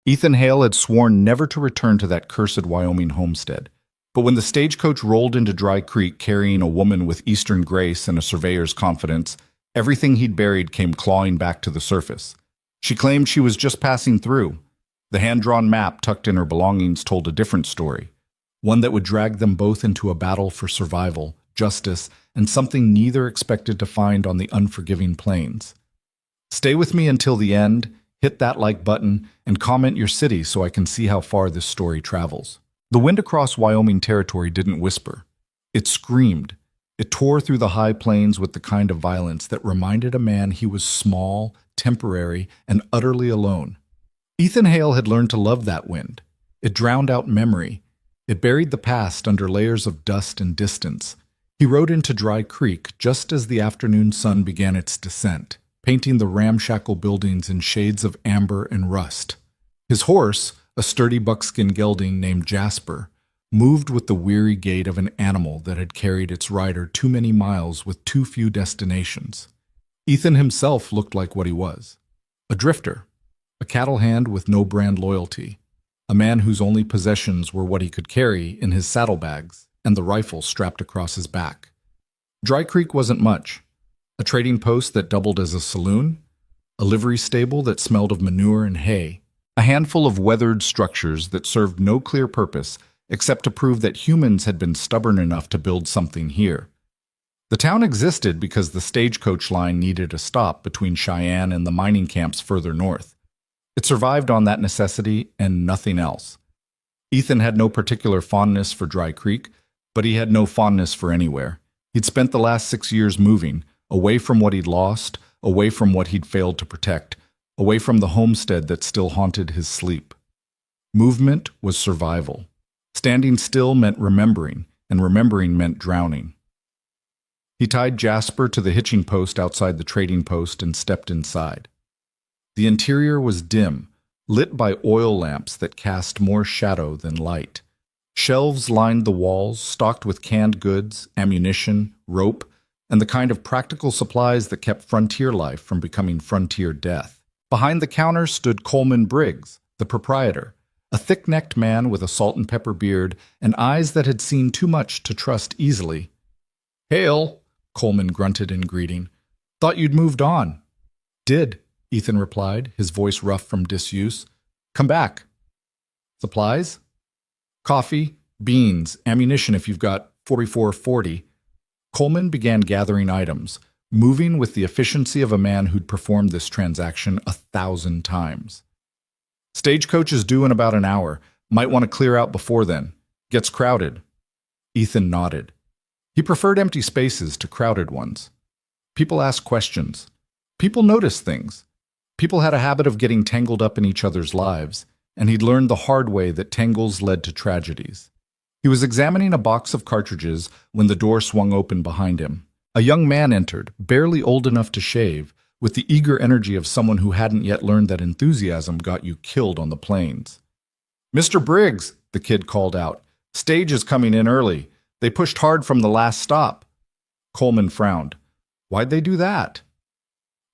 Ethan Hale had sworn never to return to that cursed Wyoming homestead. But when the stagecoach rolled into Dry Creek carrying a woman with Eastern grace and a surveyor's confidence, everything he'd buried came clawing back to the surface. She claimed she was just passing through. The hand-drawn map tucked in her belongings told a different story, one that would drag them both into a battle for survival, justice, and something neither expected to find on the unforgiving plains. Stay with me until the end, hit that like button, and comment your city so I can see how far this story travels. The wind across Wyoming territory didn't whisper. It screamed. It tore through the high plains with the kind of violence that reminded a man he was small, temporary, and utterly alone. Ethan Hale had learned to love that wind. It drowned out memory. It buried the past under layers of dust and distance. He rode into Dry Creek just as the afternoon sun began its descent, painting the ramshackle buildings in shades of amber and rust. His horse, a sturdy buckskin gelding named Jasper, moved with the weary gait of an animal that had carried its rider too many miles with too few destinations. Ethan himself looked like what he was: a drifter, a cattle hand with no brand loyalty, a man whose only possessions were what he could carry in his saddlebags and the rifle strapped across his back. Dry Creek wasn't much: a trading post that doubled as a saloon, a livery stable that smelled of manure and hay, a handful of weathered structures that served no clear purpose except to prove that humans had been stubborn enough to build something here. The town existed because the stagecoach line needed a stop between Cheyenne and the mining camps further north. It survived on that necessity and nothing else. Ethan had no particular fondness for Dry Creek, but he had no fondness for anywhere. He'd spent the last 6 years moving, away from what he'd lost, away from what he'd failed to protect, away from the homestead that still haunted his sleep. Movement was survival. Standing still meant remembering, and remembering meant drowning. He tied Jasper to the hitching post outside the trading post and stepped inside. The interior was dim, lit by oil lamps that cast more shadow than light. Shelves lined the walls, stocked with canned goods, ammunition, rope, and the kind of practical supplies that kept frontier life from becoming frontier death. Behind the counter stood Coleman Briggs, the proprietor, a thick-necked man with a salt and pepper beard and eyes that had seen too much to trust easily. "Hail," Coleman grunted in greeting. "Thought you'd moved on." "Did," Ethan replied, his voice rough from disuse. "Come back." "Supplies?" "Coffee, beans, ammunition if you've got 4440. Coleman began gathering items, moving with the efficiency of a man who'd performed this transaction 1,000 times. "Stagecoach is due in about an hour. Might want to clear out before then. Gets crowded." Ethan nodded. He preferred empty spaces to crowded ones. People asked questions. People noticed things. People had a habit of getting tangled up in each other's lives, and he'd learned the hard way that tangles led to tragedies. He was examining a box of cartridges when the door swung open behind him. A young man entered, barely old enough to shave, with the eager energy of someone who hadn't yet learned that enthusiasm got you killed on the plains. "Mr. Briggs," the kid called out. "Stage is coming in early. They pushed hard from the last stop." Coleman frowned. "Why'd they do that?"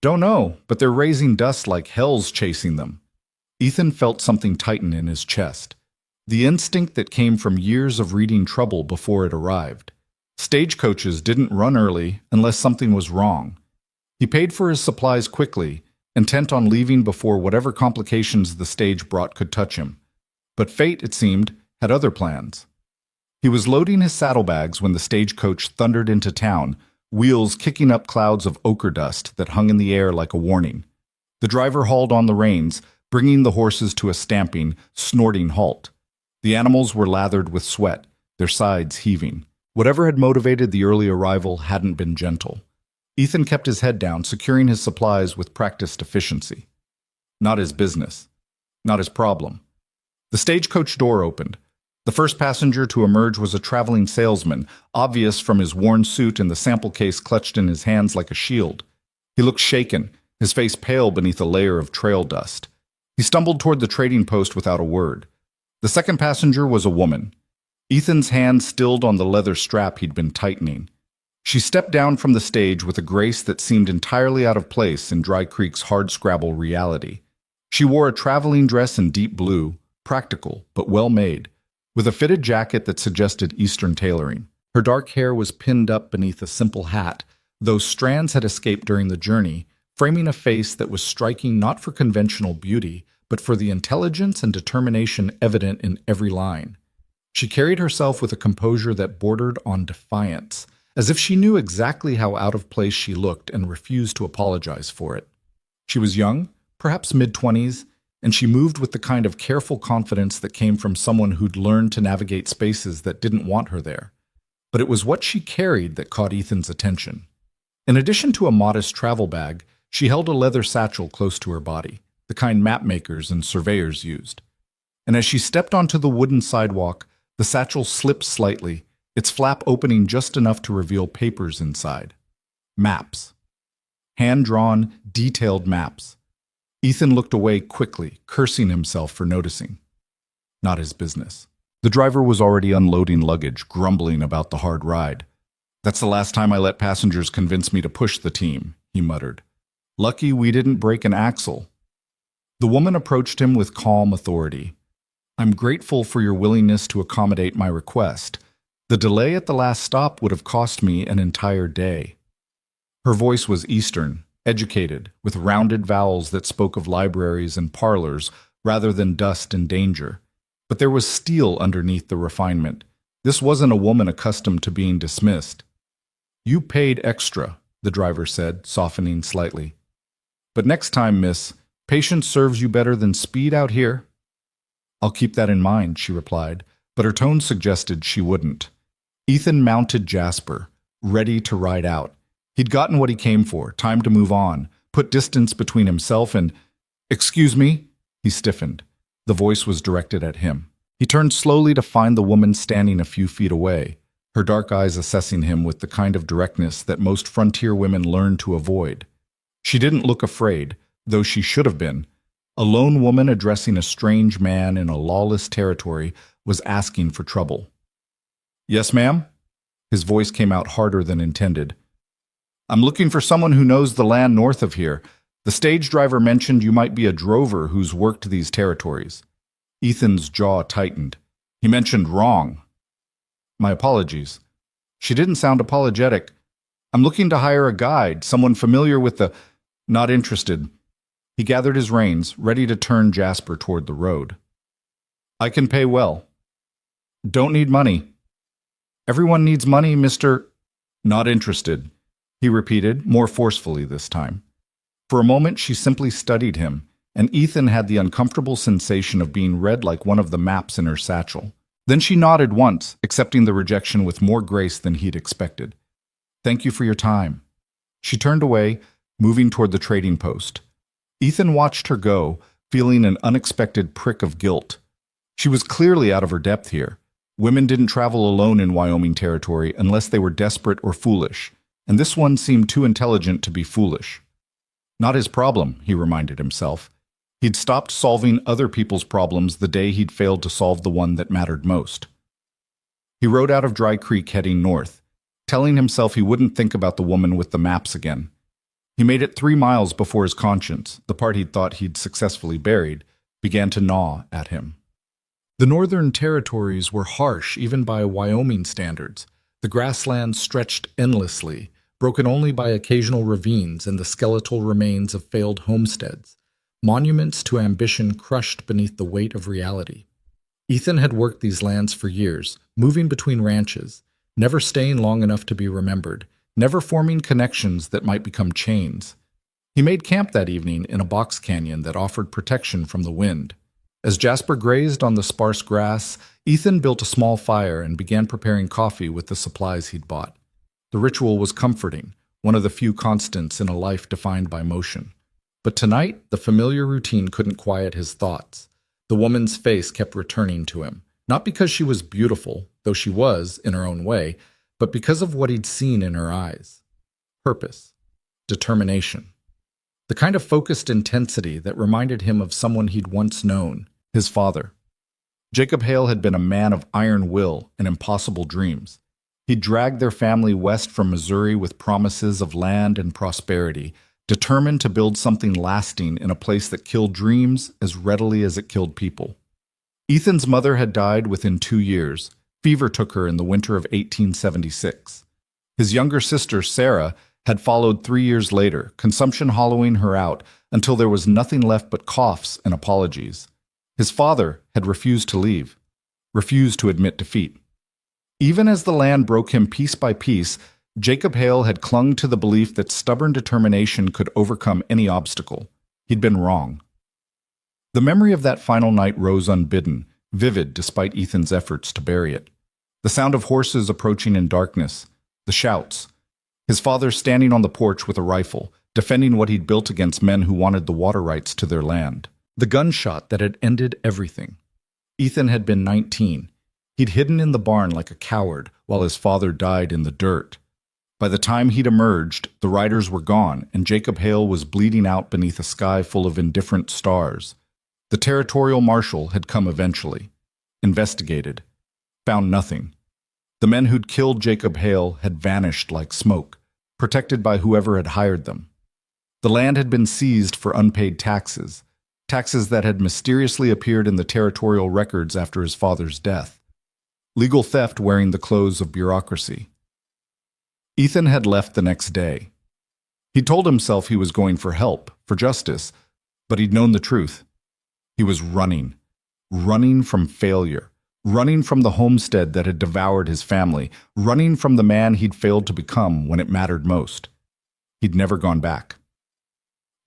"Don't know, but they're raising dust like hell's chasing them." Ethan felt something tighten in his chest. The instinct that came from years of reading trouble before it arrived. Stagecoaches didn't run early unless something was wrong. He paid for his supplies quickly, intent on leaving before whatever complications the stage brought could touch him. But fate, it seemed, had other plans. He was loading his saddlebags when the stagecoach thundered into town, wheels kicking up clouds of ochre dust that hung in the air like a warning. The driver hauled on the reins, bringing the horses to a stamping, snorting halt. The animals were lathered with sweat, their sides heaving. Whatever had motivated the early arrival hadn't been gentle. Ethan kept his head down, securing his supplies with practiced efficiency. Not his business. Not his problem. The stagecoach door opened. The first passenger to emerge was a traveling salesman, obvious from his worn suit and the sample case clutched in his hands like a shield. He looked shaken, his face pale beneath a layer of trail dust. He stumbled toward the trading post without a word. The second passenger was a woman. Ethan's hand stilled on the leather strap he'd been tightening. She stepped down from the stage with a grace that seemed entirely out of place in Dry Creek's hardscrabble reality. She wore a traveling dress in deep blue, practical but well made, with a fitted jacket that suggested Eastern tailoring. Her dark hair was pinned up beneath a simple hat, though strands had escaped during the journey, framing a face that was striking not for conventional beauty, but for the intelligence and determination evident in every line. She carried herself with a composure that bordered on defiance, as if she knew exactly how out of place she looked and refused to apologize for it. She was young, perhaps mid-20s, and she moved with the kind of careful confidence that came from someone who'd learned to navigate spaces that didn't want her there. But it was what she carried that caught Ethan's attention. In addition to a modest travel bag, she held a leather satchel close to her body, the kind mapmakers and surveyors used. And as she stepped onto the wooden sidewalk, the satchel slipped slightly, its flap opening just enough to reveal papers inside. Maps. Hand-drawn, detailed maps. Ethan looked away quickly, cursing himself for noticing. Not his business. The driver was already unloading luggage, grumbling about the hard ride. "That's the last time I let passengers convince me to push the team," he muttered. "Lucky we didn't break an axle." The woman approached him with calm authority. "I'm grateful for your willingness to accommodate my request. The delay at the last stop would have cost me an entire day." Her voice was Eastern, educated, with rounded vowels that spoke of libraries and parlors rather than dust and danger. But there was steel underneath the refinement. This wasn't a woman accustomed to being dismissed. "You paid extra," the driver said, softening slightly. "But next time, miss, patience serves you better than speed out here." "I'll keep that in mind," she replied, but her tone suggested she wouldn't. Ethan mounted Jasper, ready to ride out. He'd gotten what he came for, time to move on, put distance between himself and— "Excuse me?" He stiffened. The voice was directed at him. He turned slowly to find the woman standing a few feet away, her dark eyes assessing him with the kind of directness that most frontier women learn to avoid. She didn't look afraid, though she should have been. A lone woman addressing a strange man in a lawless territory was asking for trouble. "Yes, ma'am?" His voice came out harder than intended. "I'm looking for someone who knows the land north of here. The stage driver mentioned you might be a drover who's worked these territories." Ethan's jaw tightened. He mentioned wrong. "My apologies." She didn't sound apologetic. "I'm looking to hire a guide, someone familiar with the— Not interested." He gathered his reins, ready to turn Jasper toward the road. "I can pay well." "Don't need money." "Everyone needs money, Mr. Not interested," he repeated, more forcefully this time. For a moment she simply studied him, and Ethan had the uncomfortable sensation of being read like one of the maps in her satchel. Then she nodded once, accepting the rejection with more grace than he'd expected. "Thank you for your time." She turned away, moving toward the trading post. Ethan watched her go, feeling an unexpected prick of guilt. She was clearly out of her depth here. Women didn't travel alone in Wyoming territory unless they were desperate or foolish, and this one seemed too intelligent to be foolish. Not his problem, he reminded himself. He'd stopped solving other people's problems the day he'd failed to solve the one that mattered most. He rode out of Dry Creek heading north, telling himself he wouldn't think about the woman with the maps again. He made it 3 miles before his conscience, the part he'd thought he'd successfully buried, began to gnaw at him. The northern territories were harsh even by Wyoming standards. The grasslands stretched endlessly, broken only by occasional ravines and the skeletal remains of failed homesteads, monuments to ambition crushed beneath the weight of reality. Ethan had worked these lands for years, moving between ranches, never staying long enough to be remembered, never forming connections that might become chains. He made camp that evening in a box canyon that offered protection from the wind. As Jasper grazed on the sparse grass, Ethan built a small fire and began preparing coffee with the supplies he'd bought. The ritual was comforting, one of the few constants in a life defined by motion. But tonight, the familiar routine couldn't quiet his thoughts. The woman's face kept returning to him, not because she was beautiful, though she was in her own way, but because of what he'd seen in her eyes. Purpose. Determination. The kind of focused intensity that reminded him of someone he'd once known, his father. Jacob Hale had been a man of iron will and impossible dreams. He'd dragged their family west from Missouri with promises of land and prosperity, determined to build something lasting in a place that killed dreams as readily as it killed people. Ethan's mother had died within 2 years. Fever took her in the winter of 1876. His younger sister, Sarah, had followed 3 years later, consumption hollowing her out until there was nothing left but coughs and apologies. His father had refused to leave, refused to admit defeat. Even as the land broke him piece by piece, Jacob Hale had clung to the belief that stubborn determination could overcome any obstacle. He'd been wrong. The memory of that final night rose unbidden, vivid despite Ethan's efforts to bury it. The sound of horses approaching in darkness, the shouts, his father standing on the porch with a rifle, defending what he'd built against men who wanted the water rights to their land. The gunshot that had ended everything. Ethan had been 19. He'd hidden in the barn like a coward while his father died in the dirt. By the time he'd emerged, the riders were gone, and Jacob Hale was bleeding out beneath a sky full of indifferent stars. The territorial marshal had come eventually, investigated, found nothing. The men who'd killed Jacob Hale had vanished like smoke, protected by whoever had hired them. The land had been seized for unpaid taxes, taxes that had mysteriously appeared in the territorial records after his father's death. Legal theft wearing the clothes of bureaucracy. Ethan had left the next day. He told himself he was going for help, for justice, but he'd known the truth. He was running from failure, running from the homestead that had devoured his family, running from the man he'd failed to become when it mattered most. He'd never gone back.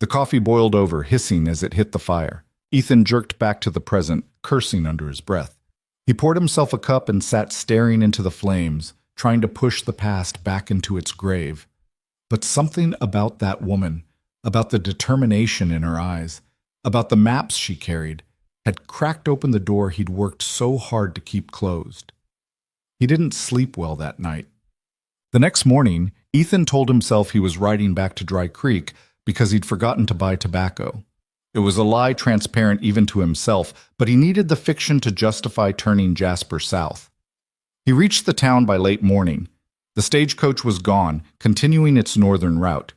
The coffee boiled over, hissing as it hit the fire. Ethan jerked back to the present, cursing under his breath. He poured himself a cup and sat staring into the flames, trying to push the past back into its grave. But something about that woman, about the determination in her eyes, about the maps she carried, had cracked open the door he'd worked so hard to keep closed. He didn't sleep well that night. The next morning, Ethan told himself he was riding back to Dry Creek because he'd forgotten to buy tobacco. It was a lie transparent even to himself, but he needed the fiction to justify turning Jasper south. He reached the town by late morning. The stagecoach was gone, continuing its northern route.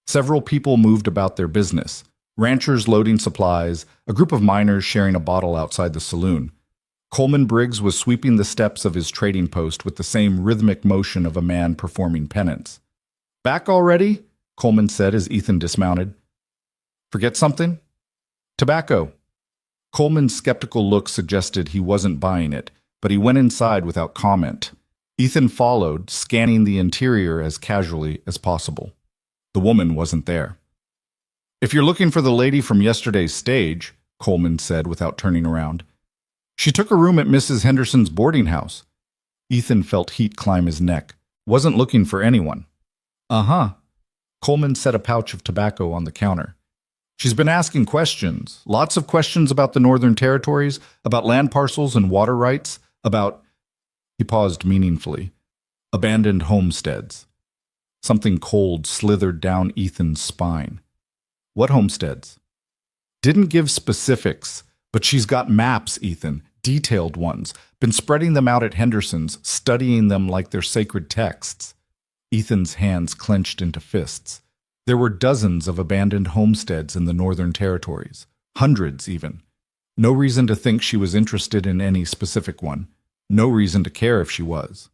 Several people moved about their business. Ranchers loading supplies, a group of miners sharing a bottle outside the saloon. Coleman Briggs was sweeping the steps of his trading post with the same rhythmic motion of a man performing penance. "Back already?" Coleman said as Ethan dismounted. "Forget something?" "Tobacco." Coleman's skeptical look suggested he wasn't buying it, but he went inside without comment. Ethan followed, scanning the interior as casually as possible. The woman wasn't there. "If you're looking for the lady from yesterday's stage," Coleman said without turning around, "she took a room at Mrs. Henderson's boarding house." Ethan felt heat climb his neck. "Wasn't looking for anyone." "Uh-huh." Coleman set a pouch of tobacco on the counter. "She's been asking questions, lots of questions about the Northern Territories, about land parcels and water rights, about—" He paused meaningfully. "Abandoned homesteads." Something cold slithered down Ethan's spine. "What homesteads?" "Didn't give specifics, but she's got maps, Ethan, detailed ones, been spreading them out at Henderson's, studying them like they're sacred texts." Ethan's hands clenched into fists. There were dozens of abandoned homesteads in the Northern Territories, hundreds even. No reason to think she was interested in any specific one. No reason to care if she was.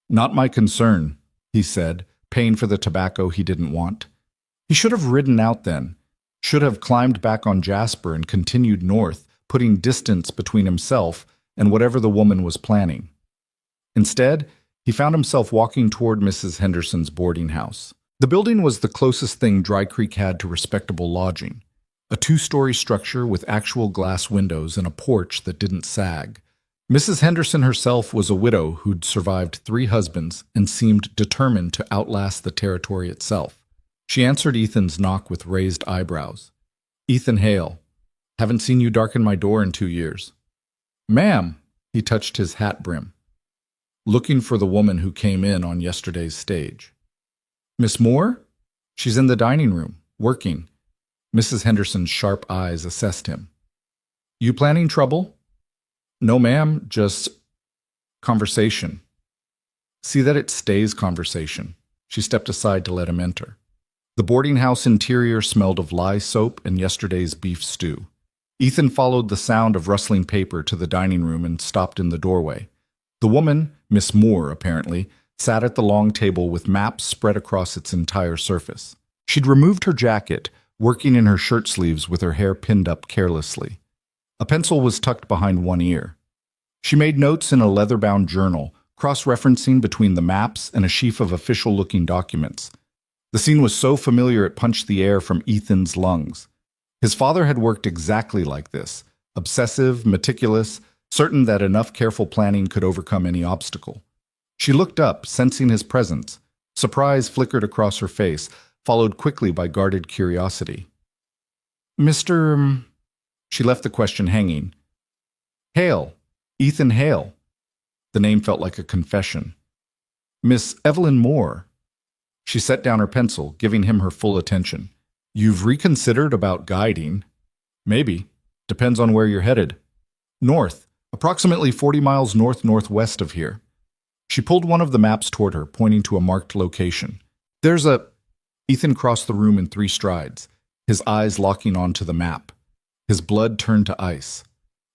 "Not my concern," he said, paying for the tobacco he didn't want. He should have ridden out then, should have climbed back on Jasper and continued north, putting distance between himself and whatever the woman was planning. Instead, he found himself walking toward Mrs. Henderson's boarding house. The building was the closest thing Dry Creek had to respectable lodging, a 2-story structure with actual glass windows and a porch that didn't sag. Mrs. Henderson herself was a widow who'd survived 3 husbands and seemed determined to outlast the territory itself. She answered Ethan's knock with raised eyebrows. "Ethan Hale. Haven't seen you darken my door in 2 years." "Ma'am," he touched his hat brim. "Looking for the woman who came in on yesterday's stage." "Miss Moore?" "She's in the dining room, working." Mrs. Henderson's sharp eyes assessed him. "You planning trouble?" "No, ma'am, just conversation." "See that it stays conversation." She stepped aside to let him enter. The boarding house interior smelled of lye soap and yesterday's beef stew. Ethan followed the sound of rustling paper to the dining room and stopped in the doorway. The woman, Miss Moore apparently, sat at the long table with maps spread across its entire surface. She'd removed her jacket, working in her shirt sleeves with her hair pinned up carelessly. A pencil was tucked behind one ear. She made notes in a leather-bound journal, cross-referencing between the maps and a sheaf of official-looking documents. The scene was so familiar it punched the air from Ethan's lungs. His father had worked exactly like this, obsessive, meticulous, certain that enough careful planning could overcome any obstacle. She looked up, sensing his presence. Surprise flickered across her face, followed quickly by guarded curiosity. Mr. She left the question hanging. Hale. Ethan Hale. The name felt like a confession. Miss Evelyn Moore. She set down her pencil, giving him her full attention. You've reconsidered about guiding? Maybe. Depends on where you're headed. North. Approximately 40 miles north-northwest of here. She pulled one of the maps toward her, pointing to a marked location. There's a... Ethan crossed the room in 3 strides, his eyes locking onto the map. His blood turned to ice.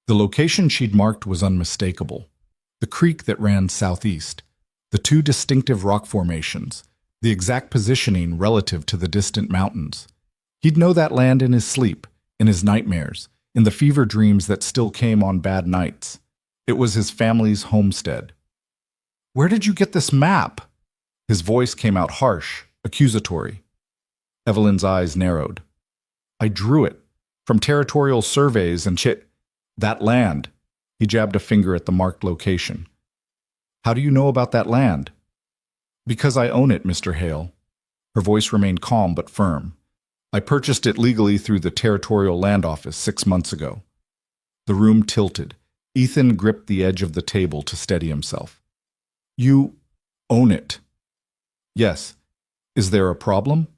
The location she'd marked was unmistakable. The creek that ran southeast. The 2 distinctive rock formations. The exact positioning relative to the distant mountains. He'd know that land in his sleep, in his nightmares, in the fever dreams that still came on bad nights. It was his family's homestead. Where did you get this map? His voice came out harsh, accusatory. Evelyn's eyes narrowed. I drew it, from territorial surveys and that land. He jabbed a finger at the marked location. How do you know about that land? Because I own it, Mr. Hale. Her voice remained calm but firm. I purchased it legally through the Territorial Land Office 6 months ago. The room tilted. Ethan gripped the edge of the table to steady himself. You own it. Yes. Is there a problem?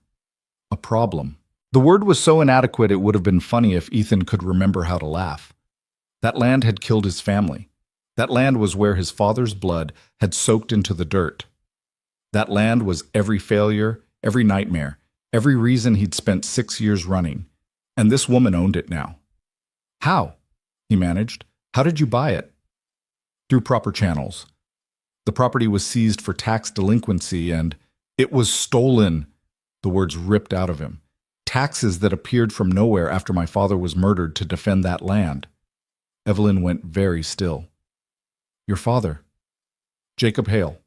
A problem. The word was so inadequate it would have been funny if Ethan could remember how to laugh. That land had killed his family. That land was where his father's blood had soaked into the dirt. That land was every failure, every nightmare, every reason he'd spent 6 years running. And this woman owned it now. How? He managed. How did you buy it? Through proper channels. The property was seized for tax delinquency and it was stolen. The words ripped out of him. Taxes that appeared from nowhere after my father was murdered to defend that land. Evelyn went very still. Your father, Jacob Hale,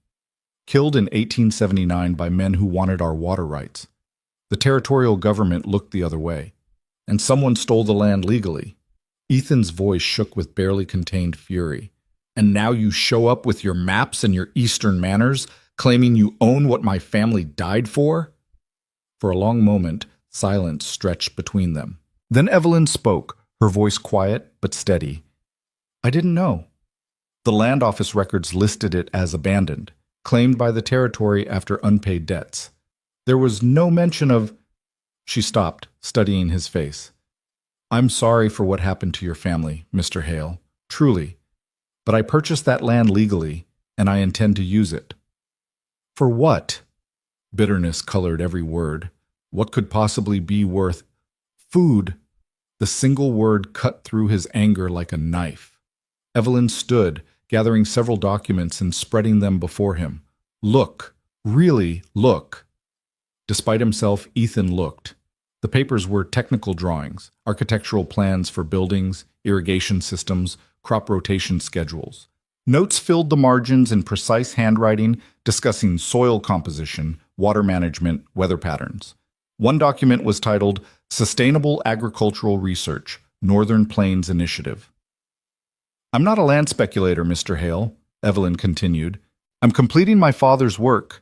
killed in 1879 by men who wanted our water rights. The territorial government looked the other way, and someone stole the land legally. Ethan's voice shook with barely contained fury. And now you show up with your maps and your Eastern manners, claiming you own what my family died for? For a long moment, silence stretched between them. Then Evelyn spoke, her voice quiet but steady. I didn't know. The land office records listed it as abandoned, claimed by the territory after unpaid debts. There was no mention of... She stopped, studying his face. I'm sorry for what happened to your family, Mr. Hale, truly. But I purchased that land legally, and I intend to use it. For what? Bitterness colored every word. What could possibly be worth... Food. The single word cut through his anger like a knife. Evelyn stood, gathering several documents and spreading them before him. Look. Really look. Despite himself, Ethan looked. The papers were technical drawings, architectural plans for buildings, irrigation systems, crop rotation schedules. Notes filled the margins in precise handwriting discussing soil composition, water management, weather patterns. One document was titled Sustainable Agricultural Research, Northern Plains Initiative. I'm not a land speculator, Mr. Hale, Evelyn continued. I'm completing my father's work.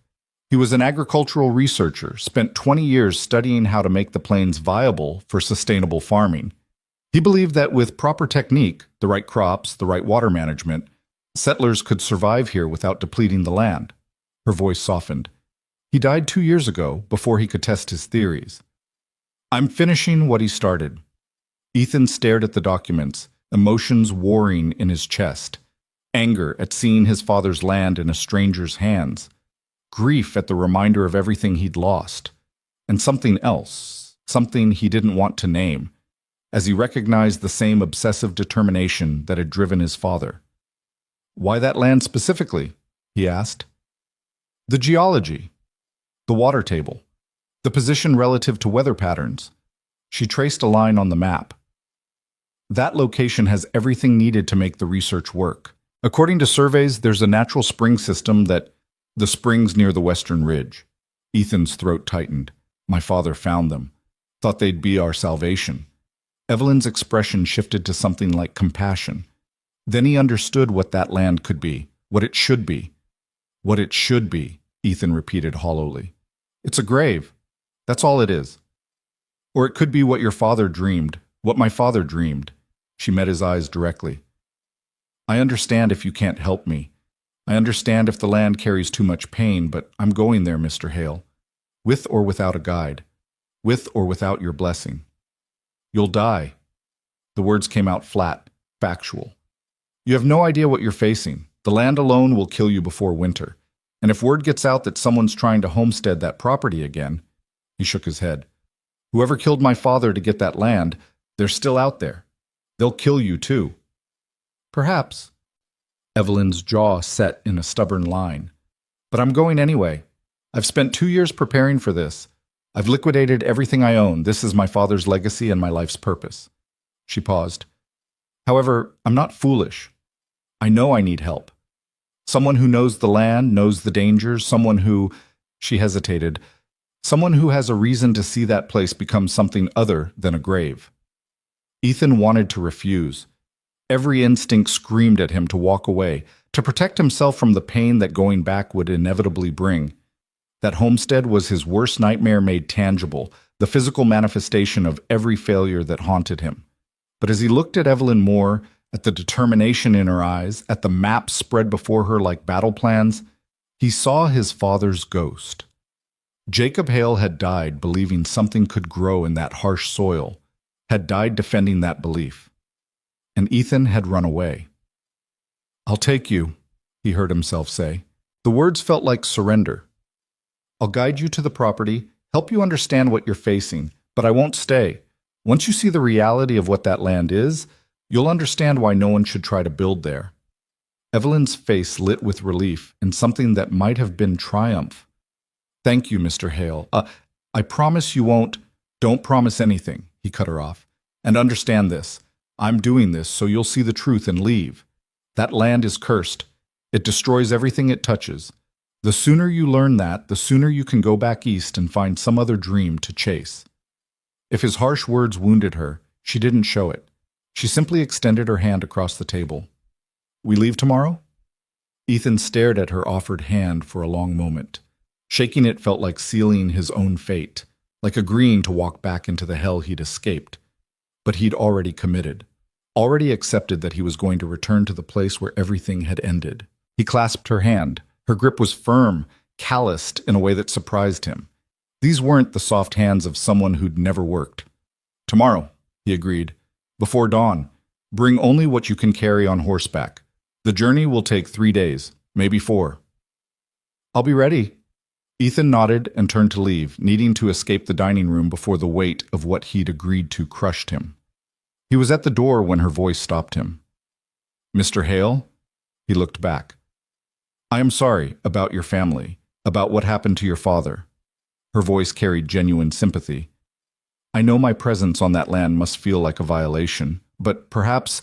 He was an agricultural researcher, spent 20 years studying how to make the plains viable for sustainable farming. He believed that with proper technique, the right crops, the right water management, settlers could survive here without depleting the land. Her voice softened. He died 2 years ago, before he could test his theories. I'm finishing what he started. Ethan stared at the documents, emotions warring in his chest. Anger at seeing his father's land in a stranger's hands. Grief at the reminder of everything he'd lost. and something else, something he didn't want to name, as he recognized the same obsessive determination that had driven his father. "Why that land specifically?" he asked. "The geology, the water table, the position relative to weather patterns." She traced a line on the map. "That location has everything needed to make the research work. According to surveys, there's a natural spring system the springs near the western ridge." Ethan's throat tightened. "My father found them. Thought they'd be our salvation." Evelyn's expression shifted to something like compassion. Then he understood what that land could be, what it should be. "What it should be," Ethan repeated hollowly. "It's a grave. That's all it is. Or it could be what your father dreamed, what my father dreamed." She met his eyes directly. "I understand if you can't help me. I understand if the land carries too much pain, but I'm going there, Mr. Hale. With or without a guide. With or without your blessing. You'll die." The words came out flat, factual. "You have no idea what you're facing. The land alone will kill you before winter. And if word gets out that someone's trying to homestead that property again," he shook his head, "whoever killed my father to get that land, they're still out there. They'll kill you too." "Perhaps." Evelyn's jaw set in a stubborn line. "But I'm going anyway. I've spent 2 years preparing for this. I've liquidated everything I own. This is my father's legacy and my life's purpose." She paused. "However, I'm not foolish. I know I need help. Someone who knows the land, knows the dangers, someone who—" She hesitated. "Someone who has a reason to see that place become something other than a grave." Ethan wanted to refuse. Every instinct screamed at him to walk away, to protect himself from the pain that going back would inevitably bring. That homestead was his worst nightmare made tangible, the physical manifestation of every failure that haunted him. But as he looked at Evelyn more, at the determination in her eyes, at the maps spread before her like battle plans, he saw his father's ghost. Jacob Hale had died believing something could grow in that harsh soil, had died defending that belief. And Ethan had run away. "I'll take you," he heard himself say. The words felt like surrender. "I'll guide you to the property, help you understand what you're facing, but I won't stay. Once you see the reality of what that land is, you'll understand why no one should try to build there." Evelyn's face lit with relief and something that might have been triumph. "Thank you, Mr. Hale. I promise you won't—" "Don't promise anything," he cut her off. "And understand this. I'm doing this so you'll see the truth and leave. That land is cursed. It destroys everything it touches. The sooner you learn that, the sooner you can go back east and find some other dream to chase." If his harsh words wounded her, she didn't show it. She simply extended her hand across the table. "We leave tomorrow?" Ethan stared at her offered hand for a long moment. Shaking it felt like sealing his own fate, like agreeing to walk back into the hell he'd escaped. But he'd already committed, already accepted that he was going to return to the place where everything had ended. He clasped her hand. Her grip was firm, calloused in a way that surprised him. These weren't the soft hands of someone who'd never worked. "Tomorrow," he agreed. "Before dawn. Bring only what you can carry on horseback. The journey will take 3 days, maybe 4. "I'll be ready." Ethan nodded and turned to leave, needing to escape the dining room before the weight of what he'd agreed to crushed him. He was at the door when her voice stopped him. "Mr. Hale?" He looked back. "I am sorry about your family, about what happened to your father." Her voice carried genuine sympathy. "I know my presence on that land must feel like a violation, but perhaps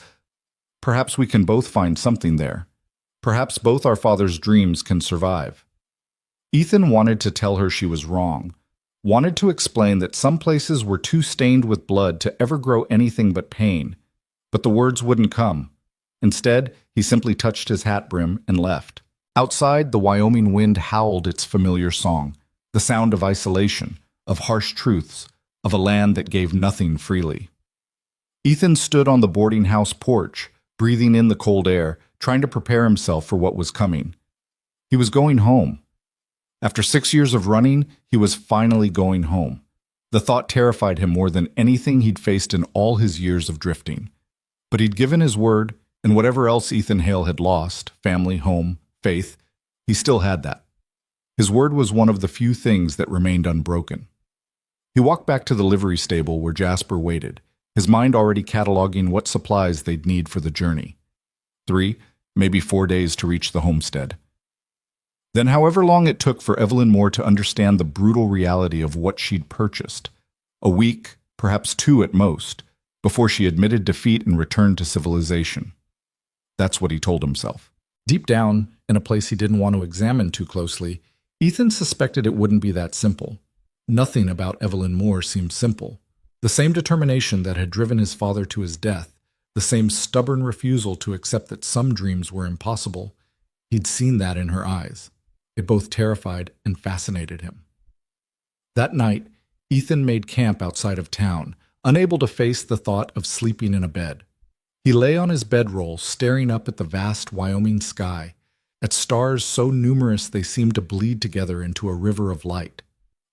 we can both find something there. Perhaps both our father's dreams can survive." Ethan wanted to tell her she was wrong, wanted to explain that some places were too stained with blood to ever grow anything but pain, but the words wouldn't come. Instead, he simply touched his hat brim and left. Outside, the Wyoming wind howled its familiar song, the sound of isolation, of harsh truths, of a land that gave nothing freely. Ethan stood on the boarding house porch, breathing in the cold air, trying to prepare himself for what was coming. He was going home. After 6 years of running, he was finally going home. The thought terrified him more than anything he'd faced in all his years of drifting. But he'd given his word, and whatever else Ethan Hale had lost, family, home, faith, he still had that. His word was one of the few things that remained unbroken. He walked back to the livery stable where Jasper waited, his mind already cataloging what supplies they'd need for the journey. 3, maybe 4 days to reach the homestead. Then however long it took for Evelyn Moore to understand the brutal reality of what she'd purchased. A week, perhaps 2 at most, before she admitted defeat and returned to civilization. That's what he told himself. Deep down, in a place he didn't want to examine too closely, Ethan suspected it wouldn't be that simple. Nothing about Evelyn Moore seemed simple. The same determination that had driven his father to his death, the same stubborn refusal to accept that some dreams were impossible, he'd seen that in her eyes. It both terrified and fascinated him. That night, Ethan made camp outside of town, unable to face the thought of sleeping in a bed. He lay on his bedroll, staring up at the vast Wyoming sky, at stars so numerous they seemed to bleed together into a river of light.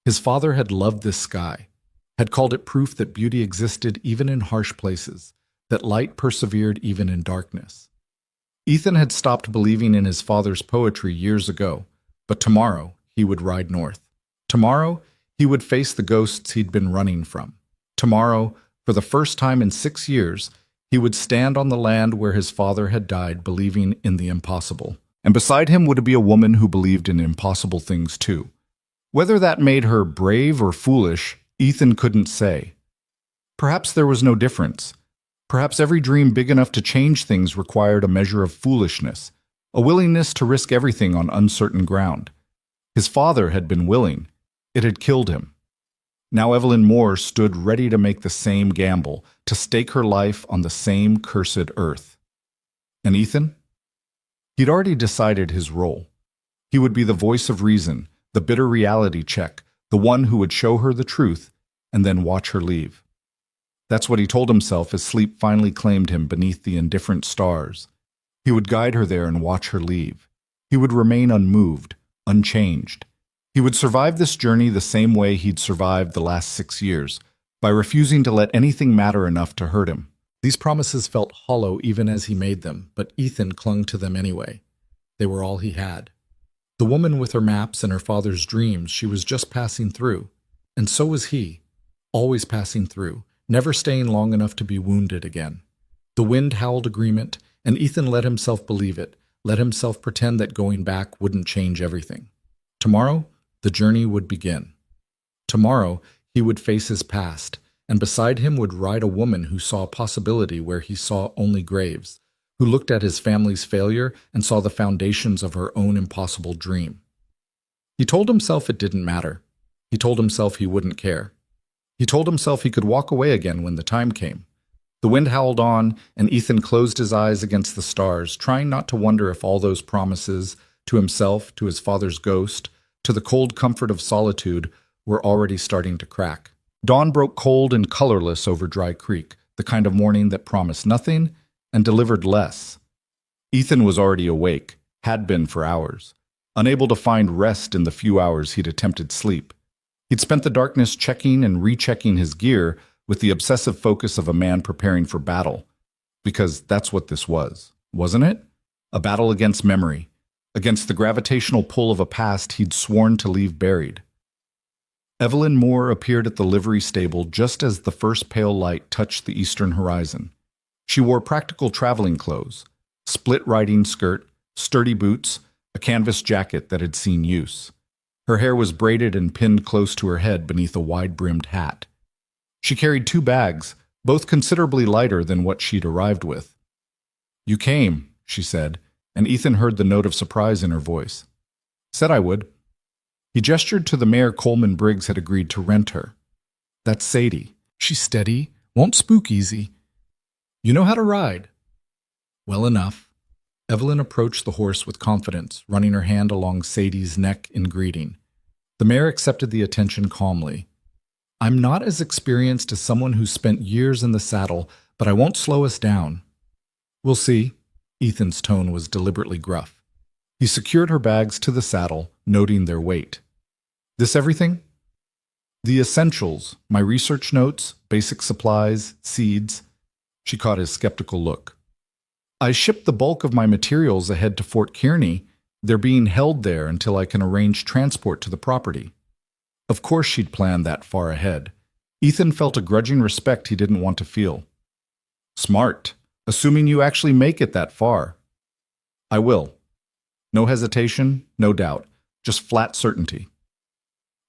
His father had loved this sky, had called it proof that beauty existed even in harsh places, that light persevered even in darkness. Ethan had stopped believing in his father's poetry years ago, but tomorrow he would ride north. Tomorrow he would face the ghosts he'd been running from. Tomorrow, for the first time in 6 years, he would stand on the land where his father had died, believing in the impossible. And beside him would be a woman who believed in impossible things too. Whether that made her brave or foolish, Ethan couldn't say. Perhaps there was no difference. Perhaps every dream big enough to change things required a measure of foolishness, a willingness to risk everything on uncertain ground. His father had been willing. It had killed him. Now Evelyn Moore stood ready to make the same gamble, to stake her life on the same cursed earth. And Ethan? He'd already decided his role. He would be the voice of reason, the bitter reality check, the one who would show her the truth and then watch her leave. That's what he told himself as sleep finally claimed him beneath the indifferent stars. He would guide her there and watch her leave. He would remain unmoved, unchanged. He would survive this journey the same way he'd survived the last 6 years, by refusing to let anything matter enough to hurt him. These promises felt hollow even as he made them, but Ethan clung to them anyway. They were all he had. The woman with her maps and her father's dreams, she was just passing through. And so was he, always passing through, never staying long enough to be wounded again. The wind howled agreement, and Ethan let himself believe it, let himself pretend that going back wouldn't change everything. Tomorrow, the journey would begin. Tomorrow, he would face his past, and beside him would ride a woman who saw a possibility where he saw only graves, who looked at his family's failure and saw the foundations of her own impossible dream. He told himself it didn't matter. He told himself he wouldn't care. He told himself he could walk away again when the time came. The wind howled on, and Ethan closed his eyes against the stars, trying not to wonder if all those promises, to himself, to his father's ghost, to the cold comfort of solitude, were already starting to crack. Dawn broke cold and colorless over Dry Creek, the kind of morning that promised nothing and delivered less. Ethan was already awake, had been for hours, unable to find rest in the few hours he'd attempted sleep. He'd spent the darkness checking and rechecking his gear with the obsessive focus of a man preparing for battle. Because that's what this was, wasn't it? A battle against memory, against the gravitational pull of a past he'd sworn to leave buried. Evelyn Moore appeared at the livery stable just as the first pale light touched the eastern horizon. She wore practical traveling clothes, split riding skirt, sturdy boots, a canvas jacket that had seen use. Her hair was braided and pinned close to her head beneath a wide-brimmed hat. She carried 2 bags, both considerably lighter than what she'd arrived with. "You came," she said, and Ethan heard the note of surprise in her voice. "Said I would." He gestured to the mare Coleman Briggs had agreed to rent her. "That's Sadie. She's steady, won't spook easy. You know how to ride." "Well enough." Evelyn approached the horse with confidence, running her hand along Sadie's neck in greeting. The mare accepted the attention calmly. "I'm not as experienced as someone who's spent years in the saddle, but I won't slow us down." "We'll see." Ethan's tone was deliberately gruff. He secured her bags to the saddle, noting their weight. "This everything?" "The essentials, my research notes, basic supplies, seeds." She caught his skeptical look. "I shipped the bulk of my materials ahead to Fort Kearney. They're being held there until I can arrange transport to the property." Of course she'd planned that far ahead. Ethan felt a grudging respect he didn't want to feel. Smart, assuming you actually make it that far. I will. No hesitation, no doubt, just flat certainty.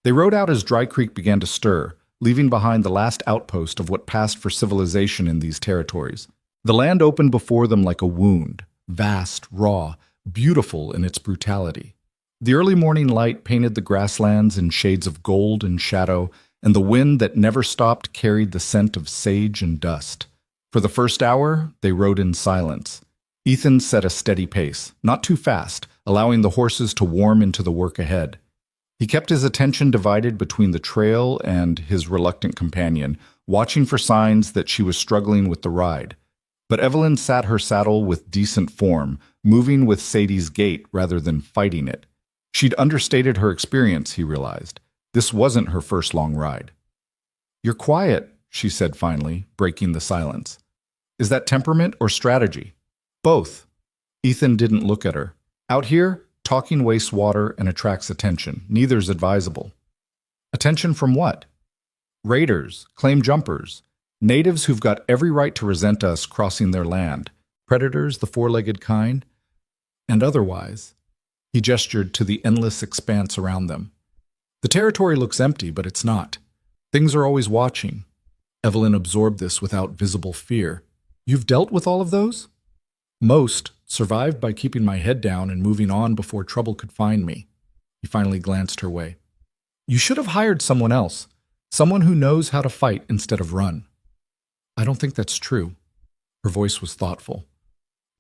They rode out as Dry Creek began to stir, leaving behind the last outpost of what passed for civilization in these territories. The land opened before them like a wound, vast, raw, beautiful in its brutality. The early morning light painted the grasslands in shades of gold and shadow, and the wind that never stopped carried the scent of sage and dust. For the first hour, they rode in silence. Ethan set a steady pace, not too fast, allowing the horses to warm into the work ahead. He kept his attention divided between the trail and his reluctant companion, watching for signs that she was struggling with the ride. But Evelyn sat her saddle with decent form, moving with Sadie's gait rather than fighting it. She'd understated her experience, he realized. This wasn't her first long ride. "You're quiet," she said finally, breaking the silence. "Is that temperament or strategy?" "Both." Ethan didn't look at her. "Out here, talking wastes water and attracts attention. Neither's advisable." "Attention from what?" "Raiders, claim jumpers, natives who've got every right to resent us crossing their land, predators, the four-legged kind, and otherwise." He gestured to the endless expanse around them. "The territory looks empty, but it's not. Things are always watching." Evelyn absorbed this without visible fear. "You've dealt with all of those?" "Most, survived by keeping my head down and moving on before trouble could find me." He finally glanced her way. "You should have hired someone else, someone who knows how to fight instead of run." "I don't think that's true." Her voice was thoughtful.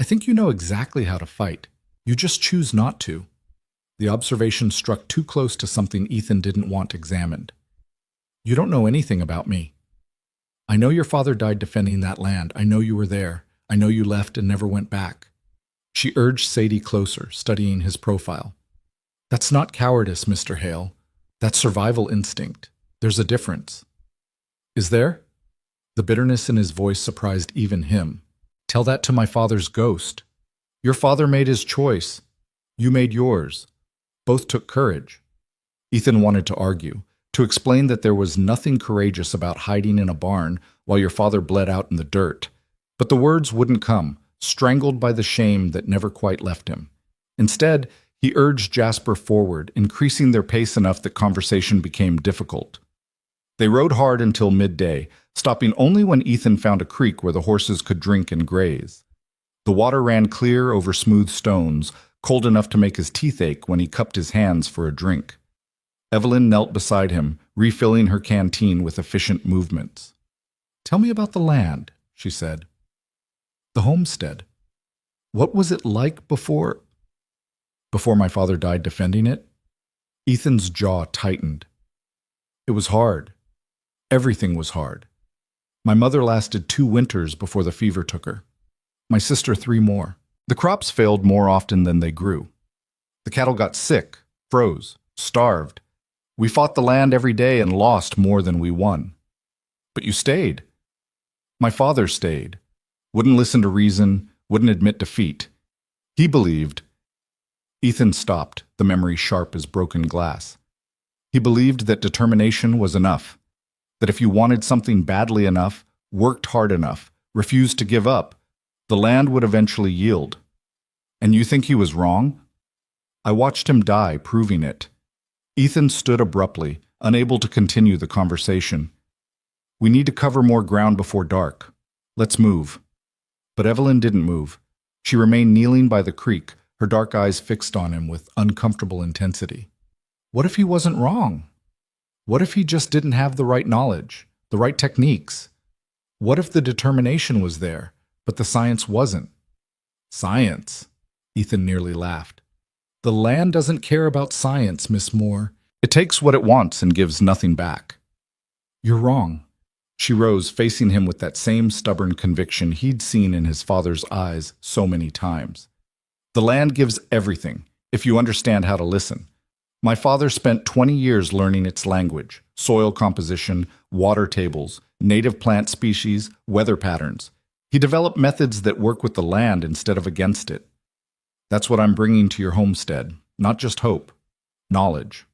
"I think you know exactly how to fight. You just choose not to." The observation struck too close to something Ethan didn't want examined. "You don't know anything about me. I know your father died defending that land. I know you were there. I know you left and never went back." She urged Sadie closer, studying his profile. "That's not cowardice, Mr. Hale. That's survival instinct. There's a difference." "Is there?" The bitterness in his voice surprised even him. "Tell that to my father's ghost. Your father made his choice. You made yours. Both took courage." Ethan wanted to argue, to explain that there was nothing courageous about hiding in a barn while your father bled out in the dirt. But the words wouldn't come, strangled by the shame that never quite left him. Instead, he urged Jasper forward, increasing their pace enough that conversation became difficult. They rode hard until midday, stopping only when Ethan found a creek where the horses could drink and graze. The water ran clear over smooth stones, cold enough to make his teeth ache when he cupped his hands for a drink. Evelyn knelt beside him, refilling her canteen with efficient movements. "Tell me about the land," she said. "The homestead. What was it like before my father died defending it?" Ethan's jaw tightened. "It was hard. Everything was hard. My mother lasted 2 winters before the fever took her. My sister 3 more. The crops failed more often than they grew. The cattle got sick, froze, starved. We fought the land every day and lost more than we won. But you stayed. My father stayed. Wouldn't listen to reason, wouldn't admit defeat. He believed." Ethan stopped, the memory sharp as broken glass. "He believed that determination was enough. That if you wanted something badly enough, worked hard enough, refused to give up, the land would eventually yield. And you think he was wrong?" I watched him die, proving it. Ethan stood abruptly, unable to continue the conversation. "We need to cover more ground before dark. Let's move." But Evelyn didn't move. She remained kneeling by the creek, her dark eyes fixed on him with uncomfortable intensity. What if he wasn't wrong? What if he just didn't have the right knowledge, the right techniques? What if the determination was there, but the science wasn't? "Science?" Ethan nearly laughed. "The land doesn't care about science, Miss Moore. It takes what it wants and gives nothing back." "You're wrong." She rose, facing him with that same stubborn conviction he'd seen in his father's eyes so many times. "The land gives everything, if you understand how to listen. My father spent 20 years learning its language, soil composition, water tables, native plant species, weather patterns. He developed methods that work with the land instead of against it. That's what I'm bringing to your homestead, not just hope, knowledge."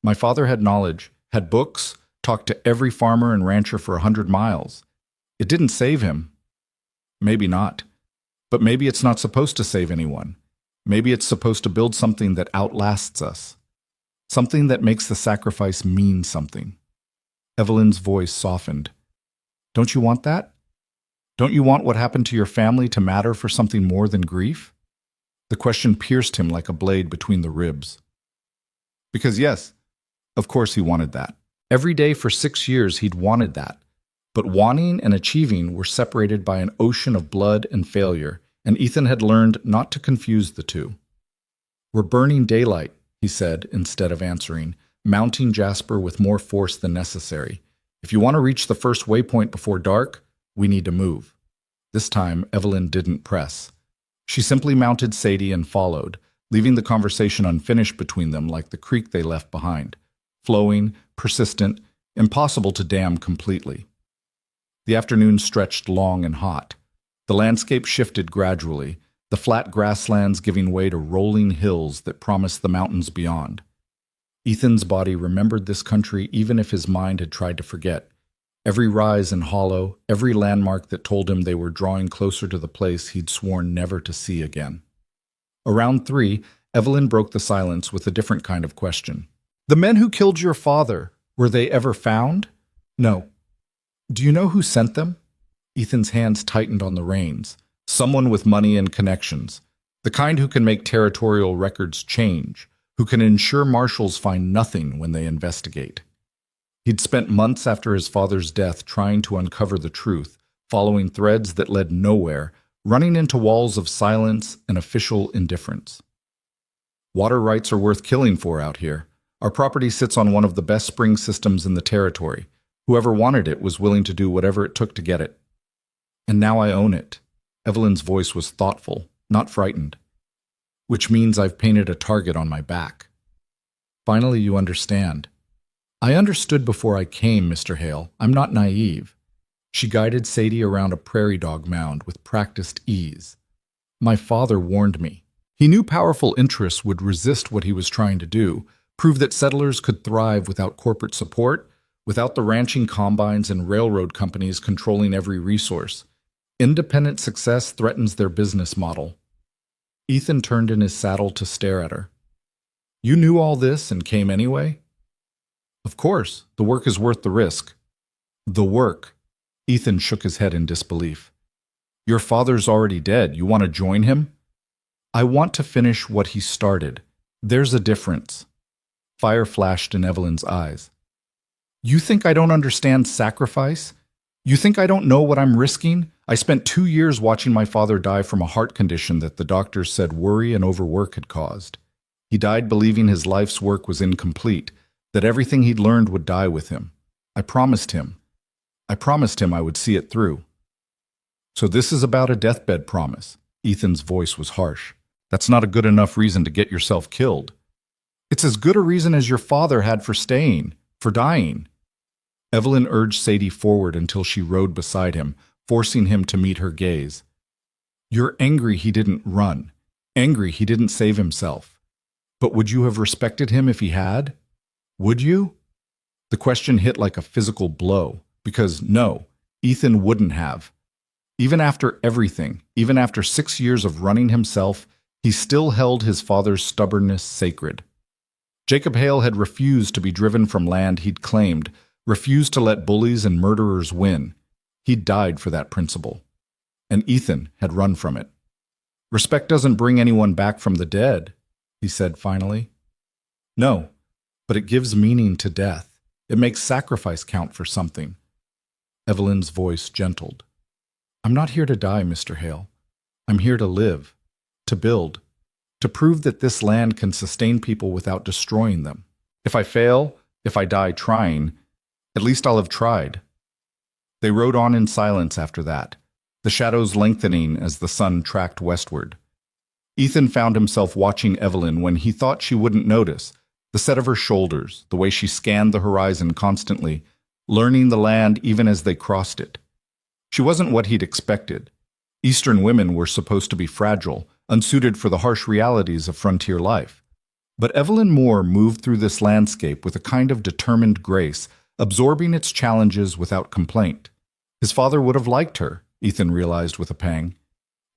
My father had knowledge, had books, talked to every farmer and rancher for 100 miles. It didn't save him. Maybe not. But maybe it's not supposed to save anyone. Maybe it's supposed to build something that outlasts us. Something that makes the sacrifice mean something. Evelyn's voice softened. Don't you want that? Don't you want what happened to your family to matter for something more than grief? The question pierced him like a blade between the ribs. Because yes, of course he wanted that. Every day for 6 years he'd wanted that. But wanting and achieving were separated by an ocean of blood and failure, and Ethan had learned not to confuse the two. We're burning daylight, he said instead of answering, mounting Jasper with more force than necessary. If you want to reach the first waypoint before dark, we need to move. This time, Evelyn didn't press. She simply mounted Sadie and followed, leaving the conversation unfinished between them like the creek they left behind, flowing, persistent, impossible to dam completely. The afternoon stretched long and hot. The landscape shifted gradually, the flat grasslands giving way to rolling hills that promised the mountains beyond. Ethan's body remembered this country even if his mind had tried to forget. Every rise and hollow, every landmark that told him they were drawing closer to the place he'd sworn never to see again. Around 3, Evelyn broke the silence with a different kind of question. The men who killed your father, were they ever found? No. Do you know who sent them? Ethan's hands tightened on the reins. Someone with money and connections. The kind who can make territorial records change, who can ensure marshals find nothing when they investigate. He'd spent months after his father's death trying to uncover the truth, following threads that led nowhere, running into walls of silence and official indifference. Water rights are worth killing for out here. Our property sits on one of the best spring systems in the territory. Whoever wanted it was willing to do whatever it took to get it. And now I own it. Evelyn's voice was thoughtful, not frightened. Which means I've painted a target on my back. Finally, you understand. I understood before I came, Mr. Hale. I'm not naive. She guided Sadie around a prairie dog mound with practiced ease. My father warned me. He knew powerful interests would resist what he was trying to do, prove that settlers could thrive without corporate support, without the ranching combines and railroad companies controlling every resource. Independent success threatens their business model. Ethan turned in his saddle to stare at her. You knew all this and came anyway? Of course, the work is worth the risk. The work. Ethan shook his head in disbelief. Your father's already dead. You want to join him? I want to finish what he started. There's a difference. Fire flashed in Evelyn's eyes. You think I don't understand sacrifice? You think I don't know what I'm risking? I spent 2 years watching my father die from a heart condition that the doctors said worry and overwork had caused. He died believing his life's work was incomplete, that everything he'd learned would die with him. I promised him I would see it through. So this is about a deathbed promise. Ethan's voice was harsh. That's not a good enough reason to get yourself killed. It's as good a reason as your father had for staying, for dying. Evelyn urged Sadie forward until she rode beside him, forcing him to meet her gaze. You're angry he didn't run, angry he didn't save himself. But would you have respected him if he had? Would you? The question hit like a physical blow, because no, Ethan wouldn't have. Even after everything, even after 6 years of running himself, he still held his father's stubbornness sacred. Jacob Hale had refused to be driven from land he'd claimed, refused to let bullies and murderers win. He'd died for that principle. And Ethan had run from it. Respect doesn't bring anyone back from the dead, he said finally. No, but it gives meaning to death. It makes sacrifice count for something. Evelyn's voice gentled. I'm not here to die, Mr. Hale. I'm here to live, to build, to prove that this land can sustain people without destroying them. If I fail, if I die trying, at least I'll have tried. They rode on in silence after that, the shadows lengthening as the sun tracked westward. Ethan found himself watching Evelyn when he thought she wouldn't notice, the set of her shoulders, the way she scanned the horizon constantly, learning the land even as they crossed it. She wasn't what he'd expected. Eastern women were supposed to be fragile, unsuited for the harsh realities of frontier life. But Evelyn Moore moved through this landscape with a kind of determined grace, absorbing its challenges without complaint. His father would have liked her, Ethan realized with a pang.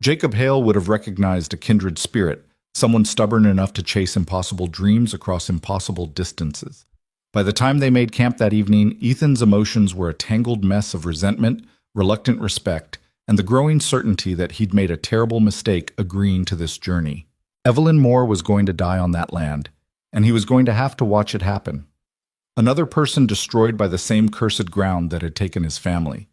Jacob Hale would have recognized a kindred spirit, someone stubborn enough to chase impossible dreams across impossible distances. By the time they made camp that evening, Ethan's emotions were a tangled mess of resentment, reluctant respect, and the growing certainty that he'd made a terrible mistake agreeing to this journey. Evelyn Moore was going to die on that land, and he was going to have to watch it happen. Another person destroyed by the same cursed ground that had taken his family.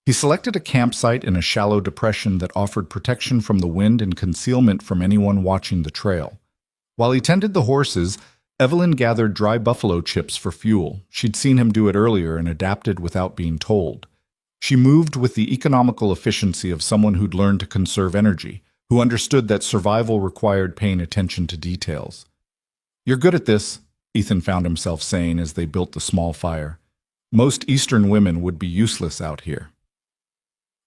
He selected a campsite in a shallow depression that offered protection from the wind and concealment from anyone watching the trail. While he tended the horses, Evelyn gathered dry buffalo chips for fuel. She'd seen him do it earlier and adapted without being told. She moved with the economical efficiency of someone who'd learned to conserve energy, who understood that survival required paying attention to details. "You're good at this," Ethan found himself saying as they built the small fire. "Most Eastern women would be useless out here."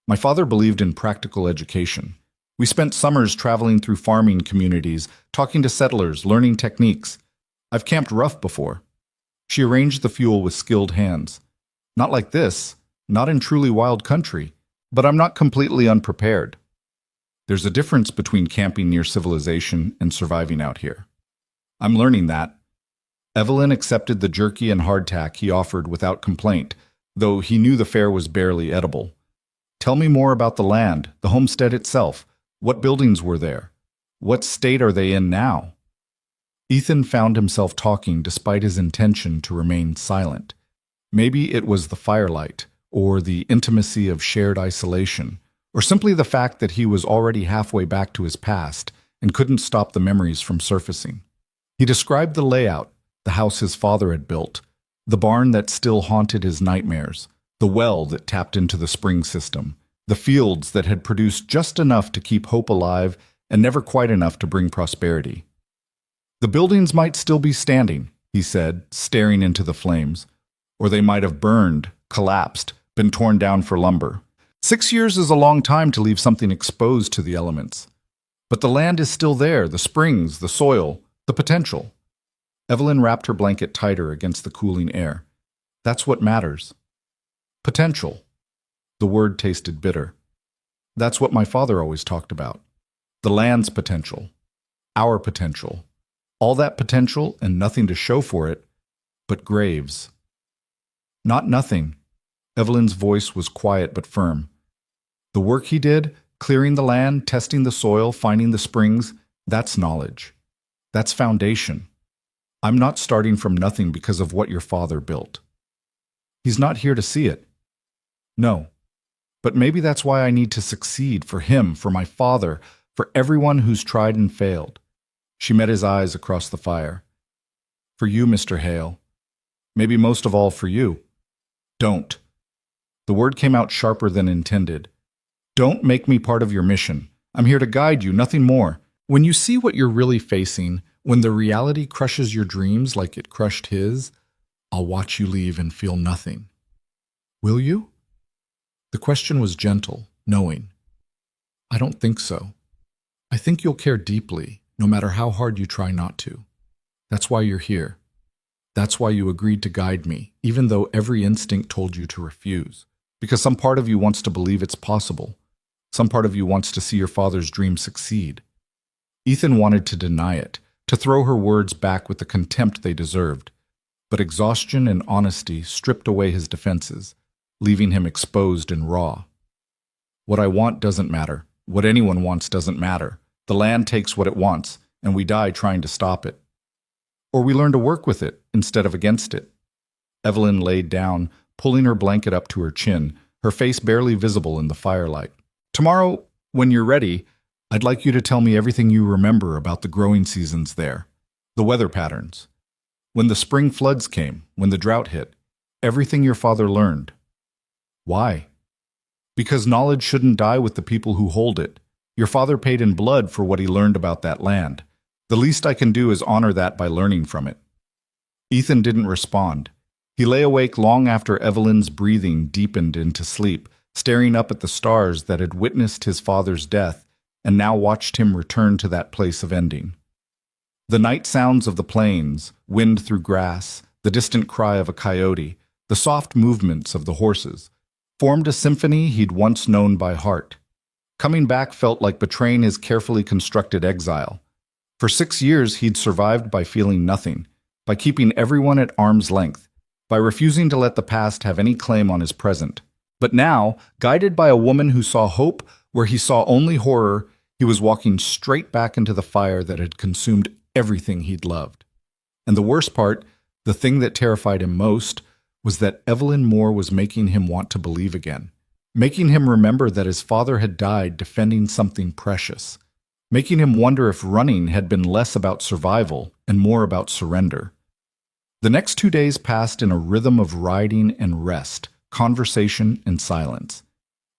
My father believed in practical education. We spent summers traveling through farming communities, talking to settlers, learning techniques. I've camped rough before. She arranged the fuel with skilled hands. Not like this, not in truly wild country, but I'm not completely unprepared. There's a difference between camping near civilization and surviving out here. I'm learning that. Evelyn accepted the jerky and hardtack he offered without complaint, though he knew the fare was barely edible. "Tell me more about the land, the homestead itself. What buildings were there? What state are they in now?" Ethan found himself talking despite his intention to remain silent. Maybe it was the firelight, or the intimacy of shared isolation, or simply the fact that he was already halfway back to his past and couldn't stop the memories from surfacing. He described the layout, the house his father had built, the barn that still haunted his nightmares, the well that tapped into the spring system, the fields that had produced just enough to keep hope alive and never quite enough to bring prosperity. "The buildings might still be standing," he said, staring into the flames, "or they might have burned, collapsed, been torn down for lumber. 6 years is a long time to leave something exposed to the elements. But the land is still there, the springs, the soil, the potential." Evelyn wrapped her blanket tighter against the cooling air. "That's what matters. Potential." The word tasted bitter. "That's what my father always talked about. The land's potential. Our potential. All that potential and nothing to show for it, but graves." "Not nothing." Evelyn's voice was quiet but firm. "The work he did, clearing the land, testing the soil, finding the springs, that's knowledge. That's foundation. I'm not starting from nothing because of what your father built. He's not here to see it. No. But maybe that's why I need to succeed, for him, for my father, for everyone who's tried and failed." She met his eyes across the fire. "For you, Mr. Hale. Maybe most of all for you. Don't." The word came out sharper than intended. "Don't make me part of your mission. I'm here to guide you, nothing more. When you see what you're really facing, when the reality crushes your dreams like it crushed his, I'll watch you leave and feel nothing. Will you?" The question was gentle, knowing. "I don't think so. I think you'll care deeply, no matter how hard you try not to. That's why you're here. That's why you agreed to guide me, even though every instinct told you to refuse. Because some part of you wants to believe it's possible. Some part of you wants to see your father's dream succeed." Ethan wanted to deny it, to throw her words back with the contempt they deserved. But exhaustion and honesty stripped away his defenses, leaving him exposed and raw. "What I want doesn't matter. What anyone wants doesn't matter. The land takes what it wants, and we die trying to stop it. Or we learn to work with it instead of against it." Evelyn laid down, pulling her blanket up to her chin, her face barely visible in the firelight. "Tomorrow, when you're ready, I'd like you to tell me everything you remember about the growing seasons there, the weather patterns, when the spring floods came, when the drought hit, everything your father learned. Why? Because knowledge shouldn't die with the people who hold it. Your father paid in blood for what he learned about that land. The least I can do is honor that by learning from it." Ethan didn't respond. He lay awake long after Evelyn's breathing deepened into sleep, staring up at the stars that had witnessed his father's death and now watched him return to that place of ending. The night sounds of the plains, wind through grass, the distant cry of a coyote, the soft movements of the horses, formed a symphony he'd once known by heart. Coming back felt like betraying his carefully constructed exile. For 6 years he'd survived by feeling nothing, by keeping everyone at arm's length, by refusing to let the past have any claim on his present. But now, guided by a woman who saw hope where he saw only horror, he was walking straight back into the fire that had consumed everything he'd loved. And the worst part, the thing that terrified him most, was that Evelyn Moore was making him want to believe again, making him remember that his father had died defending something precious, making him wonder if running had been less about survival and more about surrender. The next 2 days passed in a rhythm of riding and rest, conversation and silence.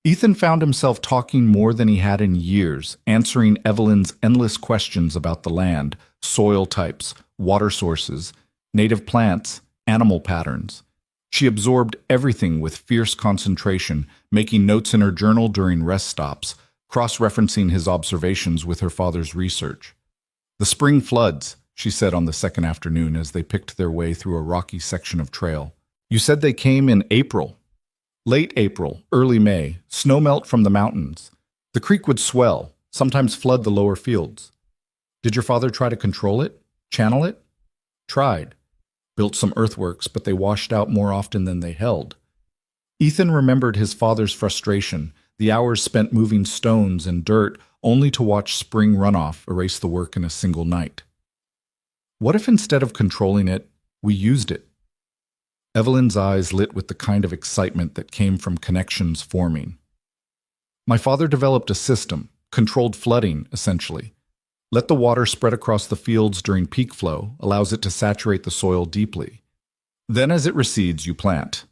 Ethan found himself talking more than he had in years, answering Evelyn's endless questions about the land, soil types, water sources, native plants, animal patterns. She absorbed everything with fierce concentration, making notes in her journal during rest stops, cross-referencing his observations with her father's research. "The spring floods," she said on the second afternoon as they picked their way through a rocky section of trail. "You said they came in April." Late April, early May, snow melt from the mountains. The creek would swell, sometimes flood the lower fields. "Did your father try to control it? Channel it?" "Tried. Built some earthworks, but they washed out more often than they held." Ethan remembered his father's frustration, the hours spent moving stones and dirt only to watch spring runoff erase the work in a single night. What if instead of controlling it, we used it? Evelyn's eyes lit with the kind of excitement that came from connections forming. "My father developed a system, controlled flooding, essentially. Let the water spread across the fields during peak flow, allows it to saturate the soil deeply. Then as it recedes, you plant.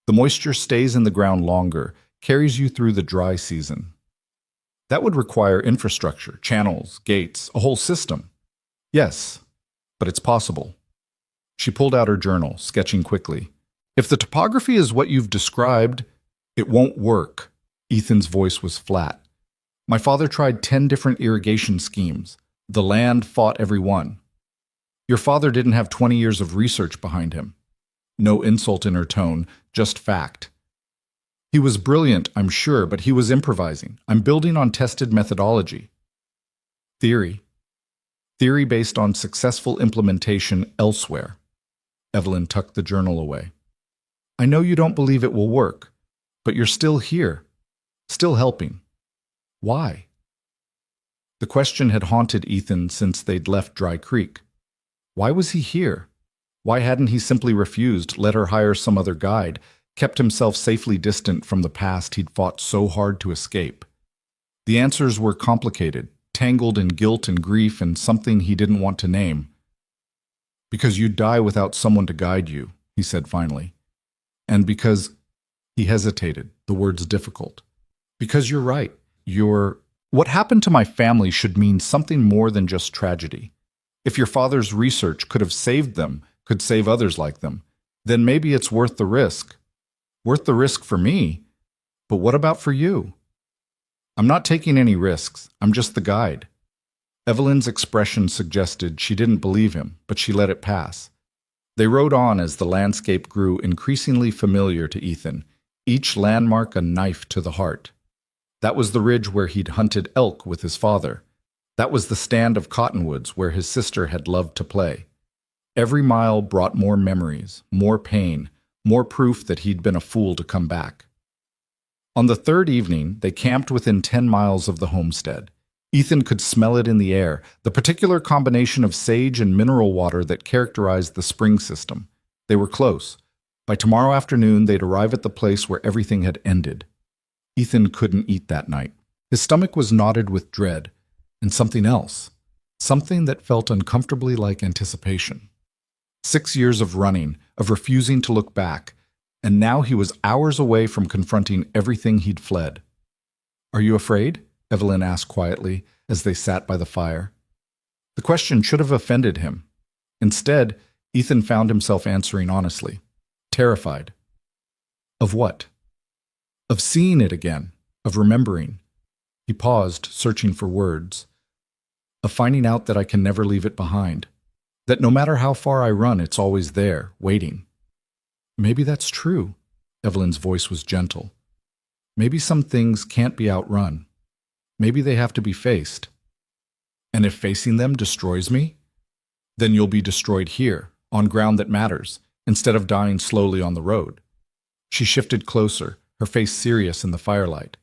The moisture stays in the ground longer, carries you through the dry season. That would require infrastructure, channels, gates, a whole system. Yes, but it's possible." She pulled out her journal, sketching quickly. "If the topography is what you've described, it won't work." Ethan's voice was flat. "My father tried 10 different irrigation schemes. The land fought every one." "Your father didn't have 20 years of research behind him." No insult in her tone, just fact. "He was brilliant, I'm sure, but he was improvising. I'm building on tested methodology." "Theory. Theory based on successful implementation elsewhere." Evelyn tucked the journal away. "I know you don't believe it will work, but you're still here, still helping. Why?" The question had haunted Ethan since they'd left Dry Creek. Why was he here? Why hadn't he simply refused, let her hire some other guide, kept himself safely distant from the past he'd fought so hard to escape? The answers were complicated, tangled in guilt and grief and something he didn't want to name. "Because you'd die without someone to guide you," he said finally. "And because—" he hesitated, the words difficult. "Because you're right. What happened to my family should mean something more than just tragedy. If your father's research could have saved them, could save others like them, then maybe it's worth the risk. Worth the risk for me, but what about for you?" "I'm not taking any risks. I'm just the guide." Evelyn's expression suggested she didn't believe him, but she let it pass. They rode on as the landscape grew increasingly familiar to Ethan, each landmark a knife to the heart. That was the ridge where he'd hunted elk with his father. That was the stand of cottonwoods where his sister had loved to play. Every mile brought more memories, more pain, more proof that he'd been a fool to come back. On the third evening, they camped within 10 miles of the homestead. Ethan could smell it in the air, the particular combination of sage and mineral water that characterized the spring system. They were close. By tomorrow afternoon, they'd arrive at the place where everything had ended. Ethan couldn't eat that night. His stomach was knotted with dread, and something else. Something that felt uncomfortably like anticipation. 6 years of running, of refusing to look back, and now he was hours away from confronting everything he'd fled. "Are you afraid?" Evelyn asked quietly as they sat by the fire. The question should have offended him. Instead, Ethan found himself answering honestly. Terrified. Of what? Of seeing it again, of remembering. He paused, searching for words. of finding out that I can never leave it behind, that no matter how far I run, it's always there, waiting. Maybe that's true. Evelyn's voice was gentle. Maybe some things can't be outrun. Maybe they have to be faced. And if facing them destroys me, then you'll be destroyed here, on ground that matters, instead of dying slowly on the road. She shifted closer, her face serious in the firelight.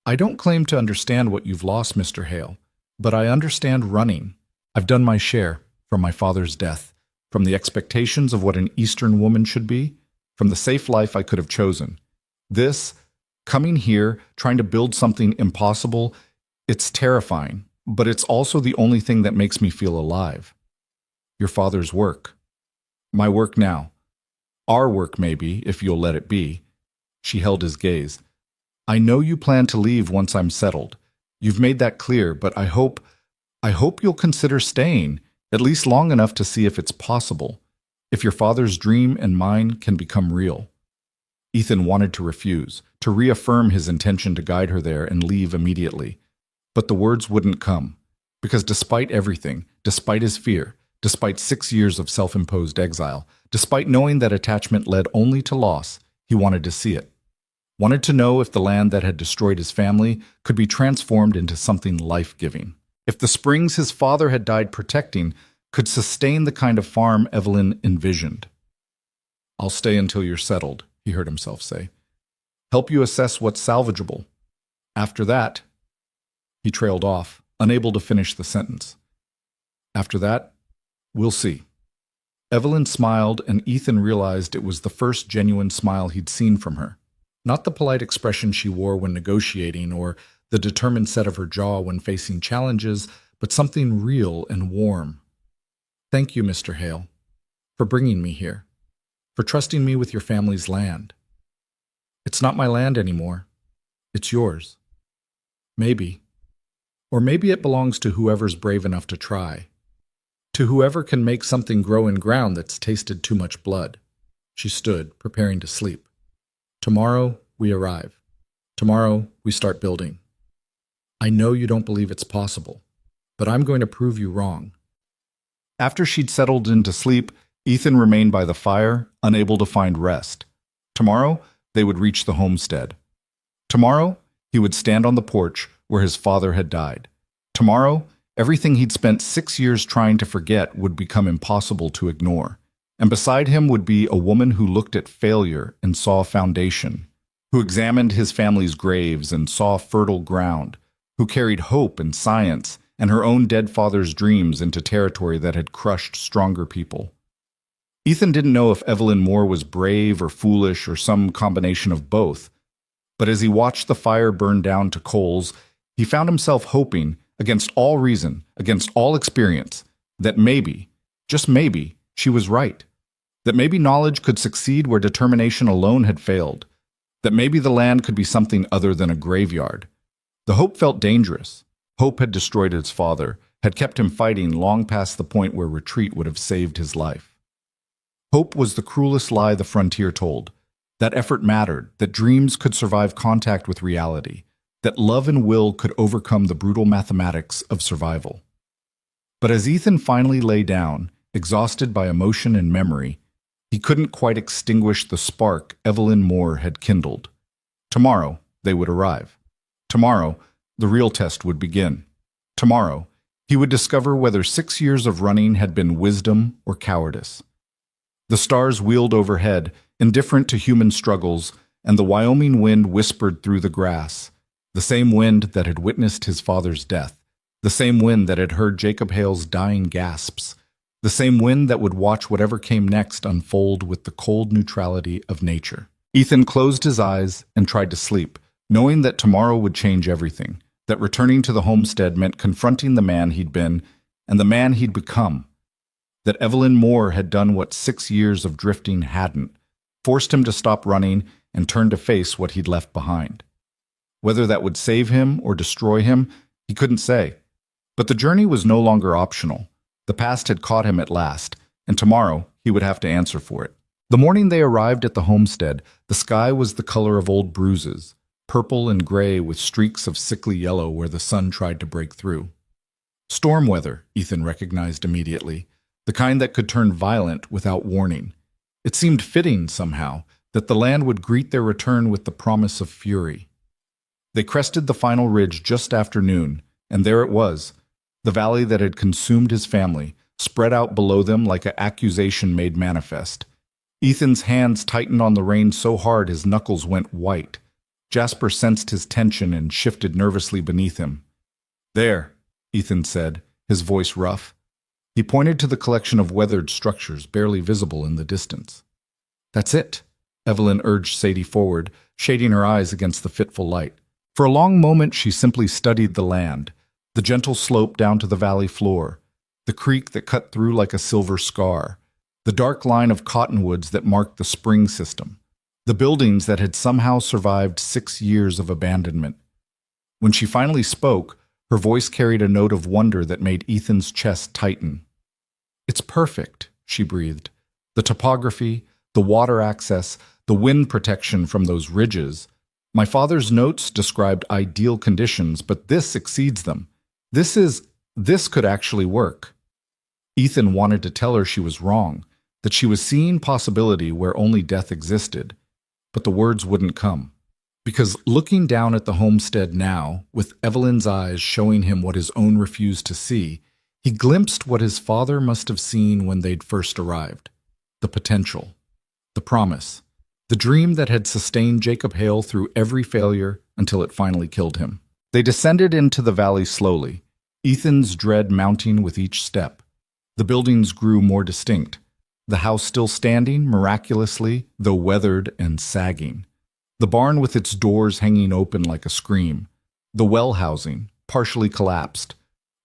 I don't claim to understand what you've lost, Mr. Hale, but I understand running. I've done my share, from my father's death, from the expectations of what an Eastern woman should be, from the safe life I could have chosen. This, coming here, trying to build something impossible, it's terrifying, but it's also the only thing that makes me feel alive. Your father's work. My work now. Our work, maybe, if you'll let it be. She held his gaze. I know you plan to leave once I'm settled. You've made that clear, but I hope you'll consider staying, at least long enough to see if it's possible, if your father's dream and mine can become real. Ethan wanted to refuse, to reaffirm his intention to guide her there and leave immediately. But the words wouldn't come, because despite everything, despite his fear, despite 6 years of self-imposed exile, despite knowing that attachment led only to loss, he wanted to see it. Wanted to know if the land that had destroyed his family could be transformed into something life-giving. If the springs his father had died protecting could sustain the kind of farm Evelyn envisioned. I'll stay until you're settled, he heard himself say. Help you assess what's salvageable. After that, he trailed off, unable to finish the sentence. After that, we'll see. Evelyn smiled, and Ethan realized it was the first genuine smile he'd seen from her. Not the polite expression she wore when negotiating or the determined set of her jaw when facing challenges, but something real and warm. Thank you, Mr. Hale, for bringing me here, for trusting me with your family's land. It's not my land anymore. It's yours. Maybe. Or maybe it belongs to whoever's brave enough to try. To whoever can make something grow in ground that's tasted too much blood. She stood, preparing to sleep. Tomorrow, we arrive. Tomorrow, we start building. I know you don't believe it's possible, but I'm going to prove you wrong. After she'd settled into sleep, Ethan remained by the fire, unable to find rest. Tomorrow, they would reach the homestead. Tomorrow, he would stand on the porch where his father had died. Tomorrow, everything he'd spent 6 years trying to forget would become impossible to ignore. And beside him would be a woman who looked at failure and saw a foundation, who examined his family's graves and saw fertile ground, who carried hope and science and her own dead father's dreams into territory that had crushed stronger people. Ethan didn't know if Evelyn Moore was brave or foolish or some combination of both, but as he watched the fire burn down to coals, he found himself hoping, against all reason, against all experience, that maybe, just maybe, she was right. That maybe knowledge could succeed where determination alone had failed. That maybe the land could be something other than a graveyard. The hope felt dangerous. Hope had destroyed his father, had kept him fighting long past the point where retreat would have saved his life. Hope was the cruelest lie the frontier told. That effort mattered, that dreams could survive contact with reality, that love and will could overcome the brutal mathematics of survival. But as Ethan finally lay down, exhausted by emotion and memory, he couldn't quite extinguish the spark Evelyn Moore had kindled. Tomorrow, they would arrive. Tomorrow, the real test would begin. Tomorrow, he would discover whether 6 years of running had been wisdom or cowardice. The stars wheeled overhead, indifferent to human struggles, and the Wyoming wind whispered through the grass, the same wind that had witnessed his father's death, the same wind that had heard Jacob Hale's dying gasps, the same wind that would watch whatever came next unfold with the cold neutrality of nature. Ethan closed his eyes and tried to sleep, knowing that tomorrow would change everything, that returning to the homestead meant confronting the man he'd been and the man he'd become, that Evelyn Moore had done what 6 years of drifting hadn't, forced him to stop running and turn to face what he'd left behind. Whether that would save him or destroy him, he couldn't say. But the journey was no longer optional. The past had caught him at last, and tomorrow he would have to answer for it. The morning they arrived at the homestead, the sky was the color of old bruises, purple and gray with streaks of sickly yellow where the sun tried to break through. Storm weather, Ethan recognized immediately, the kind that could turn violent without warning. It seemed fitting, somehow, that the land would greet their return with the promise of fury. They crested the final ridge just after noon, and there it was, the valley that had consumed his family, spread out below them like an accusation made manifest. Ethan's hands tightened on the reins so hard his knuckles went white. Jasper sensed his tension and shifted nervously beneath him. "There," Ethan said, his voice rough. He pointed to the collection of weathered structures barely visible in the distance. "That's it," Evelyn urged Sadie forward, shading her eyes against the fitful light. For a long moment she simply studied the land, the gentle slope down to the valley floor, the creek that cut through like a silver scar, the dark line of cottonwoods that marked the spring system, the buildings that had somehow survived 6 years of abandonment. When she finally spoke, her voice carried a note of wonder that made Ethan's chest tighten. "It's perfect," she breathed. "The topography, the water access, the wind protection from those ridges. My father's notes described ideal conditions, but this exceeds them. This could actually work." Ethan wanted to tell her she was wrong, that she was seeing possibility where only death existed, but the words wouldn't come. Because looking down at the homestead now, with Evelyn's eyes showing him what his own refused to see, he glimpsed what his father must have seen when they'd first arrived. The potential, the promise, the dream that had sustained Jacob Hale through every failure until it finally killed him. They descended into the valley slowly, Ethan's dread mounting with each step. The buildings grew more distinct, the house still standing miraculously, though weathered and sagging. The barn with its doors hanging open like a scream. The well housing, partially collapsed.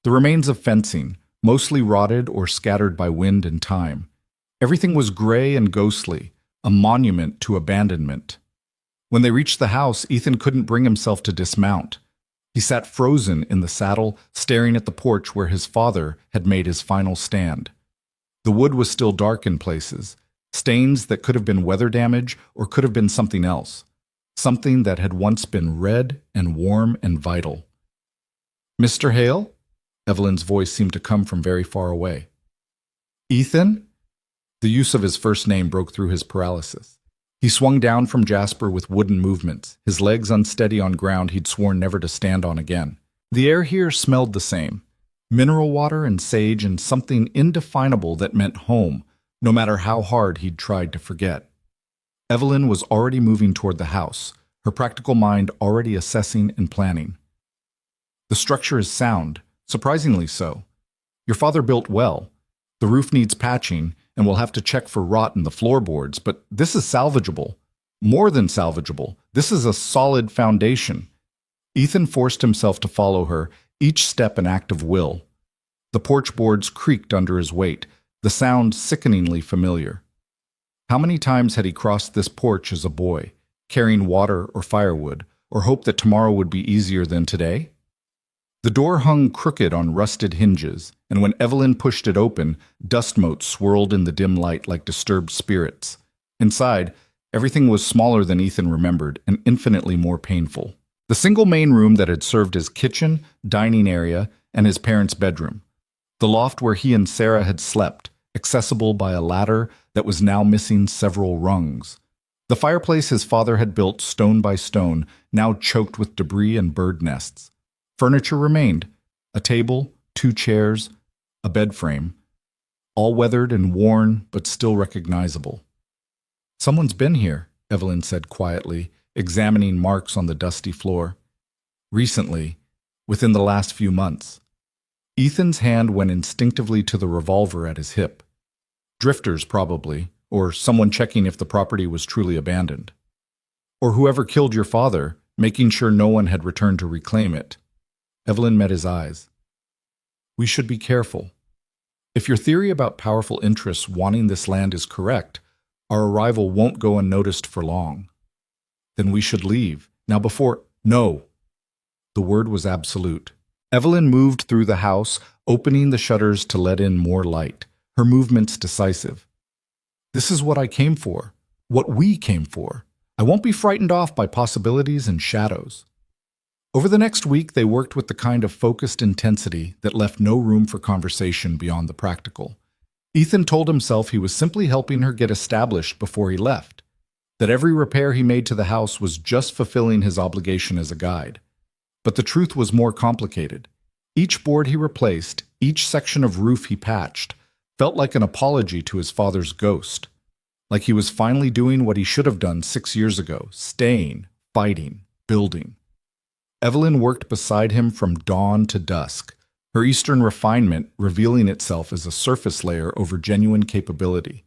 The remains of fencing, mostly rotted or scattered by wind and time. Everything was gray and ghostly, a monument to abandonment. When they reached the house, Ethan couldn't bring himself to dismount. He sat frozen in the saddle, staring at the porch where his father had made his final stand. The wood was still dark in places, stains that could have been weather damage or could have been something else. Something that had once been red and warm and vital. "Mr. Hale?" Evelyn's voice seemed to come from very far away. "Ethan?" The use of his first name broke through his paralysis. He swung down from Jasper with wooden movements, his legs unsteady on ground he'd sworn never to stand on again. The air here smelled the same. Mineral water and sage and something indefinable that meant home, no matter how hard he'd tried to forget. Evelyn was already moving toward the house, her practical mind already assessing and planning. "The structure is sound, surprisingly so. Your father built well. The roof needs patching, and we'll have to check for rot in the floorboards, but this is salvageable. More than salvageable. This is a solid foundation." Ethan forced himself to follow her, each step an act of will. The porch boards creaked under his weight, the sound sickeningly familiar. How many times had he crossed this porch as a boy, carrying water or firewood, or hoped that tomorrow would be easier than today? The door hung crooked on rusted hinges, and when Evelyn pushed it open, dust motes swirled in the dim light like disturbed spirits. Inside, everything was smaller than Ethan remembered, and infinitely more painful. The single main room that had served as kitchen, dining area, and his parents' bedroom. The loft where he and Sarah had slept, accessible by a ladder that was now missing several rungs. The fireplace his father had built stone by stone, now choked with debris and bird nests. Furniture remained, a table, 2 chairs, a bed frame, all weathered and worn but still recognizable. "Someone's been here," Evelyn said quietly, examining marks on the dusty floor. "Recently, within the last few months." Ethan's hand went instinctively to the revolver at his hip. Drifters, probably, or someone checking if the property was truly abandoned. Or whoever killed your father, making sure no one had returned to reclaim it. Evelyn met his eyes. "We should be careful. If your theory about powerful interests wanting this land is correct, our arrival won't go unnoticed for long. Then we should leave. Now before—" "No!" The word was absolute. Evelyn moved through the house, opening the shutters to let in more light, her movements decisive. "This is what I came for. What we came for. I won't be frightened off by possibilities and shadows." Over the next week, they worked with the kind of focused intensity that left no room for conversation beyond the practical. Ethan told himself he was simply helping her get established before he left, that every repair he made to the house was just fulfilling his obligation as a guide. But the truth was more complicated. Each board he replaced, each section of roof he patched, felt like an apology to his father's ghost. Like he was finally doing what he should have done 6 years ago, staying, fighting, building. Evelyn worked beside him from dawn to dusk, her Eastern refinement revealing itself as a surface layer over genuine capability.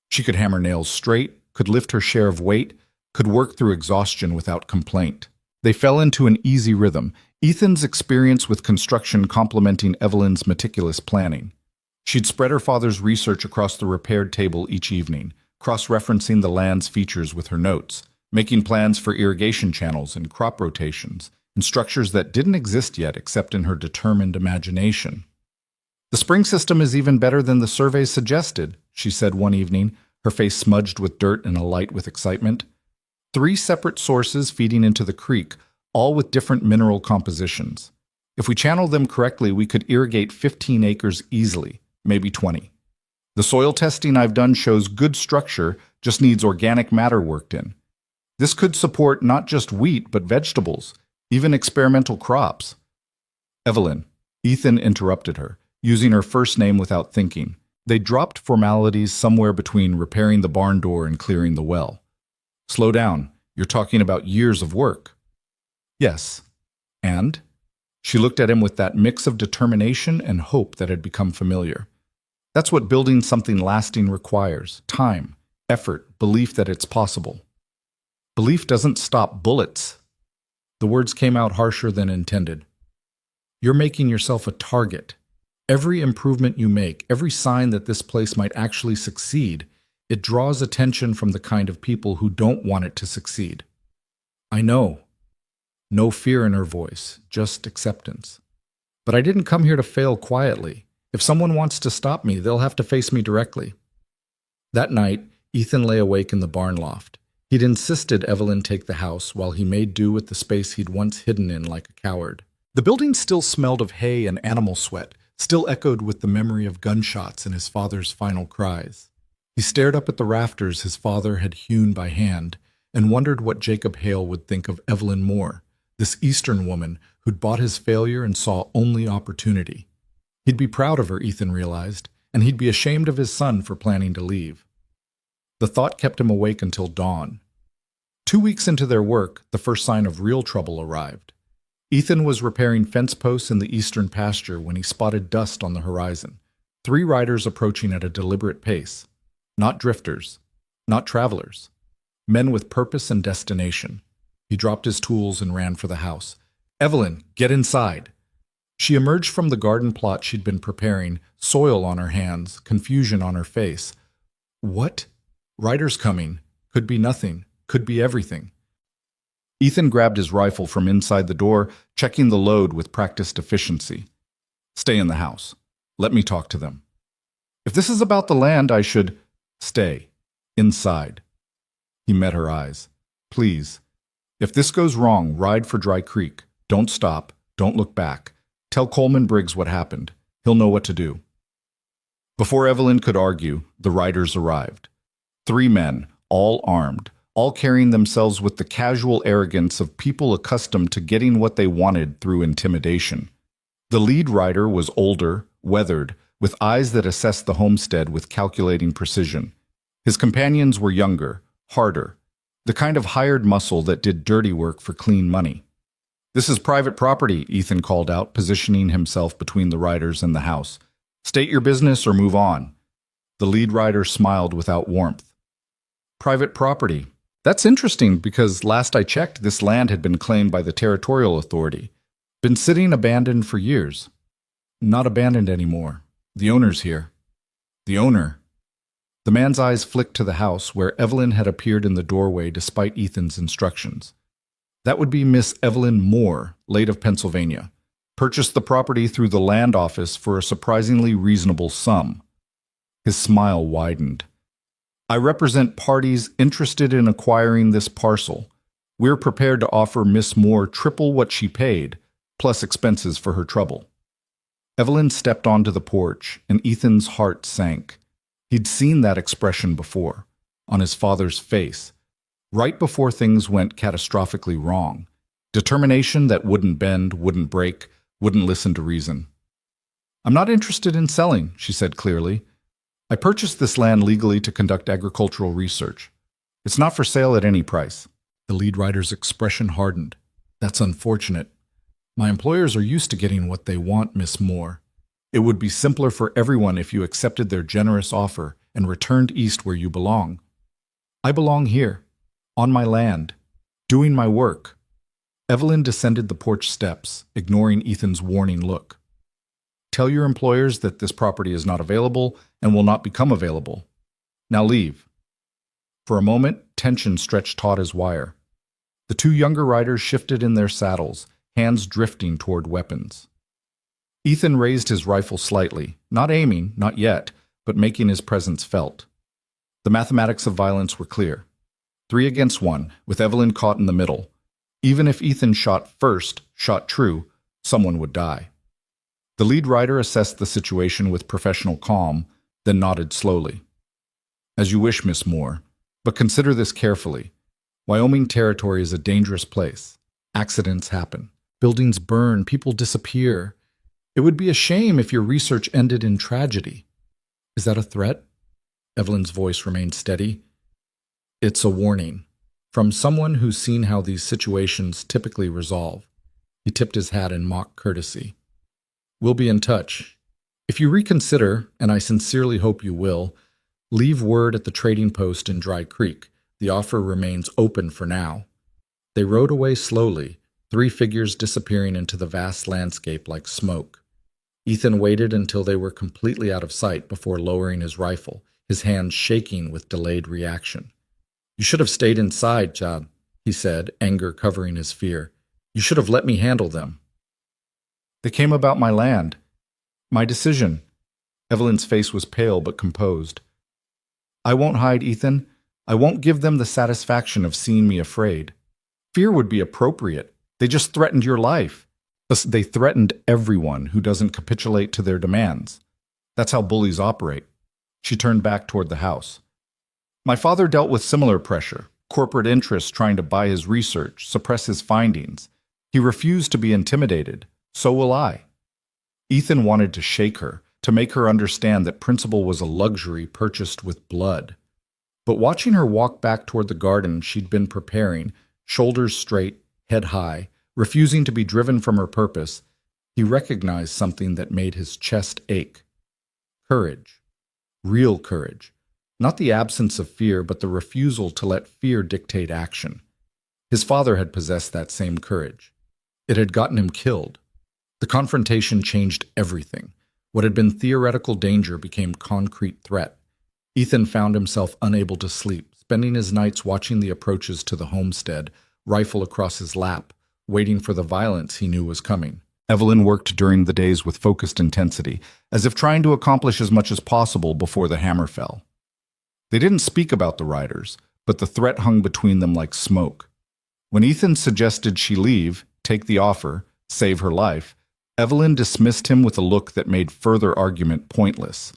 She could hammer nails straight, could lift her share of weight, could work through exhaustion without complaint. They fell into an easy rhythm, Ethan's experience with construction complementing Evelyn's meticulous planning. She'd spread her father's research across the repaired table each evening, cross-referencing the land's features with her notes, making plans for irrigation channels and crop rotations, and structures that didn't exist yet except in her determined imagination. "The spring system is even better than the surveys suggested," she said one evening, her face smudged with dirt and alight with excitement. 3 separate sources feeding into the creek, all with different mineral compositions. If we channel them correctly, we could irrigate 15 acres easily, maybe 20. The soil testing I've done shows good structure, just needs organic matter worked in. This could support not just wheat, but vegetables, even experimental crops. "Evelyn," Ethan interrupted her, using her first name without thinking. They dropped formalities somewhere between repairing the barn door and clearing the well. "Slow down. You're talking about years of work." "Yes. And?" She looked at him with that mix of determination and hope that had become familiar. "That's what building something lasting requires: time, effort, belief that it's possible." "Belief doesn't stop bullets." The words came out harsher than intended. "You're making yourself a target. Every improvement you make, every sign that this place might actually succeed, it draws attention from the kind of people who don't want it to succeed." "I know." No fear in her voice, just acceptance. "But I didn't come here to fail quietly. If someone wants to stop me, they'll have to face me directly." That night, Ethan lay awake in the barn loft. He'd insisted Evelyn take the house while he made do with the space he'd once hidden in like a coward. The building still smelled of hay and animal sweat, still echoed with the memory of gunshots and his father's final cries. He stared up at the rafters his father had hewn by hand and wondered what Jacob Hale would think of Evelyn Moore, this Eastern woman who'd bought his failure and saw only opportunity. He'd be proud of her, Ethan realized, and he'd be ashamed of his son for planning to leave. The thought kept him awake until dawn. 2 weeks into their work, the first sign of real trouble arrived. Ethan was repairing fence posts in the eastern pasture when he spotted dust on the horizon. 3 riders approaching at a deliberate pace. Not drifters, not travelers. Men with purpose and destination. He dropped his tools and ran for the house. "Evelyn, get inside." She emerged from the garden plot she'd been preparing, soil on her hands, confusion on her face. "What?" "Riders coming. Could be nothing. Could be everything." Ethan grabbed his rifle from inside the door, checking the load with practiced efficiency. "Stay in the house. Let me talk to them. If this is about the land, I should—" "Stay. Inside." He met her eyes. "Please. If this goes wrong, ride for Dry Creek. Don't stop. Don't look back. Tell Coleman Briggs what happened. He'll know what to do." Before Evelyn could argue, the riders arrived. 3 men, all armed, all carrying themselves with the casual arrogance of people accustomed to getting what they wanted through intimidation. The lead rider was older, weathered, with eyes that assessed the homestead with calculating precision. His companions were younger, harder, the kind of hired muscle that did dirty work for clean money. "This is private property," Ethan called out, positioning himself between the riders and the house. "State your business or move on." The lead rider smiled without warmth. "Private property. That's interesting because last I checked, this land had been claimed by the territorial authority. Been sitting abandoned for years." "Not abandoned anymore. The owner's here." "The owner?" The man's eyes flicked to the house where Evelyn had appeared in the doorway despite Ethan's instructions. That would be Miss Evelyn Moore, late of Pennsylvania. Purchased the property through the land office for a surprisingly reasonable sum. His smile widened. "I represent parties interested in acquiring this parcel. We're prepared to offer Miss Moore triple what she paid, plus expenses for her trouble. Evelyn stepped onto the porch, and Ethan's heart sank. He'd seen that expression before, on his father's face, right before things went catastrophically wrong. Determination that wouldn't bend, wouldn't break, wouldn't listen to reason. "I'm not interested in selling," she said clearly. "I purchased this land legally to conduct agricultural research. It's not for sale at any price." The lead writer's expression hardened. "That's unfortunate. My employers are used to getting what they want, Miss Moore. It would be simpler for everyone if you accepted their generous offer and returned east where you belong." "I belong here, on my land, doing my work." Evelyn descended the porch steps, ignoring Ethan's warning look. "Tell your employers that this property is not available and will not become available. Now leave." For a moment, tension stretched taut as wire. The two younger riders shifted in their saddles, hands drifting toward weapons. Ethan raised his rifle slightly, not aiming, not yet, but making his presence felt. The mathematics of violence were clear. 3 against 1, with Evelyn caught in the middle. Even if Ethan shot first, shot true, someone would die. The lead rider assessed the situation with professional calm, then nodded slowly. "As you wish, Miss Moore, but consider this carefully. Wyoming territory is a dangerous place. Accidents happen. Buildings burn, people disappear. It would be a shame if your research ended in tragedy." "Is that a threat?" Evelyn's voice remained steady. "It's a warning. From someone who's seen how these situations typically resolve." He tipped his hat in mock courtesy. "We'll be in touch. If you reconsider, and I sincerely hope you will, leave word at the trading post in Dry Creek. The offer remains open for now." They rode away slowly, 3 figures disappearing into the vast landscape like smoke. Ethan waited until they were completely out of sight before lowering his rifle, his hands shaking with delayed reaction. "You should have stayed inside, Chad," he said, anger covering his fear. "You should have let me handle them." "They came about my land. My decision." Evelyn's face was pale but composed. "I won't hide, Ethan. I won't give them the satisfaction of seeing me afraid. Fear would be appropriate. They just threatened your life. They threatened everyone who doesn't capitulate to their demands. That's how bullies operate." She turned back toward the house. "My father dealt with similar pressure, corporate interests trying to buy his research, suppress his findings. He refused to be intimidated. So will I." Ethan wanted to shake her, to make her understand that principle was a luxury purchased with blood. But watching her walk back toward the garden she'd been preparing, shoulders straight, head high, refusing to be driven from her purpose, he recognized something that made his chest ache. Courage. Real courage. Not the absence of fear, but the refusal to let fear dictate action. His father had possessed that same courage. It had gotten him killed. The confrontation changed everything. What had been theoretical danger became concrete threat. Ethan found himself unable to sleep, spending his nights watching the approaches to the homestead, rifle across his lap, waiting for the violence he knew was coming. Evelyn worked during the days with focused intensity, as if trying to accomplish as much as possible before the hammer fell. They didn't speak about the riders, but the threat hung between them like smoke. When Ethan suggested she leave, take the offer, save her life, Evelyn dismissed him with a look that made further argument pointless.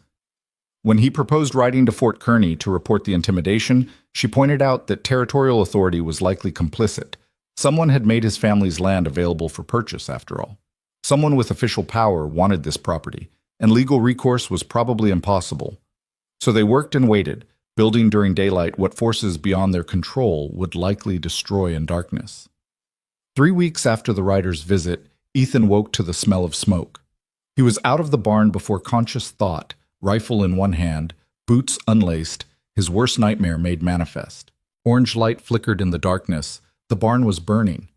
When he proposed riding to Fort Kearney to report the intimidation, she pointed out that territorial authority was likely complicit. Someone had made his family's land available for purchase, after all. Someone with official power wanted this property, and legal recourse was probably impossible. So they worked and waited, building during daylight what forces beyond their control would likely destroy in darkness. 3 weeks after the rider's visit, Ethan woke to the smell of smoke. He was out of the barn before conscious thought, rifle in one hand, boots unlaced, his worst nightmare made manifest. Orange light flickered in the darkness. The barn was burning.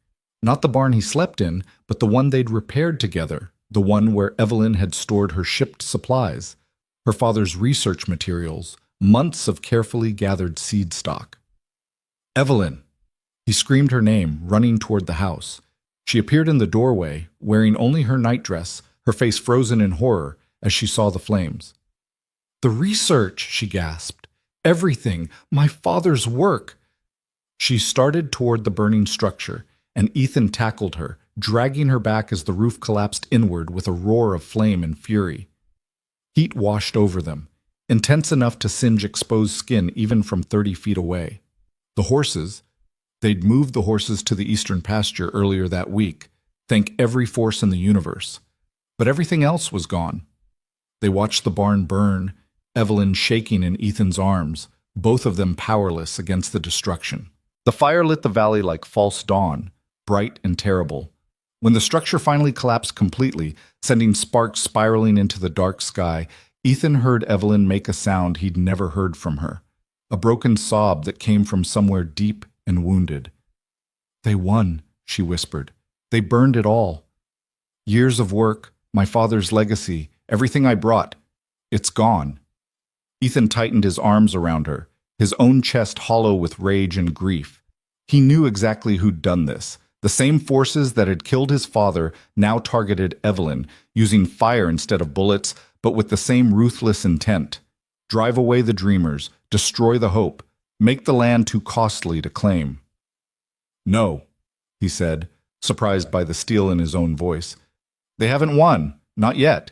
Not the barn he slept in, but the one they'd repaired together, the one where Evelyn had stored her shipped supplies, her father's research materials, months of carefully gathered seed stock. "Evelyn!" He screamed her name, running toward the house. She appeared in the doorway, wearing only her nightdress, her face frozen in horror as she saw the flames. "The research!" she gasped. "Everything! My father's work!" She started toward the burning structure, and Ethan tackled her, dragging her back as the roof collapsed inward with a roar of flame and fury. Heat washed over them, intense enough to singe exposed skin even from 30 feet away. The horses, they'd moved the horses to the eastern pasture earlier that week, thank every force in the universe. But everything else was gone. They watched the barn burn, Evelyn shaking in Ethan's arms, both of them powerless against the destruction. The fire lit the valley like false dawn, bright and terrible. When the structure finally collapsed completely, sending sparks spiraling into the dark sky, Ethan heard Evelyn make a sound he'd never heard from her, a broken sob that came from somewhere deep and wounded. "They won," she whispered. "They burned it all. Years of work, my father's legacy, everything I brought, it's gone." Ethan tightened his arms around her, his own chest hollow with rage and grief. He knew exactly who'd done this. The same forces that had killed his father now targeted Evelyn, using fire instead of bullets, but with the same ruthless intent. Drive away the dreamers, destroy the hope, make the land too costly to claim. "No," he said, surprised by the steel in his own voice. "They haven't won, not yet."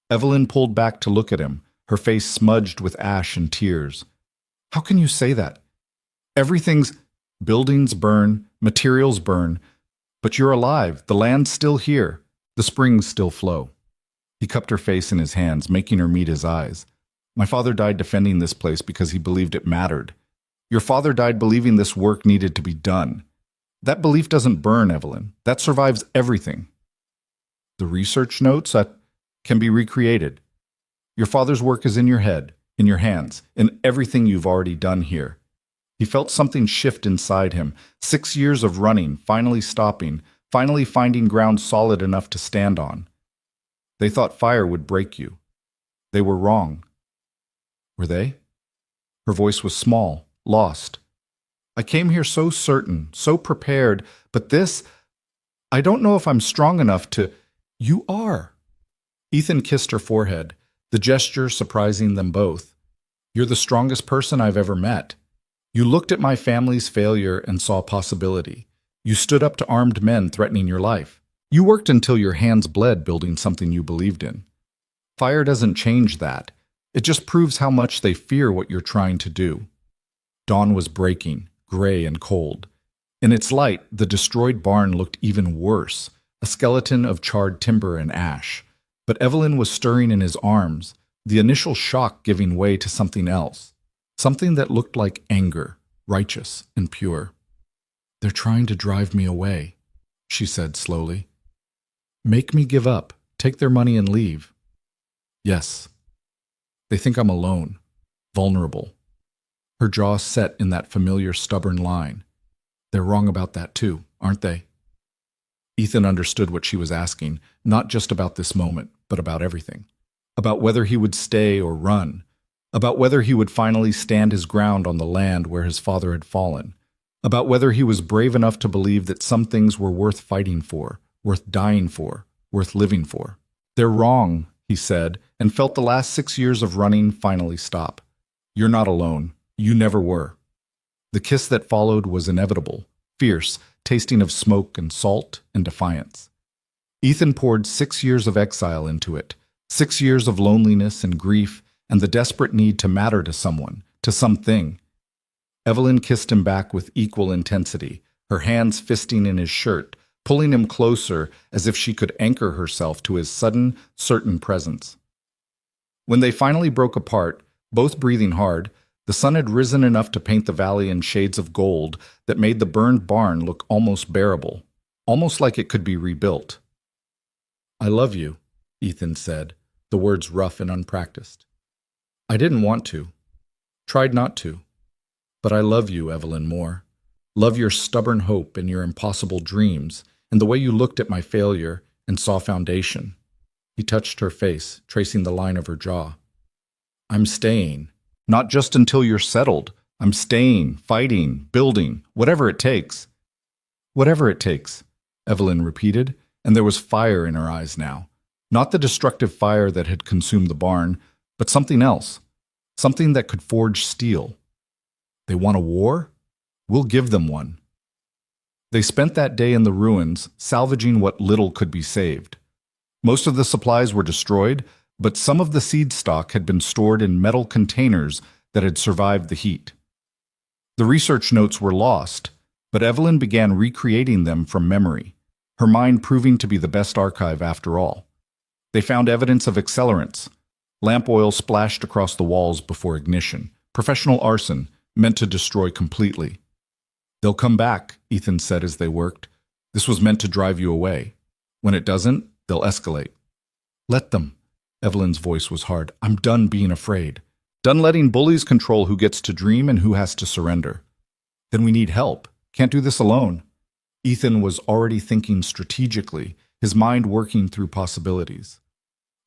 Evelyn pulled back to look at him, her face smudged with ash and tears. "How can you say that? Buildings burn, materials burn, but you're alive, the land's still here, the springs still flow." He cupped her face in his hands, making her meet his eyes. "My father died defending this place because he believed it mattered. Your father died believing this work needed to be done. That belief doesn't burn, Evelyn. That survives everything. The research notes that can be recreated. Your father's work is in your head, in your hands, in everything you've already done here." He felt something shift inside him. 6 years of running, finally stopping, finally finding ground solid enough to stand on. They thought fire would break you. They were wrong. Were they? Her voice was small, lost. "I came here so certain, so prepared, but this, I don't know if I'm strong enough to—" "You are." Ethan kissed her forehead, the gesture surprising them both. "You're the strongest person I've ever met. You looked at my family's failure and saw possibility. You stood up to armed men threatening your life. You worked until your hands bled building something you believed in. Fire doesn't change that. It just proves how much they fear what you're trying to do." Dawn was breaking, gray and cold. In its light, the destroyed barn looked even worse, a skeleton of charred timber and ash. But Evelyn was stirring in his arms, the initial shock giving way to something else. Something that looked like anger, righteous and pure. "They're trying to drive me away," she said slowly. "Make me give up, take their money and leave." "Yes. They think I'm alone, vulnerable." Her jaw set in that familiar stubborn line. "They're wrong about that too, aren't they?" Ethan understood what she was asking, not just about this moment, but about everything. About whether he would stay or run. About whether he would finally stand his ground on the land where his father had fallen. About whether he was brave enough to believe that some things were worth fighting for, worth dying for, worth living for. "They're wrong," he said, and felt the last 6 years of running finally stop. "You're not alone. You never were." The kiss that followed was inevitable, fierce, tasting of smoke and salt and defiance. Ethan poured 6 years of exile into it, 6 years of loneliness and grief, and the desperate need to matter to someone, to something. Evelyn kissed him back with equal intensity, her hands fisting in his shirt, pulling him closer as if she could anchor herself to his sudden, certain presence. When they finally broke apart, both breathing hard, the sun had risen enough to paint the valley in shades of gold that made the burned barn look almost bearable, almost like it could be rebuilt. "I love you," Ethan said, the words rough and unpracticed. "I didn't want to. Tried not to. But I love you, Evelyn Moore. Love your stubborn hope and your impossible dreams, and the way you looked at my failure and saw foundation." He touched her face, tracing the line of her jaw. "I'm staying. Not just until you're settled. I'm staying, fighting, building, whatever it takes." "Whatever it takes," Evelyn repeated, and there was fire in her eyes now. Not the destructive fire that had consumed the barn, but something else. Something that could forge steel. "They want a war?" We'll give them one. They spent that day in the ruins, salvaging what little could be saved. Most of the supplies were destroyed, but some of the seed stock had been stored in metal containers that had survived the heat. The research notes were lost, but Evelyn began recreating them from memory, her mind proving to be the best archive after all. They found evidence of accelerants, lamp oil splashed across the walls before ignition, professional arson meant to destroy completely. "They'll come back," Ethan said as they worked. "This was meant to drive you away. When it doesn't, they'll escalate." "Let them." Evelyn's voice was hard. "I'm done being afraid. Done letting bullies control who gets to dream and who has to surrender." "Then we need help. Can't do this alone." Ethan was already thinking strategically, his mind working through possibilities.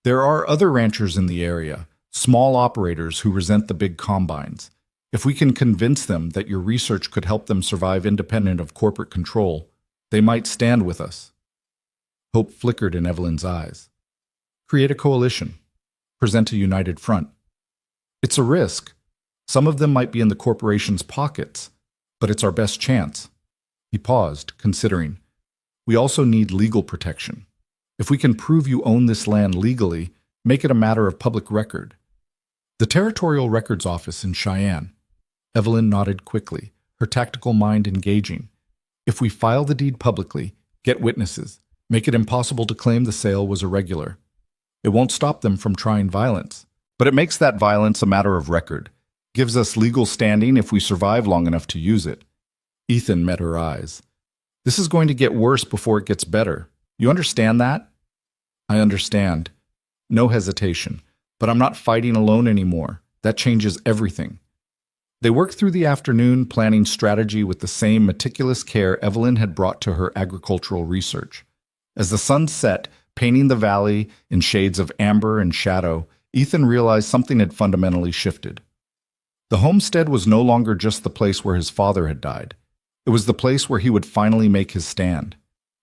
"There are other ranchers in the area, small operators who resent the big combines. If we can convince them that your research could help them survive independent of corporate control, they might stand with us." Hope flickered in Evelyn's eyes. "Create a coalition. Present a united front. It's a risk. Some of them might be in the corporation's pockets, but it's our best chance." He paused, considering. "We also need legal protection. If we can prove you own this land legally, make it a matter of public record." "The Territorial Records Office in Cheyenne." Evelyn nodded quickly, her tactical mind engaging. "If we file the deed publicly, get witnesses, make it impossible to claim the sale was irregular. It won't stop them from trying violence, but it makes that violence a matter of record, gives us legal standing if we survive long enough to use it." Ethan met her eyes. "This is going to get worse before it gets better. You understand that?" "I understand." No hesitation. "But I'm not fighting alone anymore. That changes everything." They worked through the afternoon, planning strategy with the same meticulous care Evelyn had brought to her agricultural research. As the sun set, painting the valley in shades of amber and shadow, Ethan realized something had fundamentally shifted. The homestead was no longer just the place where his father had died. It was the place where he would finally make his stand,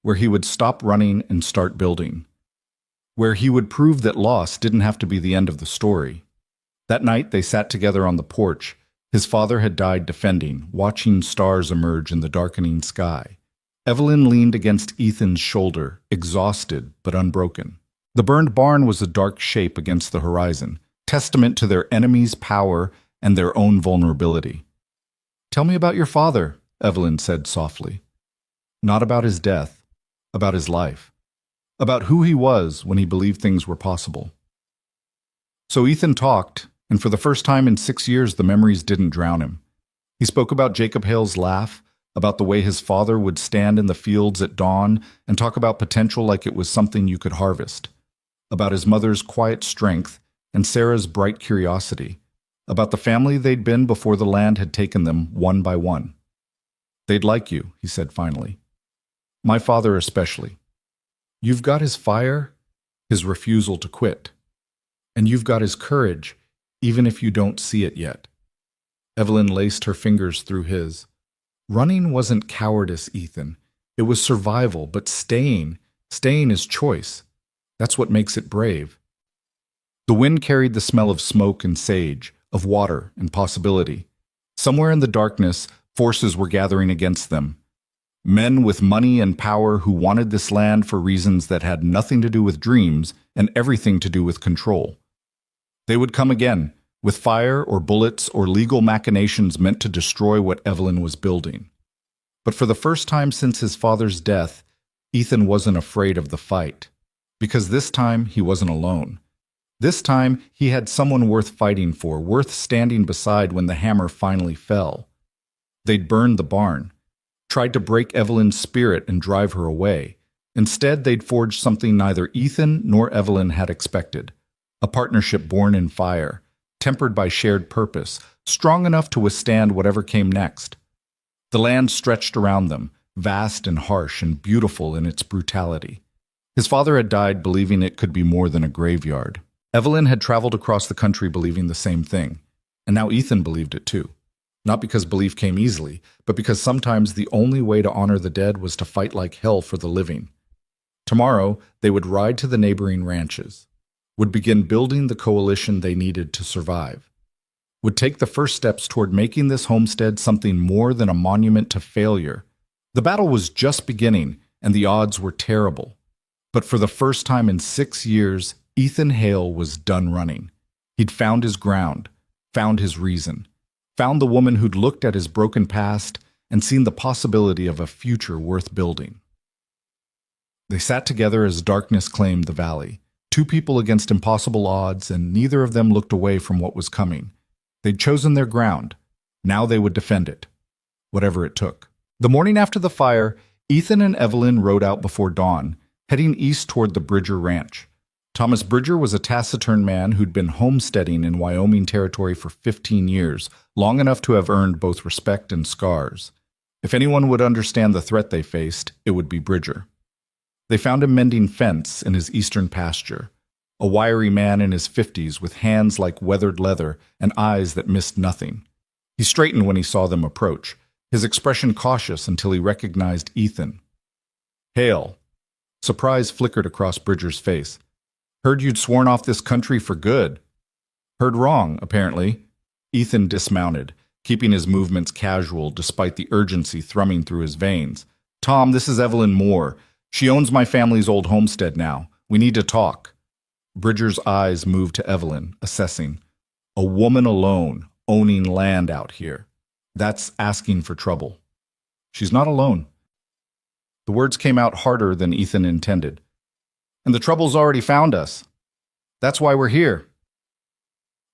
where he would stop running and start building, where he would prove that loss didn't have to be the end of the story. That night they sat together on the porch. His father had died defending, watching stars emerge in the darkening sky. Evelyn leaned against Ethan's shoulder, exhausted but unbroken. The burned barn was a dark shape against the horizon, testament to their enemy's power and their own vulnerability. "Tell me about your father," Evelyn said softly. "Not about his death, about his life. About who he was when he believed things were possible." So Ethan talked, and for the first time in 6 years the memories didn't drown him. He spoke about Jacob Hale's laugh, about the way his father would stand in the fields at dawn and talk about potential like it was something you could harvest, about his mother's quiet strength and Sarah's bright curiosity, about the family they'd been before the land had taken them one by one. "They'd like you," he said finally. "My father especially. You've got his fire, his refusal to quit. And you've got his courage, even if you don't see it yet." Evelyn laced her fingers through his. "Running wasn't cowardice, Ethan. It was survival, but staying is choice. That's what makes it brave." The wind carried the smell of smoke and sage, of water and possibility. Somewhere in the darkness, forces were gathering against them. Men with money and power who wanted this land for reasons that had nothing to do with dreams and everything to do with control. They would come again, with fire or bullets or legal machinations meant to destroy what Evelyn was building. But for the first time since his father's death, Ethan wasn't afraid of the fight, because this time he wasn't alone. This time he had someone worth fighting for, worth standing beside when the hammer finally fell. They'd burned the barn, tried to break Evelyn's spirit and drive her away. Instead, they'd forged something neither Ethan nor Evelyn had expected, a partnership born in fire, tempered by shared purpose, strong enough to withstand whatever came next. The land stretched around them, vast and harsh and beautiful in its brutality. His father had died believing it could be more than a graveyard. Evelyn had traveled across the country believing the same thing, and now Ethan believed it too. Not because belief came easily, but because sometimes the only way to honor the dead was to fight like hell for the living. Tomorrow, they would ride to the neighboring ranches, would begin building the coalition they needed to survive. would take the first steps toward making this homestead something more than a monument to failure. The battle was just beginning, and the odds were terrible. But for the first time in 6 years, Ethan Hale was done running. He'd found his ground, found his reason, found the woman who'd looked at his broken past and seen the possibility of a future worth building. They sat together as darkness claimed the valley, two people against impossible odds, and neither of them looked away from what was coming. They'd chosen their ground. Now they would defend it, whatever it took. The morning after the fire, Ethan and Evelyn rode out before dawn, heading east toward the Bridger Ranch. Thomas Bridger was a taciturn man who'd been homesteading in Wyoming territory for 15 years, long enough to have earned both respect and scars. If anyone would understand the threat they faced, it would be Bridger. They found him mending fence in his eastern pasture, a wiry man in his 50s with hands like weathered leather and eyes that missed nothing. He straightened when he saw them approach, his expression cautious until he recognized Ethan. "Hale." Surprise flickered across Bridger's face. "Heard you'd sworn off this country for good." "Heard wrong, apparently." Ethan dismounted, keeping his movements casual despite the urgency thrumming through his veins. "Tom, this is Evelyn Moore. She owns my family's old homestead now. We need to talk." Bridger's eyes moved to Evelyn, assessing. "A woman alone, owning land out here. That's asking for trouble." "She's not alone." The words came out harder than Ethan intended. "And the trouble's already found us. That's why we're here."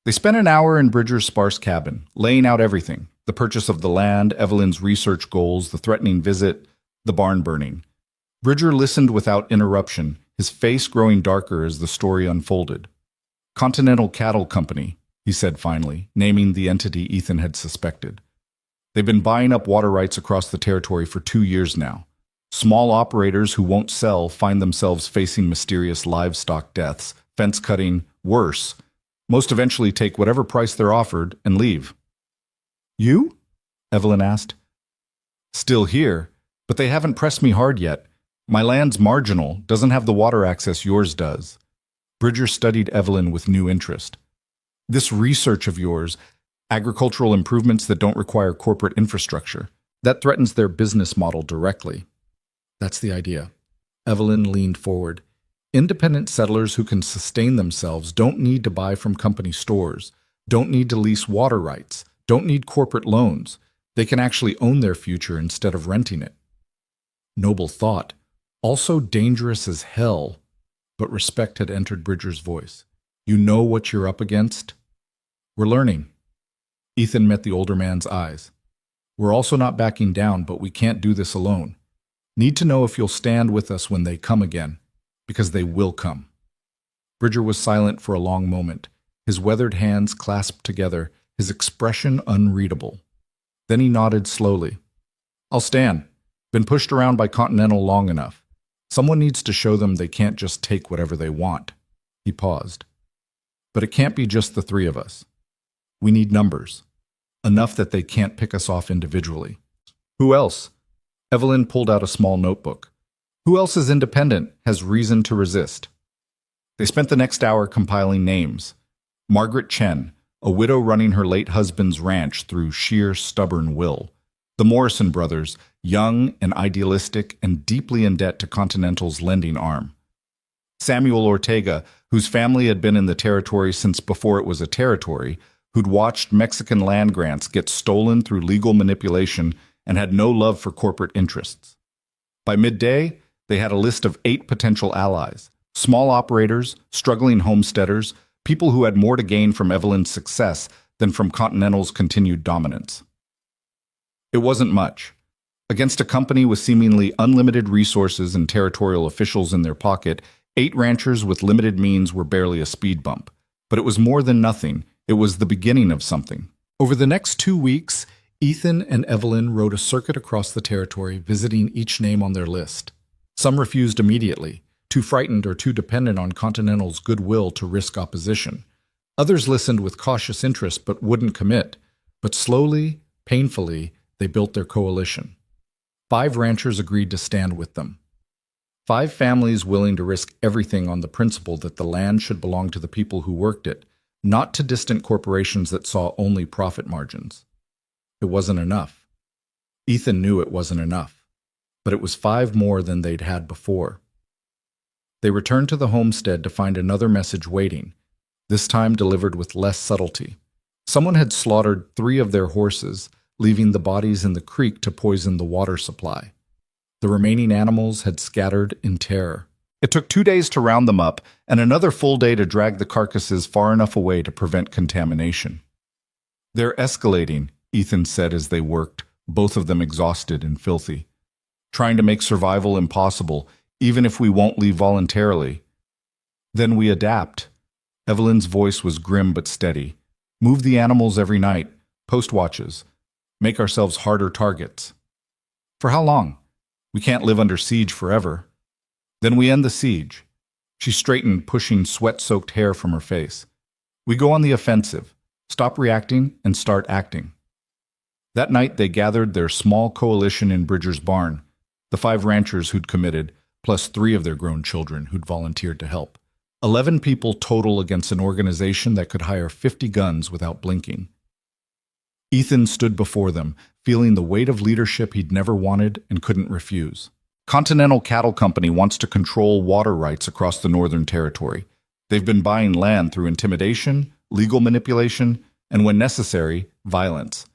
They spent an hour in Bridger's sparse cabin, laying out everything: the purchase of the land, Evelyn's research goals, the threatening visit, the barn burning. Bridger listened without interruption, his face growing darker as the story unfolded. "Continental Cattle Company," he said finally, naming the entity Ethan had suspected. "They've been buying up water rights across the territory for 2 years now. Small operators who won't sell find themselves facing mysterious livestock deaths, fence cutting, worse. Most eventually take whatever price they're offered and leave." "You?" Evelyn asked. "Still here, but they haven't pressed me hard yet. My land's marginal, doesn't have the water access yours does." Bridger studied Evelyn with new interest. "This research of yours, agricultural improvements that don't require corporate infrastructure, that threatens their business model directly." "That's the idea." Evelyn leaned forward. "Independent settlers who can sustain themselves don't need to buy from company stores, don't need to lease water rights, don't need corporate loans. They can actually own their future instead of renting it." Noble thought. Also dangerous as hell, but respect had entered Bridger's voice. "You know what you're up against?" "We're learning." Ethan met the older man's eyes. "We're also not backing down, but we can't do this alone. Need to know if you'll stand with us when they come again, because they will come." Bridger was silent for a long moment, his weathered hands clasped together, his expression unreadable. Then he nodded slowly. "I'll stand. Been pushed around by Continental long enough. Someone needs to show them they can't just take whatever they want." He paused. "But it can't be just the 3 of us. We need numbers. Enough that they can't pick us off individually." "Who else?" Evelyn pulled out a small notebook. "Who else is independent, has reason to resist?" They spent the next hour compiling names. Margaret Chen, a widow running her late husband's ranch through sheer stubborn will. The Morrison brothers, young and idealistic and deeply in debt to Continental's lending arm. Samuel Ortega, whose family had been in the territory since before it was a territory, who'd watched Mexican land grants get stolen through legal manipulation and had no love for corporate interests. By midday, they had a list of 8 potential allies: small operators, struggling homesteaders, people who had more to gain from Evelyn's success than from Continental's continued dominance. It wasn't much. Against a company with seemingly unlimited resources and territorial officials in their pocket, 8 ranchers with limited means were barely a speed bump. But it was more than nothing. It was the beginning of something. Over the next 2 weeks, Ethan and Evelyn rode a circuit across the territory, visiting each name on their list. Some refused immediately, too frightened or too dependent on Continental's goodwill to risk opposition. Others listened with cautious interest but wouldn't commit. But slowly, painfully, they built their coalition. 5 ranchers agreed to stand with them. 5 families willing to risk everything on the principle that the land should belong to the people who worked it, not to distant corporations that saw only profit margins. It wasn't enough. Ethan knew it wasn't enough, but it was 5 more than they'd had before. They returned to the homestead to find another message waiting, this time delivered with less subtlety. Someone had slaughtered 3 of their horses, leaving the bodies in the creek to poison the water supply. The remaining animals had scattered in terror. It took 2 days to round them up, and another full day to drag the carcasses far enough away to prevent contamination. "They're escalating," Ethan said as they worked, both of them exhausted and filthy. "Trying to make survival impossible, even if we won't leave voluntarily." "Then we adapt." Evelyn's voice was grim but steady. "Move the animals every night, post watches, make ourselves harder targets." "For how long? We can't live under siege forever." "Then we end the siege." She straightened, pushing sweat-soaked hair from her face. "We go on the offensive, stop reacting, and start acting." That night they gathered their small coalition in Bridger's barn, the 5 ranchers who'd committed, plus 3 of their grown children who'd volunteered to help. 11 people total against an organization that could hire 50 guns without blinking. Ethan stood before them, feeling the weight of leadership he'd never wanted and couldn't refuse. Continental Cattle Company wants to control water rights across the Northern Territory. They've been buying land through intimidation, legal manipulation, and when necessary, violence.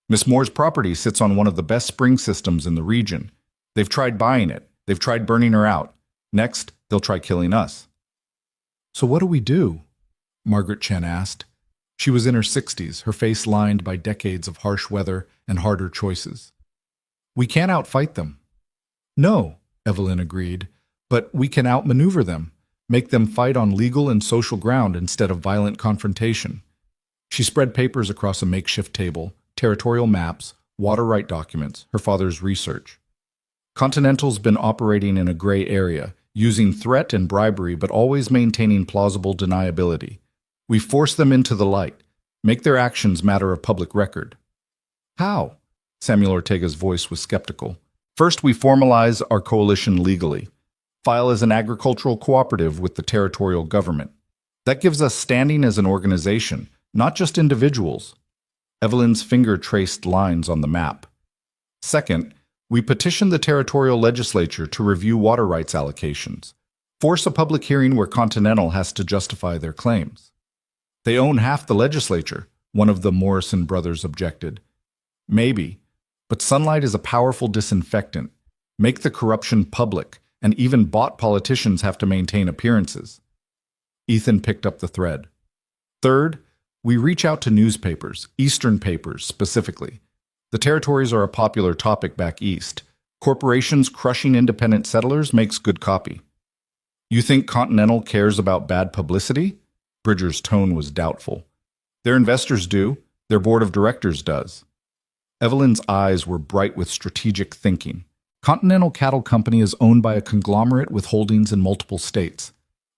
Miss Moore's property sits on one of the best spring systems in the region. They've tried buying it. They've tried burning her out. Next, they'll try killing us. "So what do we do?" Margaret Chen asked. She was in her 60s, her face lined by decades of harsh weather and harder choices. "We can't outfight them." "No," Evelyn agreed, "but we can outmaneuver them, make them fight on legal and social ground instead of violent confrontation." She spread papers across a makeshift table, territorial maps, water right documents, her father's research. Continental's been operating in a gray area, using threat and bribery but always maintaining plausible deniability. We force them into the light, make their actions matter of public record. "How?" Samuel Ortega's voice was skeptical. "First, we formalize our coalition legally, file as an agricultural cooperative with the territorial government. That gives us standing as an organization, not just individuals." Evelyn's finger traced lines on the map. "Second, we petition the territorial legislature to review water rights allocations, force a public hearing where Continental has to justify their claims." "They own half the legislature," one of the Morrison brothers objected. "Maybe, but sunlight is a powerful disinfectant. Make the corruption public, and even bought politicians have to maintain appearances." Ethan picked up the thread. "Third, we reach out to newspapers, Eastern papers specifically. The territories are a popular topic back east. Corporations crushing independent settlers makes good copy." "You think Continental cares about bad publicity?" Bridger's tone was doubtful. "Their investors do. Their board of directors does." Evelyn's eyes were bright with strategic thinking. Continental Cattle Company is owned by a conglomerate with holdings in multiple states.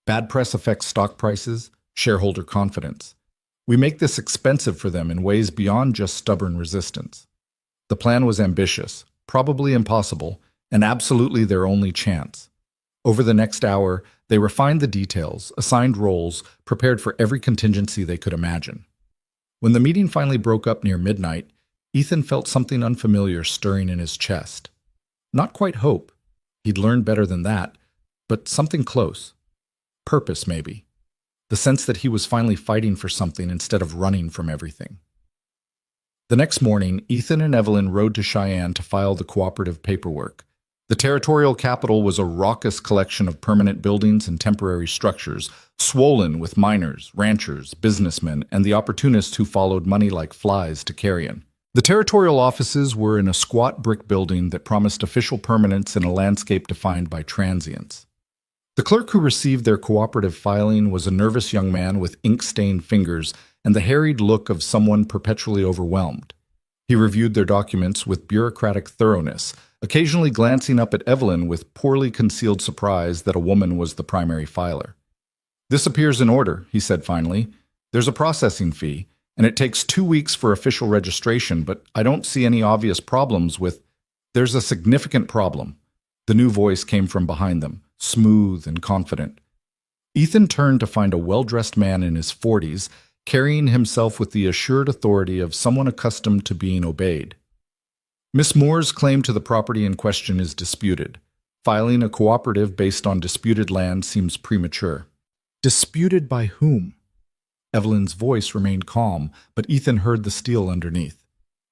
Bad press affects stock prices, shareholder confidence. We make this expensive for them in ways beyond just stubborn resistance. The plan was ambitious, probably impossible, and absolutely their only chance. Over the next hour, they refined the details, assigned roles, prepared for every contingency they could imagine. When the meeting finally broke up near midnight, Ethan felt something unfamiliar stirring in his chest. Not quite hope. He'd learned better than that, but something close. Purpose, maybe. The sense that he was finally fighting for something instead of running from everything. The next morning, Ethan and Evelyn rode to Cheyenne to file the cooperative paperwork. The territorial capital was a raucous collection of permanent buildings and temporary structures, swollen with miners, ranchers, businessmen, and the opportunists who followed money like flies to carrion. The territorial offices were in a squat brick building that promised official permanence in a landscape defined by transience. The clerk who received their cooperative filing was a nervous young man with ink-stained fingers and the harried look of someone perpetually overwhelmed. He reviewed their documents with bureaucratic thoroughness, occasionally glancing up at Evelyn with poorly concealed surprise that a woman was the primary filer. "This appears in order," he said finally. "There's a processing fee, and it takes 2 weeks for official registration, but I don't see any obvious problems with—" "There's a significant problem." The new voice came from behind them, smooth and confident. Ethan turned to find a well-dressed man in his 40s, carrying himself with the assured authority of someone accustomed to being obeyed. Miss Moore's claim to the property in question is disputed. Filing a cooperative based on disputed land seems premature. Disputed by whom? Evelyn's voice remained calm, but Ethan heard the steel underneath.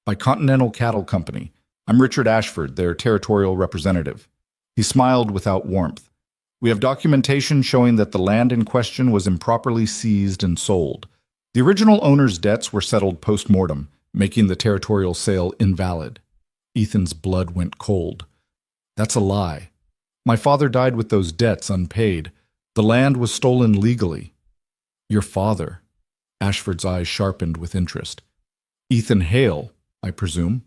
By Continental Cattle Company. I'm Richard Ashford, their territorial representative. He smiled without warmth. We have documentation showing that the land in question was improperly seized and sold. The original owner's debts were settled post-mortem, making the territorial sale invalid. Ethan's blood went cold. That's a lie. My father died with those debts unpaid. The land was stolen legally. Your father? Ashford's eyes sharpened with interest. Ethan Hale, I presume.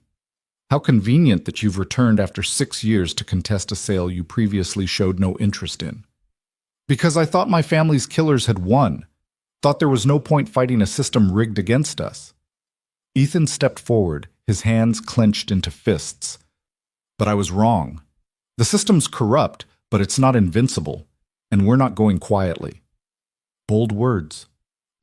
How convenient that you've returned after 6 years to contest a sale you previously showed no interest in. Because I thought my family's killers had won. Thought there was no point fighting a system rigged against us. Ethan stepped forward, his hands clenched into fists. But I was wrong. The system's corrupt, but it's not invincible, and we're not going quietly. Bold words.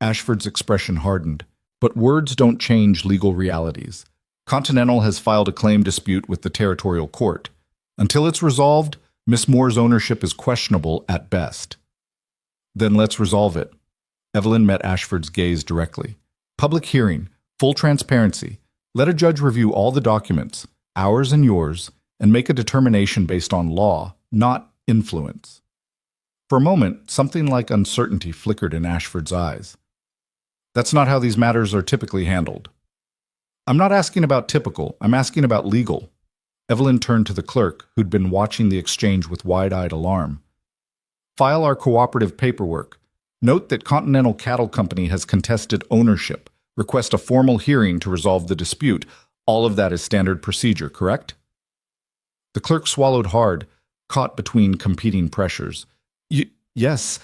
Ashford's expression hardened. But words don't change legal realities. Continental has filed a claim dispute with the territorial court. Until it's resolved, Miss Moore's ownership is questionable at best. Then let's resolve it. Evelyn met Ashford's gaze directly. Public hearing, full transparency. Let a judge review all the documents, ours and yours, and make a determination based on law, not influence. For a moment, something like uncertainty flickered in Ashford's eyes. That's not how these matters are typically handled. I'm not asking about typical, I'm asking about legal. Evelyn turned to the clerk, who'd been watching the exchange with wide-eyed alarm. File our cooperative paperwork. Note that Continental Cattle Company has contested ownership. Request a formal hearing to resolve the dispute. All of that is standard procedure, correct? The clerk swallowed hard, caught between competing pressures. Yes,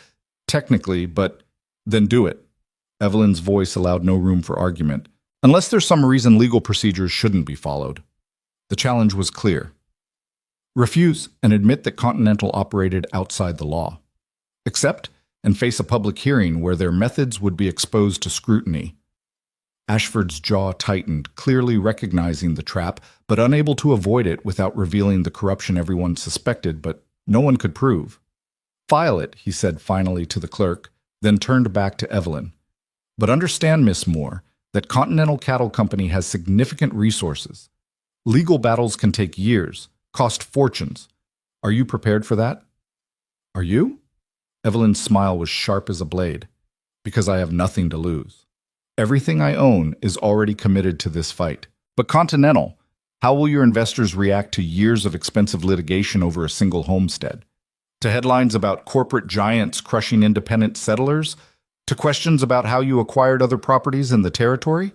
technically, but then do it. Evelyn's voice allowed no room for argument. Unless there's some reason legal procedures shouldn't be followed. The challenge was clear. Refuse and admit that Continental operated outside the law. Accept and face a public hearing where their methods would be exposed to scrutiny. Ashford's jaw tightened, clearly recognizing the trap, but unable to avoid it without revealing the corruption everyone suspected, but no one could prove. File it, he said finally to the clerk, then turned back to Evelyn. But understand, Miss Moore, that Continental Cattle Company has significant resources. Legal battles can take years, cost fortunes. Are you prepared for that? Are you? Evelyn's smile was sharp as a blade. Because I have nothing to lose. Everything I own is already committed to this fight. But Continental, how will your investors react to years of expensive litigation over a single homestead? To headlines about corporate giants crushing independent settlers? To questions about how you acquired other properties in the territory?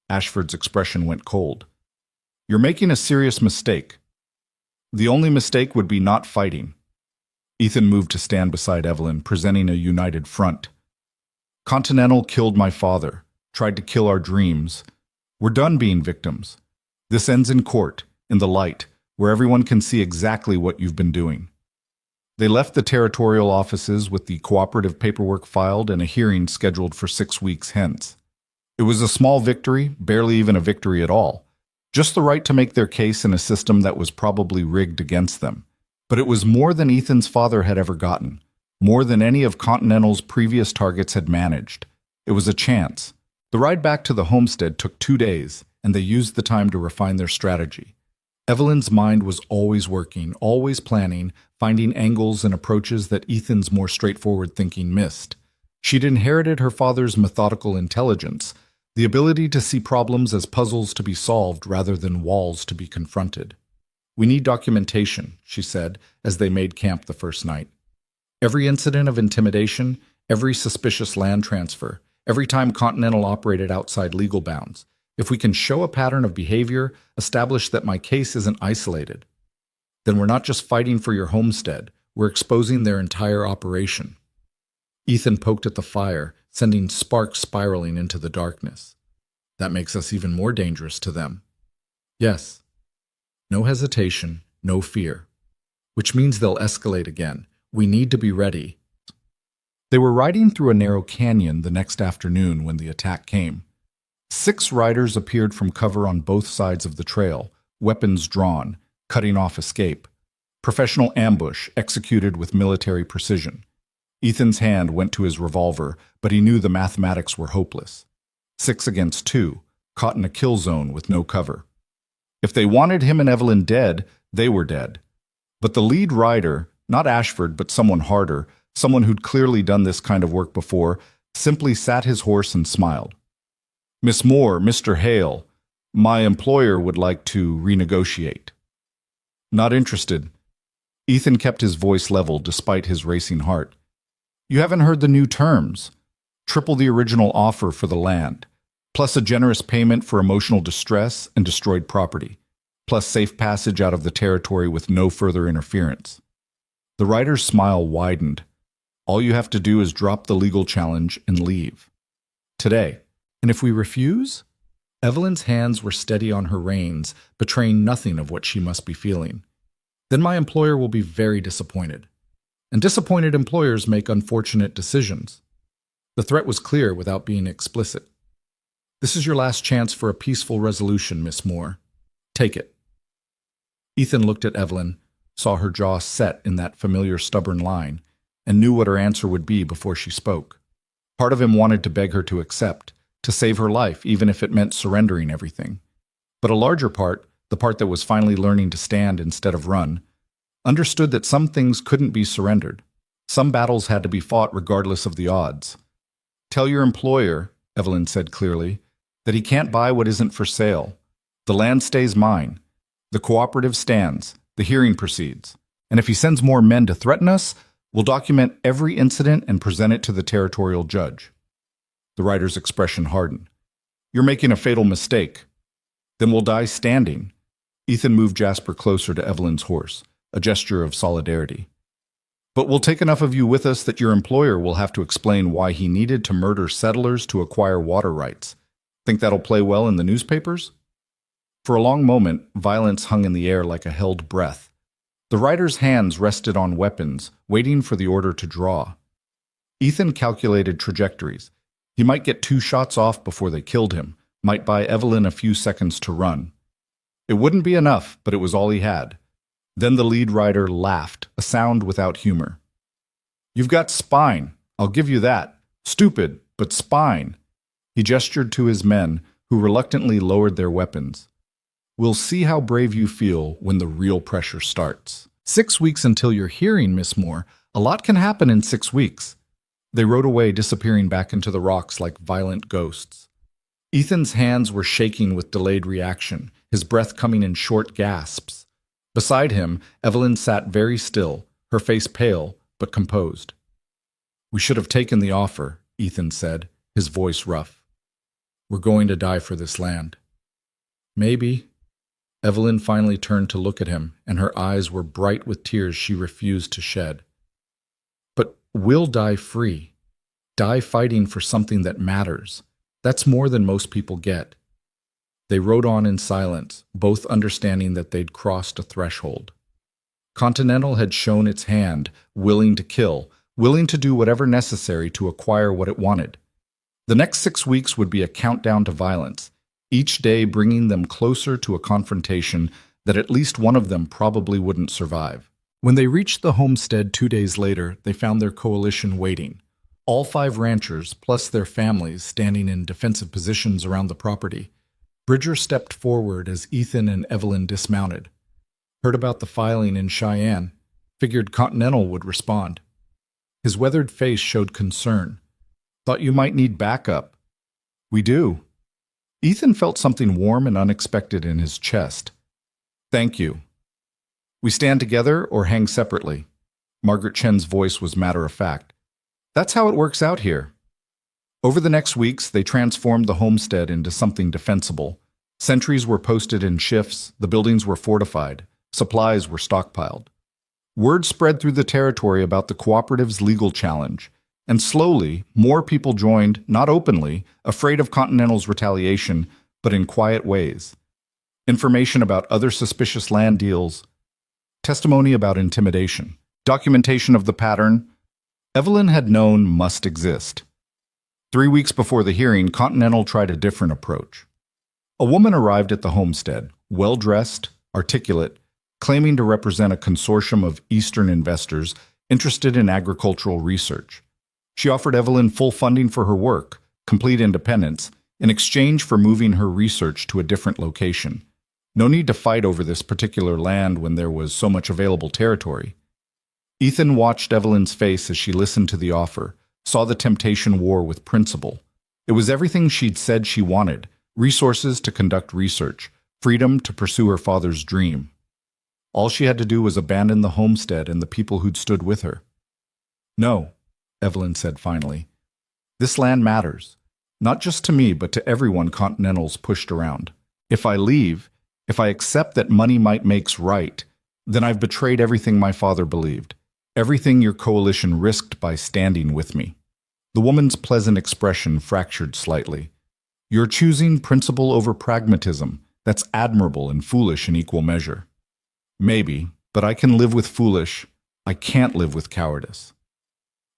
Ashford's expression went cold. You're making a serious mistake. The only mistake would be not fighting. Ethan moved to stand beside Evelyn, presenting a united front. Continental killed my father, tried to kill our dreams. We're done being victims. This ends in court, in the light, where everyone can see exactly what you've been doing. They left the territorial offices with the cooperative paperwork filed and a hearing scheduled for 6 weeks hence. It was a small victory, barely even a victory at all. Just the right to make their case in a system that was probably rigged against them. But it was more than Ethan's father had ever gotten, more than any of Continental's previous targets had managed. It was a chance. The ride back to the homestead took 2 days, and they used the time to refine their strategy. Evelyn's mind was always working, always planning, finding angles and approaches that Ethan's more straightforward thinking missed. She'd inherited her father's methodical intelligence, the ability to see problems as puzzles to be solved rather than walls to be confronted. We need documentation, she said, as they made camp the first night. Every incident of intimidation, every suspicious land transfer, every time Continental operated outside legal bounds. If we can show a pattern of behavior, establish that my case isn't isolated, then we're not just fighting for your homestead, we're exposing their entire operation. Ethan poked at the fire, sending sparks spiraling into the darkness. That makes us even more dangerous to them. Yes. No hesitation, no fear. Which means they'll escalate again. We need to be ready. They were riding through a narrow canyon the next afternoon when the attack came. 6 riders appeared from cover on both sides of the trail, weapons drawn, cutting off escape. Professional ambush executed with military precision. Ethan's hand went to his revolver, but he knew the mathematics were hopeless. 6 against 2, caught in a kill zone with no cover. If they wanted him and Evelyn dead, they were dead. But the lead rider, not Ashford but someone harder, someone who'd clearly done this kind of work before, simply sat his horse and smiled. "Miss Moore, Mr. Hale, my employer would like to renegotiate." "Not interested." Ethan kept his voice level despite his racing heart. "You haven't heard the new terms. Triple the original offer for the land, plus a generous payment for emotional distress and destroyed property, plus safe passage out of the territory with no further interference." The rider's smile widened. "All you have to do is drop the legal challenge and leave. Today. And if we refuse?" Evelyn's hands were steady on her reins, betraying nothing of what she must be feeling. "Then my employer will be very disappointed. And disappointed employers make unfortunate decisions." The threat was clear without being explicit. "This is your last chance for a peaceful resolution, Miss Moore. Take it." Ethan looked at Evelyn, saw her jaw set in that familiar stubborn line, and knew what her answer would be before she spoke. Part of him wanted to beg her to accept, to save her life, even if it meant surrendering everything. But a larger part, the part that was finally learning to stand instead of run, understood that some things couldn't be surrendered. Some battles had to be fought regardless of the odds. "Tell your employer," Evelyn said clearly, "that he can't buy what isn't for sale. The land stays mine. The cooperative stands. The hearing proceeds. And if he sends more men to threaten us, we'll document every incident and present it to the territorial judge." The rider's expression hardened. "You're making a fatal mistake. Then we'll die standing." Ethan moved Jasper closer to Evelyn's horse, a gesture of solidarity. "But we'll take enough of you with us that your employer will have to explain why he needed to murder settlers to acquire water rights. Think that'll play well in the newspapers?" For a long moment, violence hung in the air like a held breath. The rider's hands rested on weapons, waiting for the order to draw. Ethan calculated trajectories. He might get 2 shots off before they killed him, might buy Evelyn a few seconds to run. It wouldn't be enough, but it was all he had. Then the lead rider laughed, a sound without humor. "You've got spine, I'll give you that. Stupid, but spine." He gestured to his men, who reluctantly lowered their weapons. "We'll see how brave you feel when the real pressure starts." 6 weeks until your hearing, Miss Moore. A lot can happen in 6 weeks. They rode away, disappearing back into the rocks like violent ghosts. Ethan's hands were shaking with delayed reaction, his breath coming in short gasps. Beside him, Evelyn sat very still, her face pale, but composed. "We should have taken the offer," Ethan said, his voice rough. "We're going to die for this land." "Maybe." Evelyn finally turned to look at him, and her eyes were bright with tears she refused to shed. "But we'll die free. Die fighting for something that matters. That's more than most people get." They rode on in silence, both understanding that they'd crossed a threshold. Continental had shown its hand, willing to kill, willing to do whatever necessary to acquire what it wanted. The next 6 weeks would be a countdown to violence, each day bringing them closer to a confrontation that at least one of them probably wouldn't survive. When they reached the homestead 2 days later, they found their coalition waiting. All 5 ranchers, plus their families, standing in defensive positions around the property. Bridger stepped forward as Ethan and Evelyn dismounted. "Heard about the filing in Cheyenne. Figured Continental would respond." His weathered face showed concern. "Thought you might need backup." "We do." Ethan felt something warm and unexpected in his chest. "Thank you." "We stand together or hang separately?" Margaret Chen's voice was matter-of-fact. "That's how it works out here." Over the next weeks, they transformed the homestead into something defensible. Sentries were posted in shifts, the buildings were fortified, supplies were stockpiled. Word spread through the territory about the cooperative's legal challenge, and slowly, more people joined, not openly, afraid of Continental's retaliation, but in quiet ways. Information about other suspicious land deals, testimony about intimidation, documentation of the pattern. Evelyn had known must exist. 3 weeks before the hearing, Continental tried a different approach. A woman arrived at the homestead, well-dressed, articulate, claiming to represent a consortium of Eastern investors interested in agricultural research. She offered Evelyn full funding for her work, complete independence, in exchange for moving her research to a different location. No need to fight over this particular land when there was so much available territory. Ethan watched Evelyn's face as she listened to the offer, saw the temptation war with principle. It was everything she'd said she wanted: resources to conduct research, freedom to pursue her father's dream. All she had to do was abandon the homestead and the people who'd stood with her. "No," Evelyn said finally. "This land matters. Not just to me, but to everyone Continental's pushed around. If I leave, if I accept that money might makes right, then I've betrayed everything my father believed, everything your coalition risked by standing with me." The woman's pleasant expression fractured slightly. "You're choosing principle over pragmatism. That's admirable and foolish in equal measure." "Maybe, but I can live with foolish. I can't live with cowardice."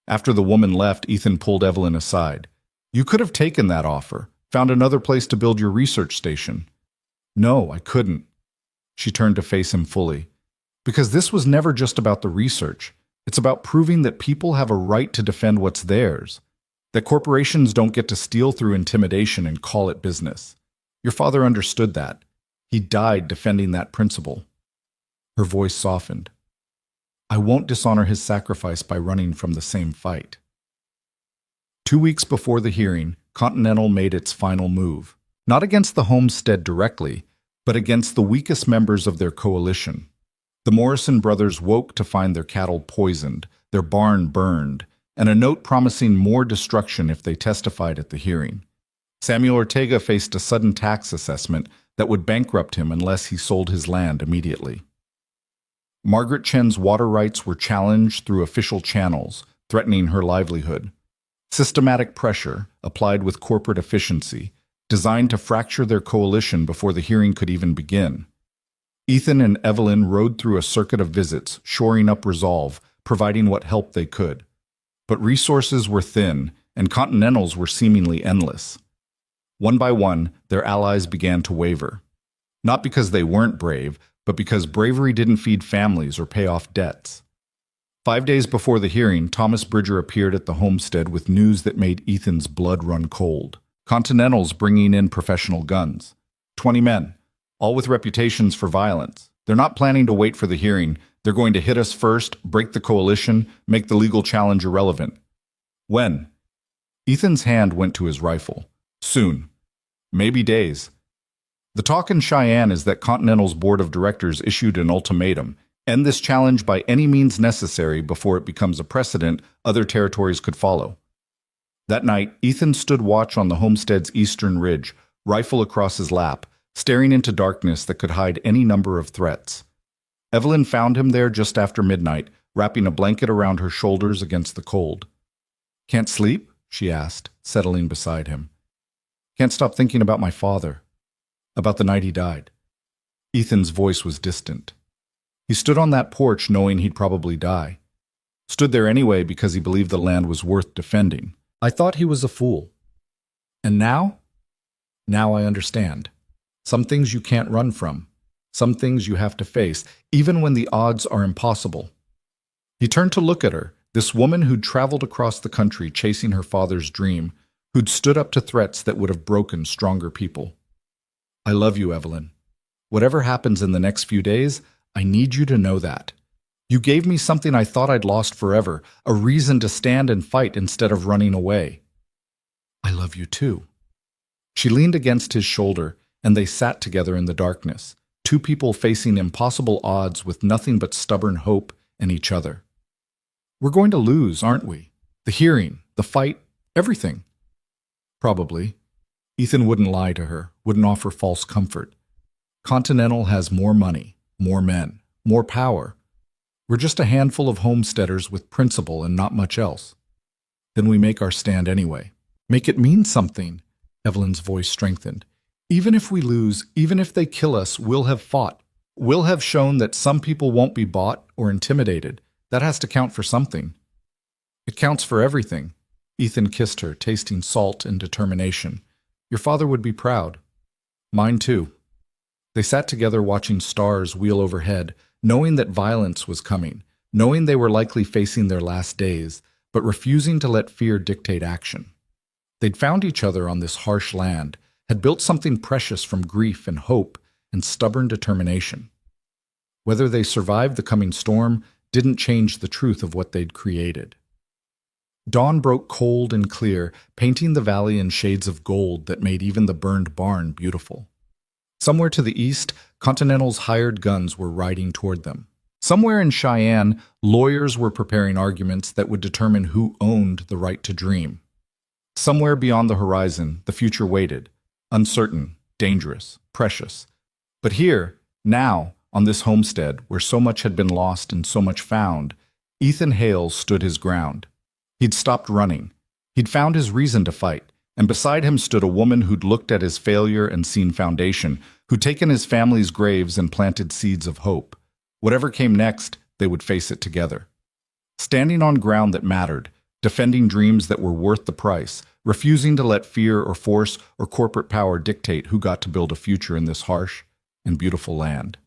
After the woman left, Ethan pulled Evelyn aside. "You could have taken that offer, found another place to build your research station." "No, I couldn't." She turned to face him fully. "Because this was never just about the research. It's about proving that people have a right to defend what's theirs, that corporations don't get to steal through intimidation and call it business. Your father understood that. He died defending that principle." Her voice softened. "I won't dishonor his sacrifice by running from the same fight." 2 weeks before the hearing, Continental made its final move, not against the homestead directly, but against the weakest members of their coalition. The Morrison brothers woke to find their cattle poisoned, their barn burned, and a note promising more destruction if they testified at the hearing. Samuel Ortega faced a sudden tax assessment that would bankrupt him unless he sold his land immediately. Margaret Chen's water rights were challenged through official channels, threatening her livelihood. Systematic pressure, applied with corporate efficiency, designed to fracture their coalition before the hearing could even begin. Ethan and Evelyn rode through a circuit of visits, shoring up resolve, providing what help they could. But resources were thin, and Continentals were seemingly endless. One by one, their allies began to waver. Not because they weren't brave, but because bravery didn't feed families or pay off debts. 5 days before the hearing, Thomas Bridger appeared at the homestead with news that made Ethan's blood run cold. Continentals bringing in professional guns. 20 men, all with reputations for violence. They're not planning to wait for the hearing. They're going to hit us first, break the coalition, make the legal challenge irrelevant. When? Ethan's hand went to his rifle. Soon. Maybe days. The talk in Cheyenne is that Continental's board of directors issued an ultimatum: end this challenge by any means necessary before it becomes a precedent other territories could follow. That night, Ethan stood watch on the homestead's eastern ridge, rifle across his lap, staring into darkness that could hide any number of threats. Evelyn found him there just after midnight, wrapping a blanket around her shoulders against the cold. "Can't sleep?" she asked, settling beside him. "Can't stop thinking about my father. About the night he died." Ethan's voice was distant. He stood on that porch knowing he'd probably die. Stood there anyway because he believed the land was worth defending. "I thought he was a fool. And now? Now I understand. Some things you can't run from. Some things you have to face, even when the odds are impossible." He turned to look at her, this woman who'd traveled across the country chasing her father's dream, who'd stood up to threats that would have broken stronger people. "I love you, Evelyn. Whatever happens in the next few days, I need you to know that. You gave me something I thought I'd lost forever, a reason to stand and fight instead of running away." "I love you too." She leaned against his shoulder, and they sat together in the darkness, two people facing impossible odds with nothing but stubborn hope and each other. "We're going to lose, aren't we? The hearing, the fight, everything." "Probably." Ethan wouldn't lie to her, wouldn't offer false comfort. "Continental has more money, more men, more power. We're just a handful of homesteaders with principle and not much else. Then we make our stand anyway. Make it mean something." Evelyn's voice strengthened. "Even if we lose, even if they kill us, we'll have fought. We'll have shown that some people won't be bought or intimidated. That has to count for something." It counts for everything. Ethan kissed her, tasting salt and determination. Your father would be proud. Mine too. They sat together watching stars wheel overhead, knowing that violence was coming, knowing they were likely facing their last days, but refusing to let fear dictate action. They'd found each other on this harsh land, had built something precious from grief and hope and stubborn determination. Whether they survived the coming storm didn't change the truth of what they'd created. Dawn broke cold and clear, painting the valley in shades of gold that made even the burned barn beautiful. Somewhere to the east, Continental's hired guns were riding toward them. Somewhere in Cheyenne, lawyers were preparing arguments that would determine who owned the right to dream. Somewhere beyond the horizon, the future waited, uncertain, dangerous, precious. But here, now, on this homestead, where so much had been lost and so much found, Ethan Hale stood his ground. He'd stopped running. He'd found his reason to fight, and beside him stood a woman who'd looked at his failure and seen foundation, who'd taken his family's graves and planted seeds of hope. Whatever came next, they would face it together. Standing on ground that mattered, defending dreams that were worth the price, refusing to let fear or force or corporate power dictate who got to build a future in this harsh and beautiful land.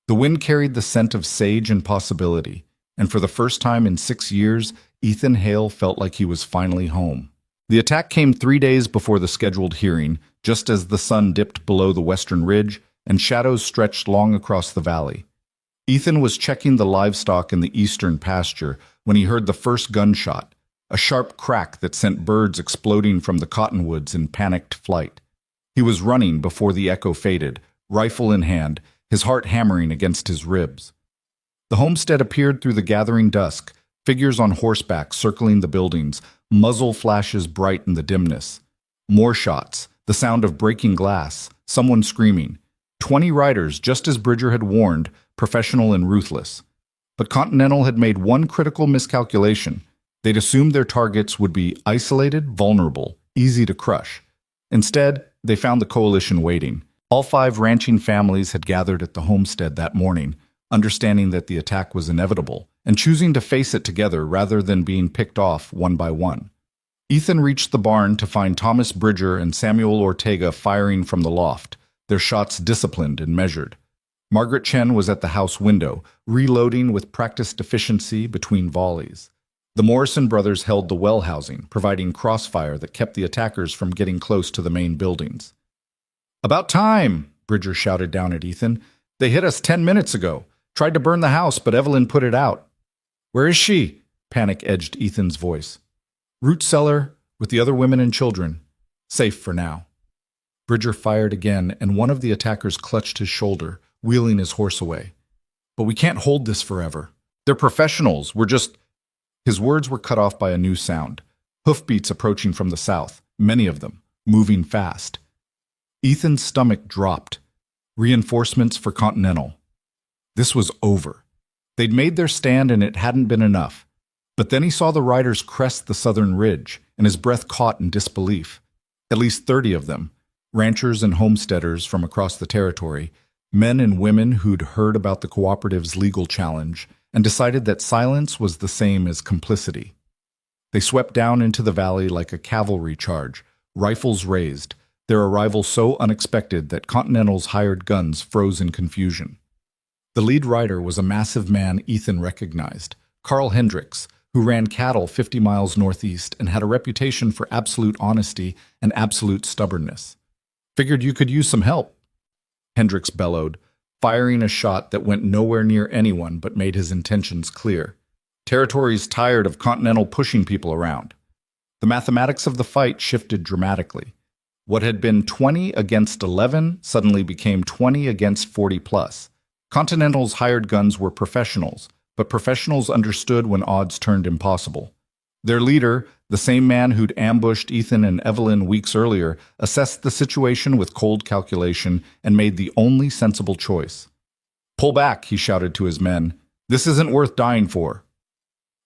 The wind carried the scent of sage and possibility, and for the first time in 6 years, Ethan Hale felt like he was finally home. The attack came 3 days before the scheduled hearing, just as the sun dipped below the western ridge and shadows stretched long across the valley. Ethan was checking the livestock in the eastern pasture when he heard the first gunshot, a sharp crack that sent birds exploding from the cottonwoods in panicked flight. He was running before the echo faded, rifle in hand, his heart hammering against his ribs. The homestead appeared through the gathering dusk, figures on horseback circling the buildings, muzzle flashes bright in the dimness. More shots, the sound of breaking glass, someone screaming. 20 riders, just as Bridger had warned, professional and ruthless. But Continental had made one critical miscalculation. They'd assumed their targets would be isolated, vulnerable, easy to crush. Instead, they found the coalition waiting. All 5 ranching families had gathered at the homestead that morning, understanding that the attack was inevitable, and choosing to face it together rather than being picked off one by one. Ethan reached the barn to find Thomas Bridger and Samuel Ortega firing from the loft, their shots disciplined and measured. Margaret Chen was at the house window, reloading with practiced efficiency between volleys. The Morrison brothers held the well housing, providing crossfire that kept the attackers from getting close to the main buildings. "About time!" Bridger shouted down at Ethan. "They hit us 10 minutes ago. Tried to burn the house, but Evelyn put it out." "Where is she?" Panic edged Ethan's voice. "Root cellar, with the other women and children. Safe for now." Bridger fired again, and one of the attackers clutched his shoulder, wheeling his horse away. "But we can't hold this forever. They're professionals. We're just—" His words were cut off by a new sound. Hoofbeats approaching from the south, many of them, moving fast. Ethan's stomach dropped. Reinforcements for Continental. This was over. They'd made their stand and it hadn't been enough. But then he saw the riders crest the southern ridge, and his breath caught in disbelief. At least 30 of them, ranchers and homesteaders from across the territory, men and women who'd heard about the cooperative's legal challenge and decided that silence was the same as complicity. They swept down into the valley like a cavalry charge, rifles raised, their arrival so unexpected that Continental's hired guns froze in confusion. The lead rider was a massive man Ethan recognized, Carl Hendricks, who ran cattle 50 miles northeast and had a reputation for absolute honesty and absolute stubbornness. "Figured you could use some help," Hendricks bellowed, firing a shot that went nowhere near anyone but made his intentions clear. Territory's tired of Continental pushing people around. The mathematics of the fight shifted dramatically. What had been 20 against 11 suddenly became 20 against 40 plus. Continental's hired guns were professionals, but professionals understood when odds turned impossible. Their leader, the same man who'd ambushed Ethan and Evelyn weeks earlier, assessed the situation with cold calculation and made the only sensible choice. "Pull back," he shouted to his men. "This isn't worth dying for."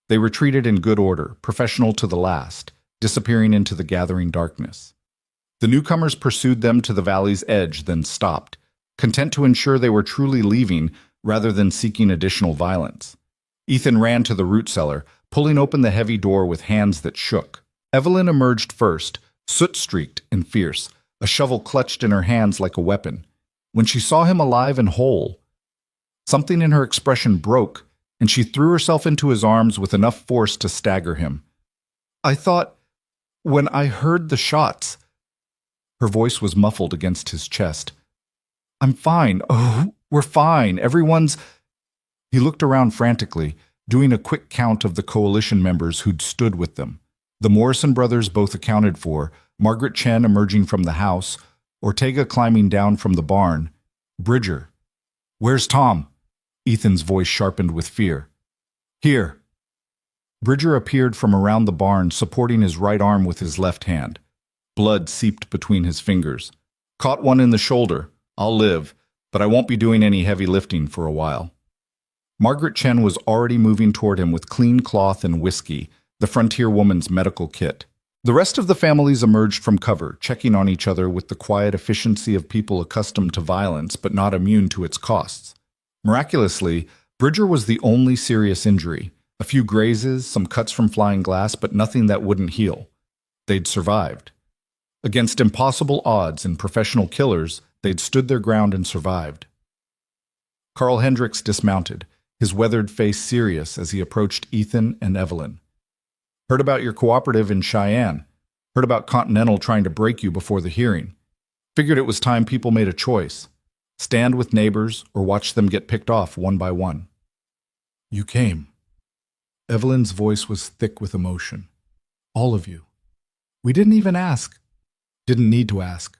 They retreated in good order, professional to the last, disappearing into the gathering darkness. The newcomers pursued them to the valley's edge, then stopped, content to ensure they were truly leaving rather than seeking additional violence. Ethan ran to the root cellar, pulling open the heavy door with hands that shook. Evelyn emerged first, soot-streaked and fierce, a shovel clutched in her hands like a weapon. When she saw him alive and whole, something in her expression broke, and she threw herself into his arms with enough force to stagger him. "I thought, when I heard the shots..." Her voice was muffled against his chest. "I'm fine. Oh, we're fine. Everyone's..." He looked around frantically, doing a quick count of the coalition members who'd stood with them. The Morrison brothers both accounted for, Margaret Chen emerging from the house, Ortega climbing down from the barn. Bridger. "Where's Tom?" Ethan's voice sharpened with fear. "Here." Bridger appeared from around the barn, supporting his right arm with his left hand. Blood seeped between his fingers. "Caught one in the shoulder. I'll live, but I won't be doing any heavy lifting for a while." Margaret Chen was already moving toward him with clean cloth and whiskey, the frontier woman's medical kit. The rest of the families emerged from cover, checking on each other with the quiet efficiency of people accustomed to violence but not immune to its costs. Miraculously, Bridger was the only serious injury. A few grazes, some cuts from flying glass, but nothing that wouldn't heal. They'd survived. Against impossible odds and professional killers, they'd stood their ground and survived. Carl Hendricks dismounted, his weathered face serious as he approached Ethan and Evelyn. "Heard about your cooperative in Cheyenne. Heard about Continental trying to break you before the hearing. Figured it was time people made a choice. Stand with neighbors or watch them get picked off one by one." "You came." Evelyn's voice was thick with emotion. "All of you. We didn't even ask. Didn't need to ask.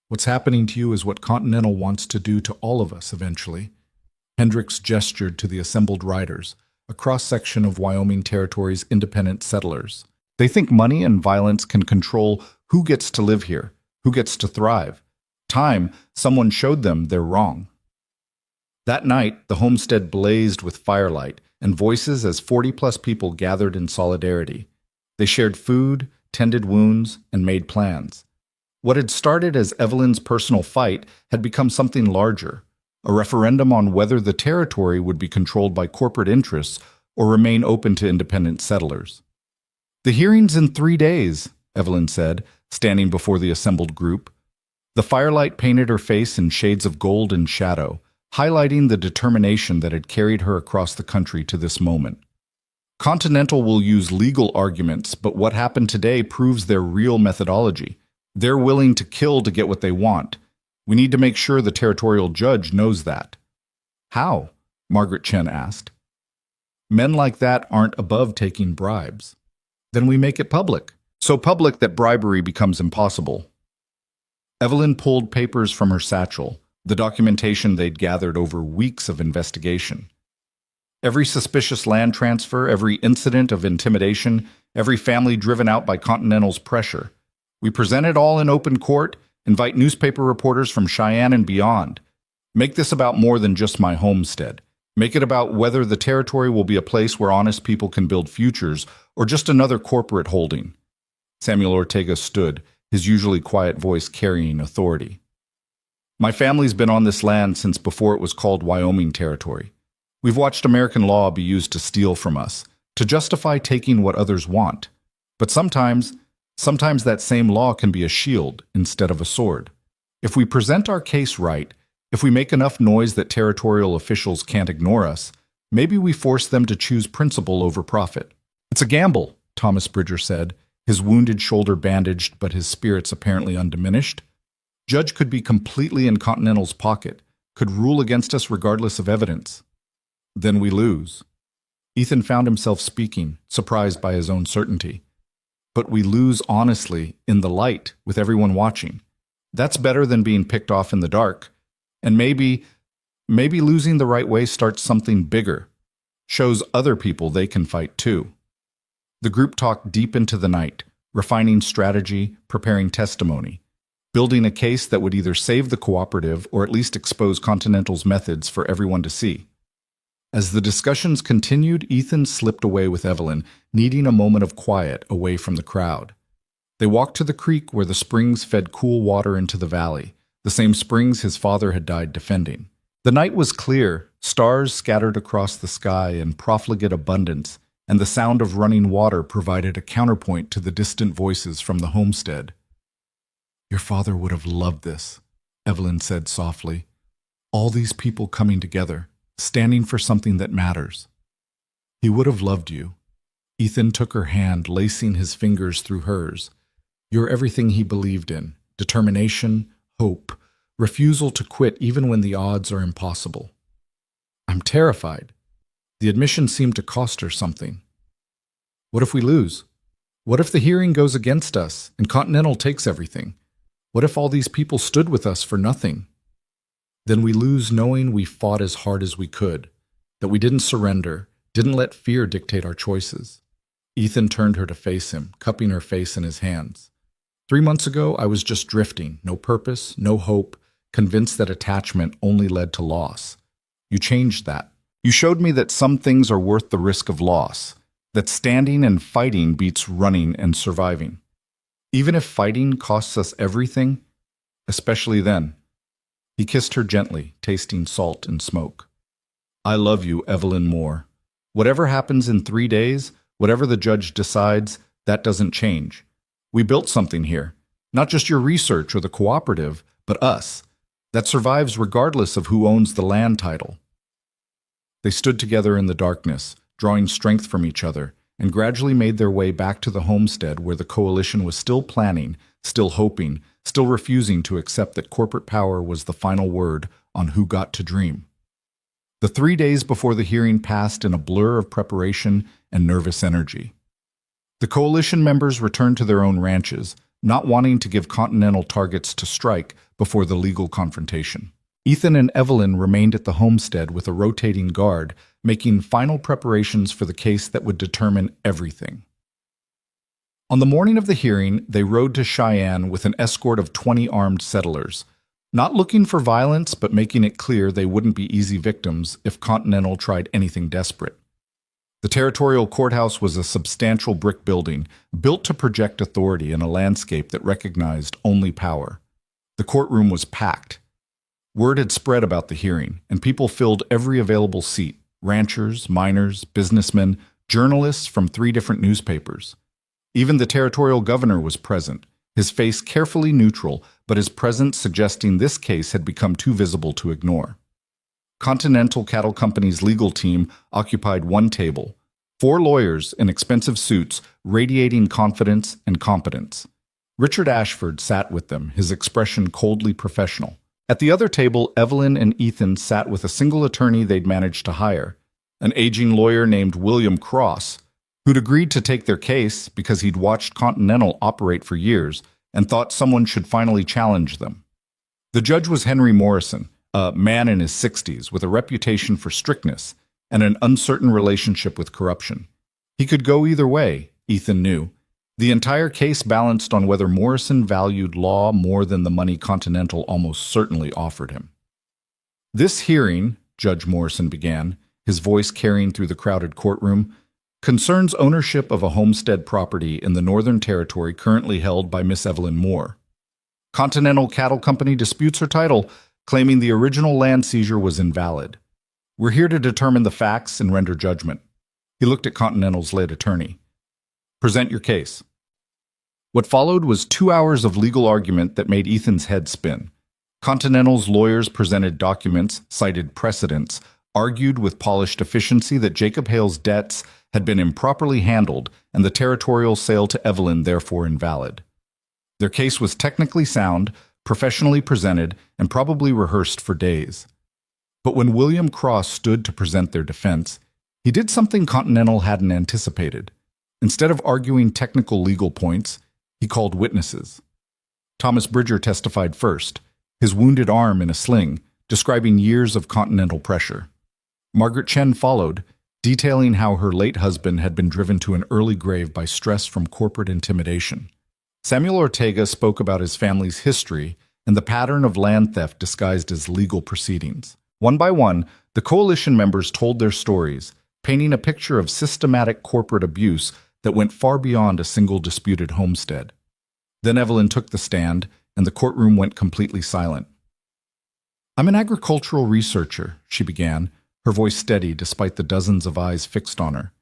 What's happening to you is what Continental wants to do to all of us eventually." Hendricks gestured to the assembled riders, a cross-section of Wyoming Territory's independent settlers. "They think money and violence can control who gets to live here, who gets to thrive. Someone showed them they're wrong." That night, the homestead blazed with firelight and voices as 40-plus people gathered in solidarity. They shared food, tended wounds, and made plans. What had started as Evelyn's personal fight had become something larger, a referendum on whether the territory would be controlled by corporate interests or remain open to independent settlers. "The hearing's in 3 days," Evelyn said, standing before the assembled group. The firelight painted her face in shades of gold and shadow, highlighting the determination that had carried her across the country to this moment. "Continental will use legal arguments, but what happened today proves their real methodology. They're willing to kill to get what they want. We need to make sure the territorial judge knows that." "How?" Margaret Chen asked. "Men like that aren't above taking bribes." "Then we make it public. So public that bribery becomes impossible." Evelyn pulled papers from her satchel, the documentation they'd gathered over weeks of investigation. Every suspicious land transfer, every incident of intimidation, every family driven out by Continental's pressure. We present it all in open court, invite newspaper reporters from Cheyenne and beyond. Make this about more than just my homestead. Make it about whether the territory will be a place where honest people can build futures or just another corporate holding. Samuel Ortega stood, his usually quiet voice carrying authority. "My family's been on this land since before it was called Wyoming Territory. We've watched American law be used to steal from us, to justify taking what others want. But sometimes that same law can be a shield instead of a sword. If we present our case right, if we make enough noise that territorial officials can't ignore us, maybe we force them to choose principle over profit." "It's a gamble," Thomas Bridger said, his wounded shoulder bandaged but his spirits apparently undiminished. "Judge could be completely in Continental's pocket, could rule against us regardless of evidence. Then we lose." Ethan found himself speaking, surprised by his own certainty. "But we lose honestly, in the light, with everyone watching. That's better than being picked off in the dark. And maybe losing the right way starts something bigger, shows other people they can fight too." The group talked deep into the night, refining strategy, preparing testimony, building a case that would either save the cooperative or at least expose Continental's methods for everyone to see. As the discussions continued, Ethan slipped away with Evelyn, needing a moment of quiet away from the crowd. They walked to the creek where the springs fed cool water into the valley, the same springs his father had died defending. The night was clear, stars scattered across the sky in profligate abundance, and the sound of running water provided a counterpoint to the distant voices from the homestead. "Your father would have loved this," Evelyn said softly. "All these people coming together, standing for something that matters. He would have loved you." Ethan took her hand, lacing his fingers through hers. "You're everything he believed in: determination, hope, refusal to quit even when the odds are impossible." "I'm terrified." The admission seemed to cost her something. "What if we lose? What if the hearing goes against us and Continental takes everything? What if all these people stood with us for nothing?" "Then we lose knowing we fought as hard as we could, that we didn't surrender, didn't let fear dictate our choices." Ethan turned her to face him, cupping her face in his hands. 3 months ago, I was just drifting, no purpose, no hope, convinced that attachment only led to loss. You changed that. You showed me that some things are worth the risk of loss, that standing and fighting beats running and surviving. Even if fighting costs us everything, especially then. He kissed her gently, tasting salt and smoke. "I love you, Evelyn Moore. Whatever happens in 3 days, whatever the judge decides, that doesn't change. We built something here, not just your research or the cooperative, but us, that survives regardless of who owns the land title." They stood together in the darkness, drawing strength from each other, and gradually made their way back to the homestead where the coalition was still planning, still hoping, still refusing to accept that corporate power was the final word on who got to dream. The 3 days before the hearing passed in a blur of preparation and nervous energy. The coalition members returned to their own ranches, not wanting to give Continental targets to strike before the legal confrontation. Ethan and Evelyn remained at the homestead with a rotating guard, making final preparations for the case that would determine everything. On the morning of the hearing, they rode to Cheyenne with an escort of 20 armed settlers, not looking for violence but making it clear they wouldn't be easy victims if Continental tried anything desperate. The territorial courthouse was a substantial brick building, built to project authority in a landscape that recognized only power. The courtroom was packed. Word had spread about the hearing, and people filled every available seat: ranchers, miners, businessmen, journalists from 3 different newspapers. Even the territorial governor was present, his face carefully neutral, but his presence suggesting this case had become too visible to ignore. Continental Cattle Company's legal team occupied one table, 4 lawyers in expensive suits radiating confidence and competence. Richard Ashford sat with them, his expression coldly professional. At the other table, Evelyn and Ethan sat with a single attorney they'd managed to hire, an aging lawyer named William Cross, who'd agreed to take their case because he'd watched Continental operate for years and thought someone should finally challenge them. The judge was Henry Morrison, a man in his 60s with a reputation for strictness and an uncertain relationship with corruption. He could go either way, Ethan knew. The entire case balanced on whether Morrison valued law more than the money Continental almost certainly offered him. "This hearing," Judge Morrison began, his voice carrying through the crowded courtroom, "concerns ownership of a homestead property in the Northern Territory currently held by Miss Evelyn Moore. Continental Cattle Company disputes her title, claiming the original land seizure was invalid. We're here to determine the facts and render judgment." He looked at Continental's late attorney. "Present your case." What followed was 2 hours of legal argument that made Ethan's head spin. Continental's lawyers presented documents, cited precedents, argued with polished efficiency that Jacob Hale's debts had been improperly handled and the territorial sale to Evelyn therefore invalid. Their case was technically sound, professionally presented, and probably rehearsed for days. But when William Cross stood to present their defense, he did something Continental hadn't anticipated. Instead of arguing technical legal points, he called witnesses. Thomas Bridger testified first, his wounded arm in a sling, describing years of Continental pressure. Margaret Chen followed, detailing how her late husband had been driven to an early grave by stress from corporate intimidation. Samuel Ortega spoke about his family's history and the pattern of land theft disguised as legal proceedings. One by one, the coalition members told their stories, painting a picture of systematic corporate abuse that went far beyond a single disputed homestead. Then Evelyn took the stand, and the courtroom went completely silent. "I'm an agricultural researcher," she began, her voice steady despite the dozens of eyes fixed on her.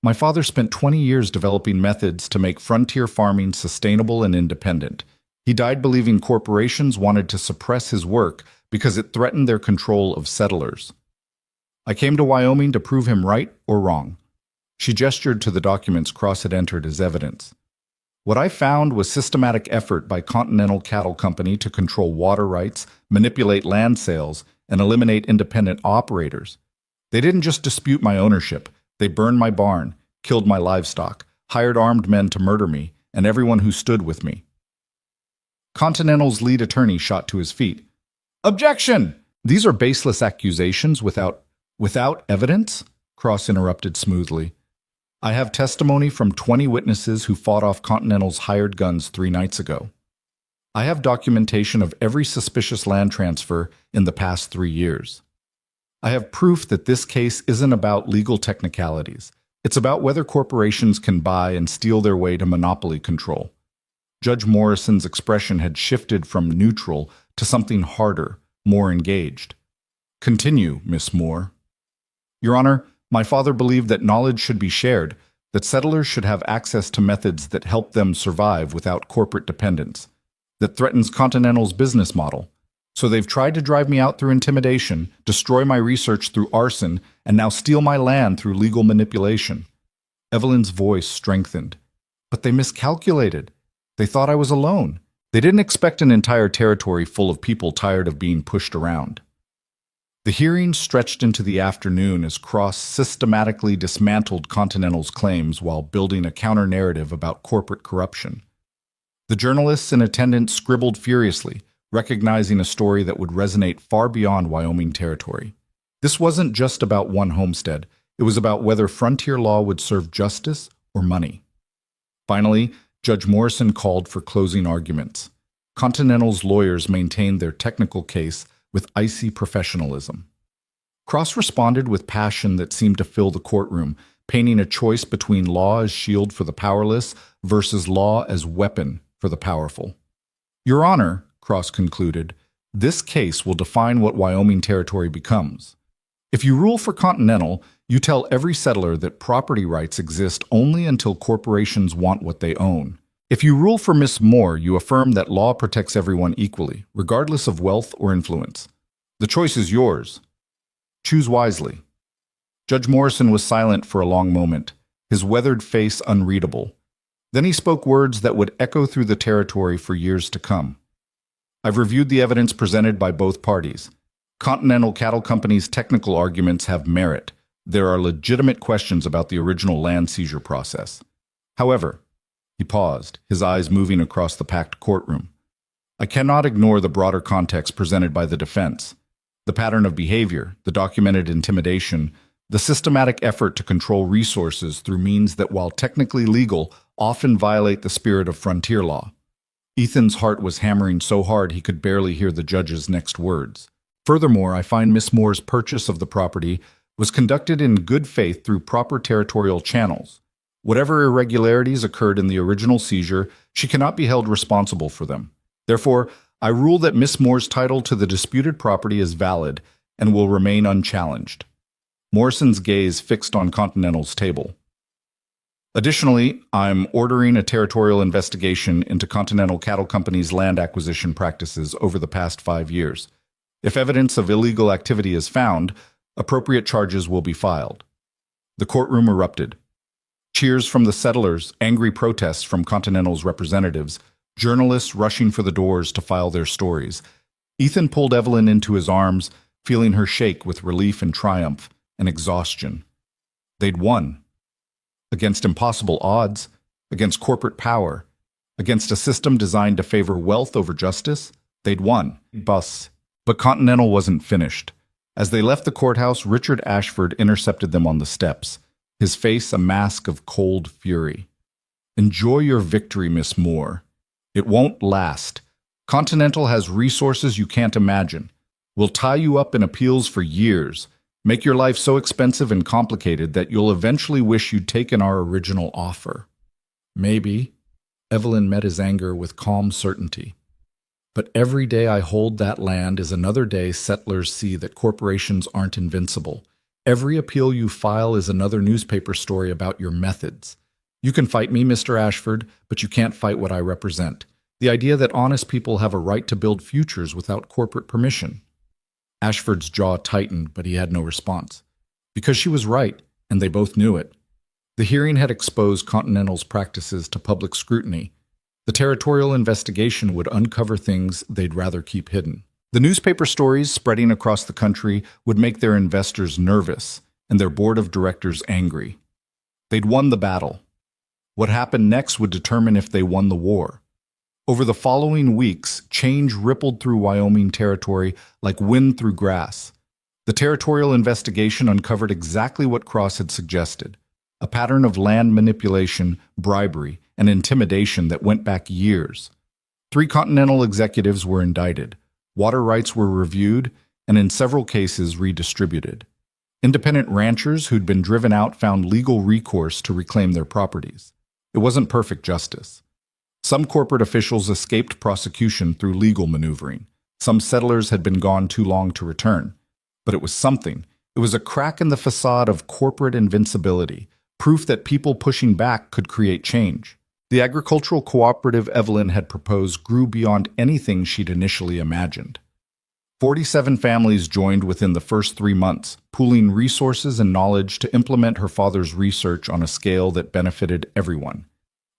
My father spent 20 years developing methods to make frontier farming sustainable and independent. He died believing corporations wanted to suppress his work because it threatened their control of settlers. I came to Wyoming to prove him right or wrong. She gestured to the documents Cross had entered as evidence. What I found was systematic effort by Continental Cattle Company to control water rights, manipulate land sales, and eliminate independent operators. They didn't just dispute my ownership. They burned my barn, killed my livestock, hired armed men to murder me, and everyone who stood with me. Continental's lead attorney shot to his feet. Objection! These are baseless accusations without evidence? Cross interrupted smoothly. I have testimony from 20 witnesses who fought off Continental's hired guns 3 nights ago. I have documentation of every suspicious land transfer in the past 3 years. I have proof that this case isn't about legal technicalities. It's about whether corporations can buy and steal their way to monopoly control. Judge Morrison's expression had shifted from neutral to something harder, more engaged. Continue, Miss Moore. Your Honor, my father believed that knowledge should be shared, that settlers should have access to methods that help them survive without corporate dependence, that threatens Continental's business model. So they've tried to drive me out through intimidation, destroy my research through arson, and now steal my land through legal manipulation. Evelyn's voice strengthened. But they miscalculated. They thought I was alone. They didn't expect an entire territory full of people tired of being pushed around. The hearing stretched into the afternoon as Cross systematically dismantled Continental's claims while building a counter-narrative about corporate corruption. The journalists in attendance scribbled furiously, recognizing a story that would resonate far beyond Wyoming territory. This wasn't just about one homestead. It was about whether frontier law would serve justice or money. Finally, Judge Morrison called for closing arguments. Continental's lawyers maintained their technical case with icy professionalism. Cross responded with passion that seemed to fill the courtroom, painting a choice between law as shield for the powerless versus law as weapon for the powerful. Your Honor, Cross concluded, this case will define what Wyoming territory becomes. If you rule for Continental, you tell every settler that property rights exist only until corporations want what they own. If you rule for Miss Moore, you affirm that law protects everyone equally, regardless of wealth or influence. The choice is yours. Choose wisely. Judge Morrison was silent for a long moment, his weathered face unreadable. Then he spoke words that would echo through the territory for years to come. I've reviewed the evidence presented by both parties. Continental Cattle Company's technical arguments have merit. There are legitimate questions about the original land seizure process. However, he paused, his eyes moving across the packed courtroom. I cannot ignore the broader context presented by the defense. The pattern of behavior, the documented intimidation, the systematic effort to control resources through means that, while technically legal, often violate the spirit of frontier law. Ethan's heart was hammering so hard he could barely hear the judge's next words. Furthermore, I find Miss Moore's purchase of the property was conducted in good faith through proper territorial channels. Whatever irregularities occurred in the original seizure, she cannot be held responsible for them. Therefore, I rule that Miss Moore's title to the disputed property is valid and will remain unchallenged. Morrison's gaze fixed on Continental's table. Additionally, I'm ordering a territorial investigation into Continental Cattle Company's land acquisition practices over the past 5 years. If evidence of illegal activity is found, appropriate charges will be filed. The courtroom erupted. Cheers from the settlers, angry protests from Continental's representatives, journalists rushing for the doors to file their stories. Ethan pulled Evelyn into his arms, feeling her shake with relief and triumph and exhaustion. They'd won. Against impossible odds, against corporate power, against a system designed to favor wealth over justice, they'd won. But Continental wasn't finished. As they left the courthouse, Richard Ashford intercepted them on the steps, his face a mask of cold fury. Enjoy your victory, Miss Moore. It won't last. Continental has resources you can't imagine. We'll tie you up in appeals for years, make your life so expensive and complicated that you'll eventually wish you'd taken our original offer. Maybe. Evelyn met his anger with calm certainty. But every day I hold that land is another day settlers see that corporations aren't invincible. Every appeal you file is another newspaper story about your methods. You can fight me, Mr. Ashford, but you can't fight what I represent. The idea that honest people have a right to build futures without corporate permission." Ashford's jaw tightened, but he had no response. Because she was right, and they both knew it. The hearing had exposed Continental's practices to public scrutiny. The territorial investigation would uncover things they'd rather keep hidden. The newspaper stories spreading across the country would make their investors nervous and their board of directors angry. They'd won the battle. What happened next would determine if they won the war. Over the following weeks, change rippled through Wyoming territory like wind through grass. The territorial investigation uncovered exactly what Cross had suggested: a pattern of land manipulation, bribery, and intimidation that went back years. 3 Continental executives were indicted. Water rights were reviewed, and in several cases redistributed. Independent ranchers who'd been driven out found legal recourse to reclaim their properties. It wasn't perfect justice. Some corporate officials escaped prosecution through legal maneuvering. Some settlers had been gone too long to return. But it was something. It was a crack in the facade of corporate invincibility, proof that people pushing back could create change. The agricultural cooperative Evelyn had proposed grew beyond anything she'd initially imagined. 47 families joined within the first 3 months, pooling resources and knowledge to implement her father's research on a scale that benefited everyone.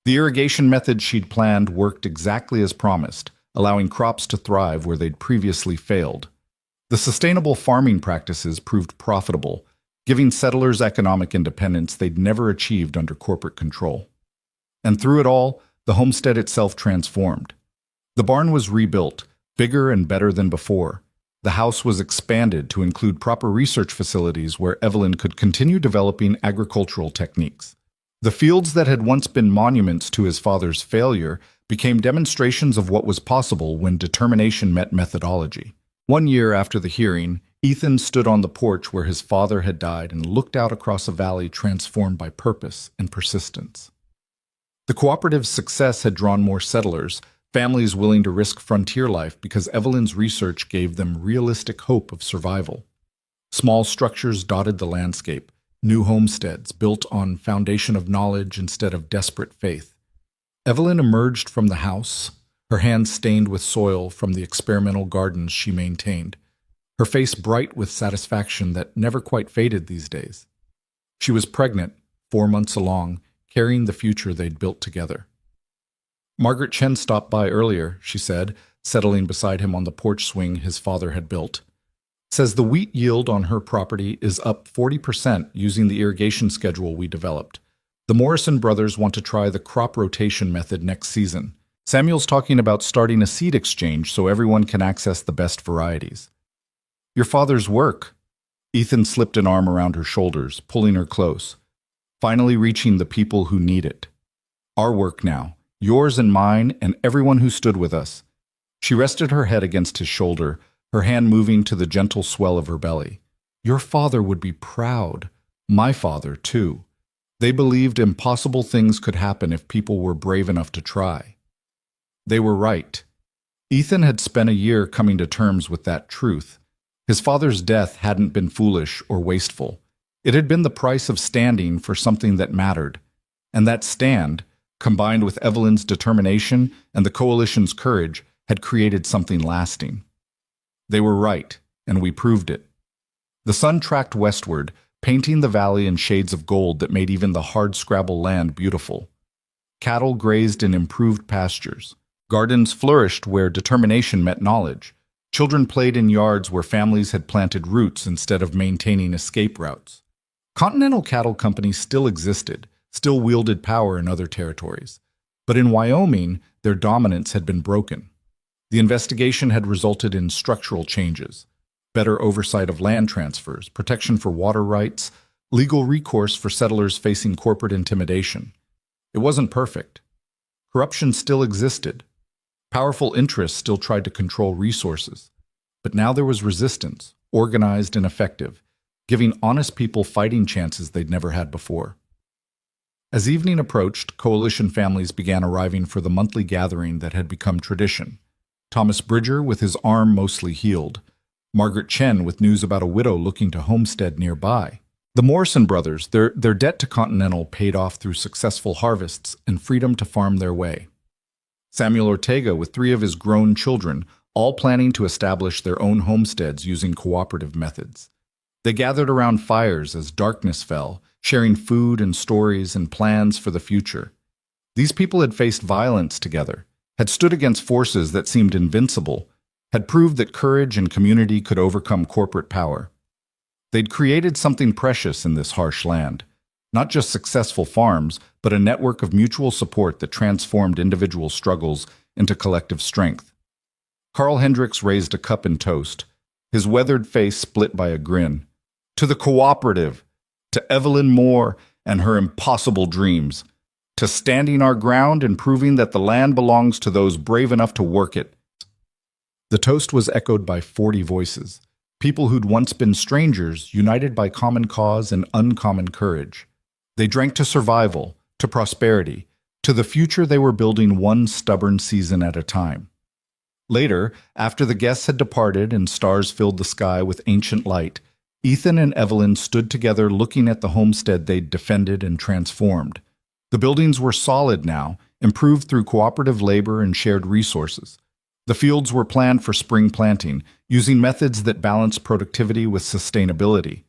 The irrigation methods she'd planned worked exactly as promised, allowing crops to thrive where they'd previously failed. The sustainable farming practices proved profitable, giving settlers economic independence they'd never achieved under corporate control. And through it all, the homestead itself transformed. The barn was rebuilt, bigger and better than before. The house was expanded to include proper research facilities where Evelyn could continue developing agricultural techniques. The fields that had once been monuments to his father's failure became demonstrations of what was possible when determination met methodology. 1 year after the hearing, Ethan stood on the porch where his father had died and looked out across a valley transformed by purpose and persistence. The cooperative's success had drawn more settlers, families willing to risk frontier life because Evelyn's research gave them realistic hope of survival. Small structures dotted the landscape, new homesteads built on foundation of knowledge instead of desperate faith. Evelyn emerged from the house, her hands stained with soil from the experimental gardens she maintained, her face bright with satisfaction that never quite faded these days. She was pregnant, 4 months along, carrying the future they'd built together. "Margaret Chen stopped by earlier," she said, settling beside him on the porch swing his father had built. "Says the wheat yield on her property is up 40% using the irrigation schedule we developed. The Morrison brothers want to try the crop rotation method next season. Samuel's talking about starting a seed exchange so everyone can access the best varieties." "Your father's work." Ethan slipped an arm around her shoulders, pulling her close. "Finally reaching the people who need it. Our work now, yours and mine and everyone who stood with us." She rested her head against his shoulder, her hand moving to the gentle swell of her belly. "Your father would be proud. My father, too. They believed impossible things could happen if people were brave enough to try." They were right. Ethan had spent a year coming to terms with that truth. His father's death hadn't been foolish or wasteful. It had been the price of standing for something that mattered. And that stand, combined with Evelyn's determination and the coalition's courage, had created something lasting. They were right, and we proved it. The sun tracked westward, painting the valley in shades of gold that made even the hard-scrabble land beautiful. Cattle grazed in improved pastures. Gardens flourished where determination met knowledge. Children played in yards where families had planted roots instead of maintaining escape routes. Continental Cattle Companies still existed, still wielded power in other territories. But in Wyoming, their dominance had been broken. The investigation had resulted in structural changes: better oversight of land transfers, protection for water rights, legal recourse for settlers facing corporate intimidation. It wasn't perfect. Corruption still existed. Powerful interests still tried to control resources. But now there was resistance, organized and effective, giving honest people fighting chances they'd never had before. As evening approached, coalition families began arriving for the monthly gathering that had become tradition. Thomas Bridger, with his arm mostly healed. Margaret Chen with news about a widow looking to homestead nearby. The Morrison brothers, their debt to Continental paid off through successful harvests and freedom to farm their way. Samuel Ortega with 3 of his grown children, all planning to establish their own homesteads using cooperative methods. They gathered around fires as darkness fell, sharing food and stories and plans for the future. These people had faced violence together, had stood against forces that seemed invincible, had proved that courage and community could overcome corporate power. They'd created something precious in this harsh land, not just successful farms, but a network of mutual support that transformed individual struggles into collective strength. Carl Hendricks raised a cup in toast, his weathered face split by a grin. To the cooperative, to Evelyn Moore and her impossible dreams, to standing our ground and proving that the land belongs to those brave enough to work it. The toast was echoed by 40 voices, people who'd once been strangers, united by common cause and uncommon courage. They drank to survival, to prosperity, to the future they were building one stubborn season at a time. Later, after the guests had departed and stars filled the sky with ancient light, Ethan and Evelyn stood together looking at the homestead they'd defended and transformed. The buildings were solid now, improved through cooperative labor and shared resources. The fields were planned for spring planting, using methods that balanced productivity with sustainability.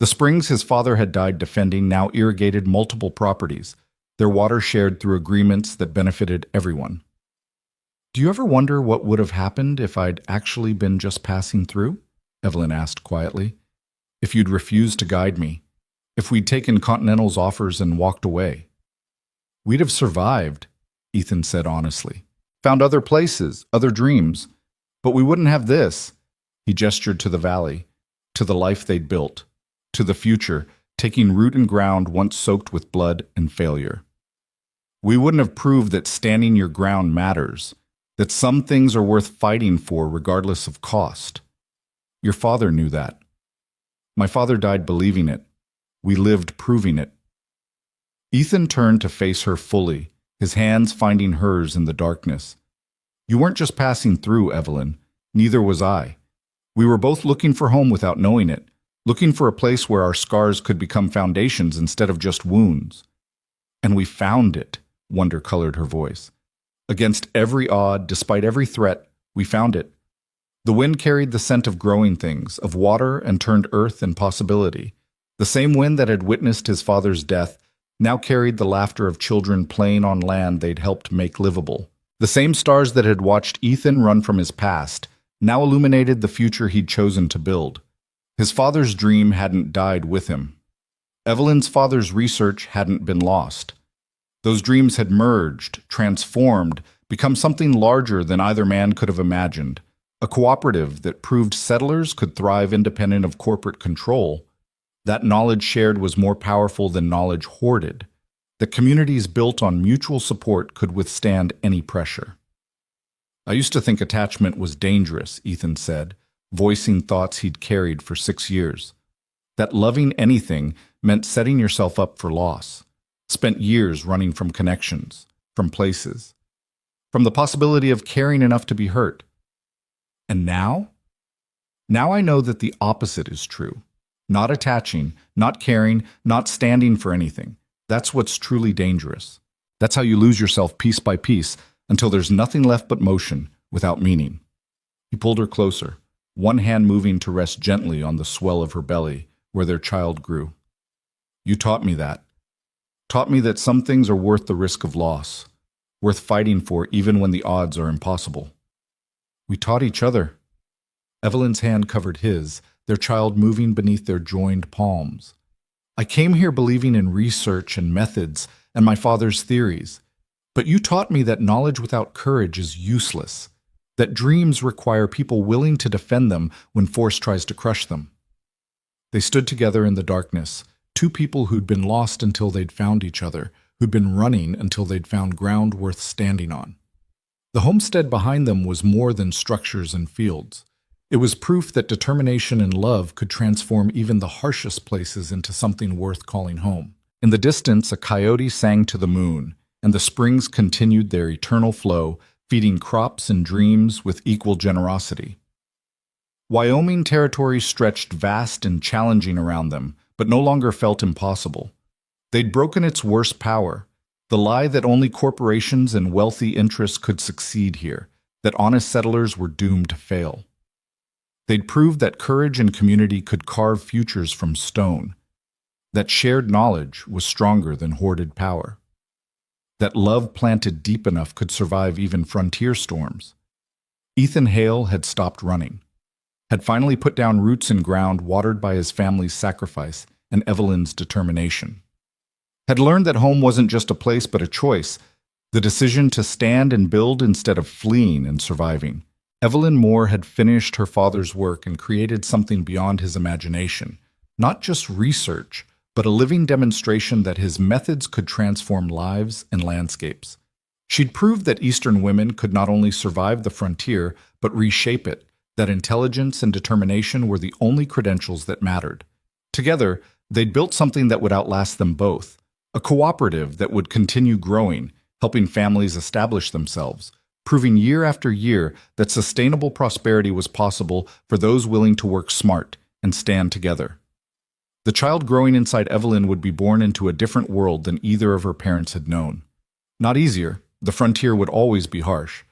The springs his father had died defending now irrigated multiple properties, their water shared through agreements that benefited everyone. "Do you ever wonder what would have happened if I'd actually been just passing through?" Evelyn asked quietly. "If you'd refused to guide me, if we'd taken Continental's offers and walked away." "We'd have survived," Ethan said honestly. "Found other places, other dreams. But we wouldn't have this." He gestured to the valley, to the life they'd built, to the future, taking root and ground once soaked with blood and failure. "We wouldn't have proved that standing your ground matters, that some things are worth fighting for regardless of cost. Your father knew that. My father died believing it. We lived proving it." Ethan turned to face her fully, his hands finding hers in the darkness. "You weren't just passing through, Evelyn. Neither was I. We were both looking for home without knowing it, looking for a place where our scars could become foundations instead of just wounds. And we found it," wonder colored her voice. "Against every odd, despite every threat, we found it. The wind carried the scent of growing things, of water, and turned earth and possibility. The same wind that had witnessed his father's death now carried the laughter of children playing on land they'd helped make livable. The same stars that had watched Ethan run from his past now illuminated the future he'd chosen to build. His father's dream hadn't died with him. Evelyn's father's research hadn't been lost. Those dreams had merged, transformed, become something larger than either man could have imagined. A cooperative that proved settlers could thrive independent of corporate control. That knowledge shared was more powerful than knowledge hoarded. The communities built on mutual support could withstand any pressure. "I used to think attachment was dangerous," Ethan said, voicing thoughts he'd carried for 6 years. "That loving anything meant setting yourself up for loss. Spent years running from connections, from places, from the possibility of caring enough to be hurt. And now? Now I know that the opposite is true. Not attaching, not caring, not standing for anything. That's what's truly dangerous. That's how you lose yourself piece by piece until there's nothing left but motion, without meaning." He pulled her closer, one hand moving to rest gently on the swell of her belly, where their child grew. "You taught me that. Taught me that some things are worth the risk of loss, worth fighting for even when the odds are impossible." "We taught each other." Evelyn's hand covered his, their child moving beneath their joined palms. "I came here believing in research and methods and my father's theories. But you taught me that knowledge without courage is useless, that dreams require people willing to defend them when force tries to crush them." They stood together in the darkness, two people who'd been lost until they'd found each other, who'd been running until they'd found ground worth standing on. The homestead behind them was more than structures and fields. It was proof that determination and love could transform even the harshest places into something worth calling home. In the distance, a coyote sang to the moon, and the springs continued their eternal flow, feeding crops and dreams with equal generosity. Wyoming territory stretched vast and challenging around them, but no longer felt impossible. They'd broken its worst power, the lie that only corporations and wealthy interests could succeed here, that honest settlers were doomed to fail. They'd proved that courage and community could carve futures from stone, that shared knowledge was stronger than hoarded power, that love planted deep enough could survive even frontier storms. Ethan Hale had stopped running, had finally put down roots in ground watered by his family's sacrifice and Evelyn's determination. Had learned that home wasn't just a place but a choice, the decision to stand and build instead of fleeing and surviving. Evelyn Moore had finished her father's work and created something beyond his imagination, not just research, but a living demonstration that his methods could transform lives and landscapes. She'd proved that Eastern women could not only survive the frontier, but reshape it, that intelligence and determination were the only credentials that mattered. Together, they'd built something that would outlast them both, a cooperative that would continue growing, helping families establish themselves, proving year after year that sustainable prosperity was possible for those willing to work smart and stand together. The child growing inside Evelyn would be born into a different world than either of her parents had known. Not easier, the frontier would always be harsh,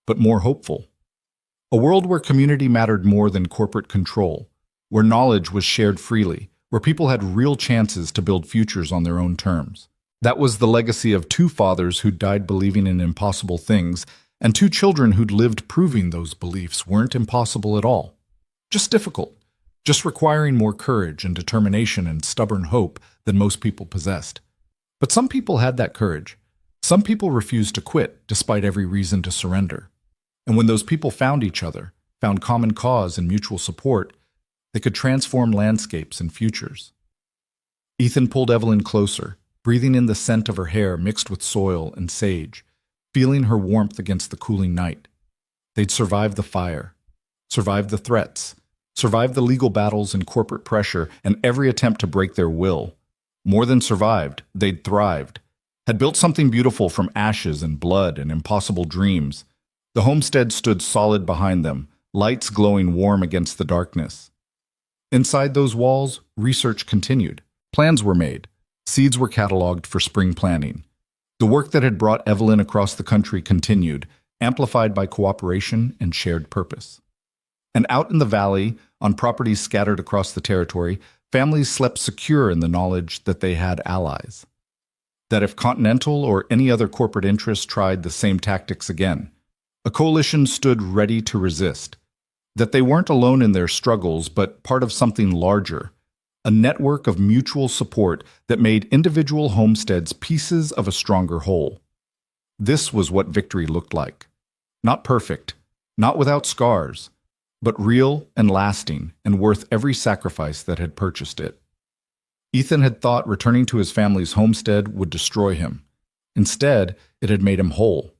but more hopeful. A world where community mattered more than corporate control, where knowledge was shared freely, where people had real chances to build futures on their own terms. That was the legacy of two fathers who'd died believing in impossible things, and two children who'd lived proving those beliefs weren't impossible at all. Just difficult, just requiring more courage and determination and stubborn hope than most people possessed. But some people had that courage. Some people refused to quit, despite every reason to surrender. And when those people found each other, found common cause and mutual support, they could transform landscapes and futures. Ethan pulled Evelyn closer, breathing in the scent of her hair mixed with soil and sage, feeling her warmth against the cooling night. They'd survived the fire, survived the threats, survived the legal battles and corporate pressure and every attempt to break their will. More than survived, they'd thrived, had built something beautiful from ashes and blood and impossible dreams. The homestead stood solid behind them, lights glowing warm against the darkness. Inside those walls, research continued. Plans were made. Seeds were cataloged for spring planting. The work that had brought Evelyn across the country continued, amplified by cooperation and shared purpose. And out in the valley, on properties scattered across the territory, families slept secure in the knowledge that they had allies. That if Continental or any other corporate interest tried the same tactics again, a coalition stood ready to resist. That they weren't alone in their struggles, but part of something larger, a network of mutual support that made individual homesteads pieces of a stronger whole. This was what victory looked like. Not perfect, not without scars, but real and lasting and worth every sacrifice that had purchased it. Ethan had thought returning to his family's homestead would destroy him. Instead, it had made him whole,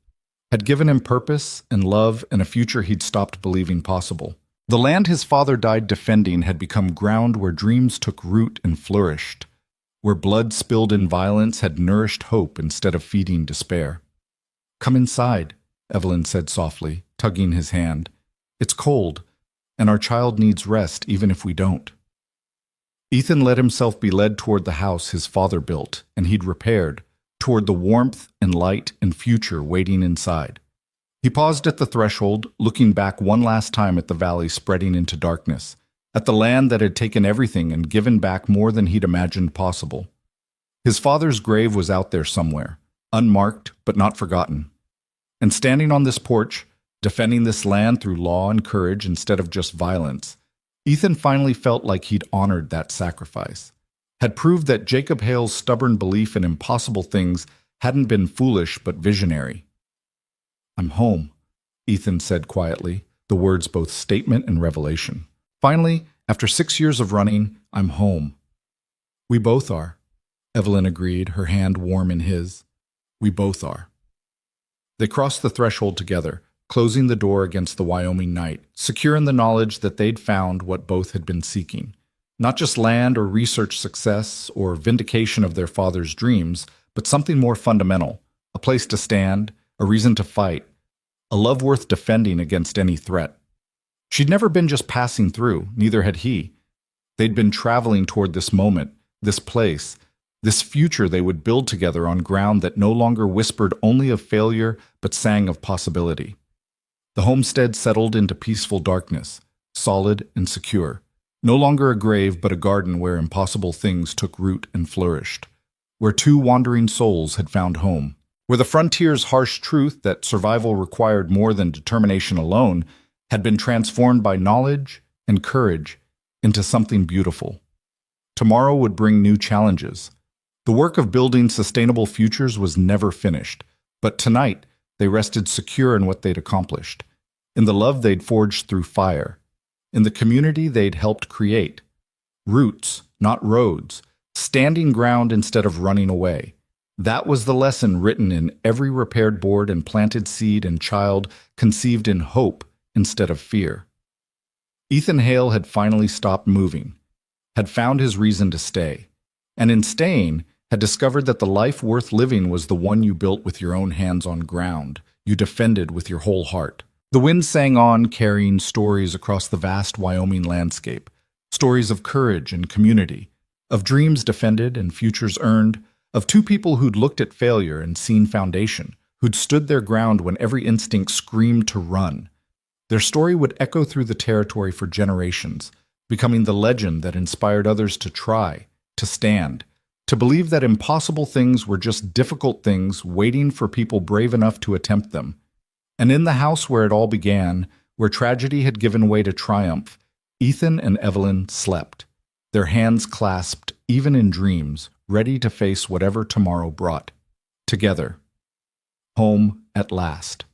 had given him purpose and love and a future he'd stopped believing possible. The land his father died defending had become ground where dreams took root and flourished, where blood spilled in violence had nourished hope instead of feeding despair. "Come inside," Evelyn said softly, tugging his hand. "It's cold, and our child needs rest even if we don't." Ethan let himself be led toward the house his father built and he'd repaired, toward the warmth and light and future waiting inside. He paused at the threshold, looking back one last time at the valley spreading into darkness, at the land that had taken everything and given back more than he'd imagined possible. His father's grave was out there somewhere, unmarked but not forgotten. And standing on this porch, defending this land through law and courage instead of just violence, Ethan finally felt like he'd honored that sacrifice, had proved that Jacob Hale's stubborn belief in impossible things hadn't been foolish but visionary. "I'm home," Ethan said quietly, the words both statement and revelation. "Finally, after 6 years of running, I'm home." "We both are," Evelyn agreed, her hand warm in his. "We both are." They crossed the threshold together, closing the door against the Wyoming night, secure in the knowledge that they'd found what both had been seeking. Not just land or research success or vindication of their father's dreams, but something more fundamental, a place to stand, a reason to fight, a love worth defending against any threat. She'd never been just passing through, neither had he. They'd been traveling toward this moment, this place, this future they would build together on ground that no longer whispered only of failure but sang of possibility. The homestead settled into peaceful darkness, solid and secure. No longer a grave, but a garden where impossible things took root and flourished, where two wandering souls had found home, where the frontier's harsh truth that survival required more than determination alone had been transformed by knowledge and courage into something beautiful. Tomorrow would bring new challenges. The work of building sustainable futures was never finished, but tonight they rested secure in what they'd accomplished, in the love they'd forged through fire, in the community they'd helped create. Roots, not roads, standing ground instead of running away. That was the lesson written in every repaired board and planted seed and child conceived in hope instead of fear. Ethan Hale had finally stopped moving, had found his reason to stay, and in staying, had discovered that the life worth living was the one you built with your own hands on ground, you defended with your whole heart. The wind sang on, carrying stories across the vast Wyoming landscape, stories of courage and community, of dreams defended and futures earned, of two people who'd looked at failure and seen foundation, who'd stood their ground when every instinct screamed to run. Their story would echo through the territory for generations, becoming the legend that inspired others to try, to stand, to believe that impossible things were just difficult things waiting for people brave enough to attempt them. And in the house where it all began, where tragedy had given way to triumph, Ethan and Evelyn slept, their hands clasped even in dreams, ready to face whatever tomorrow brought. Together. Home at last.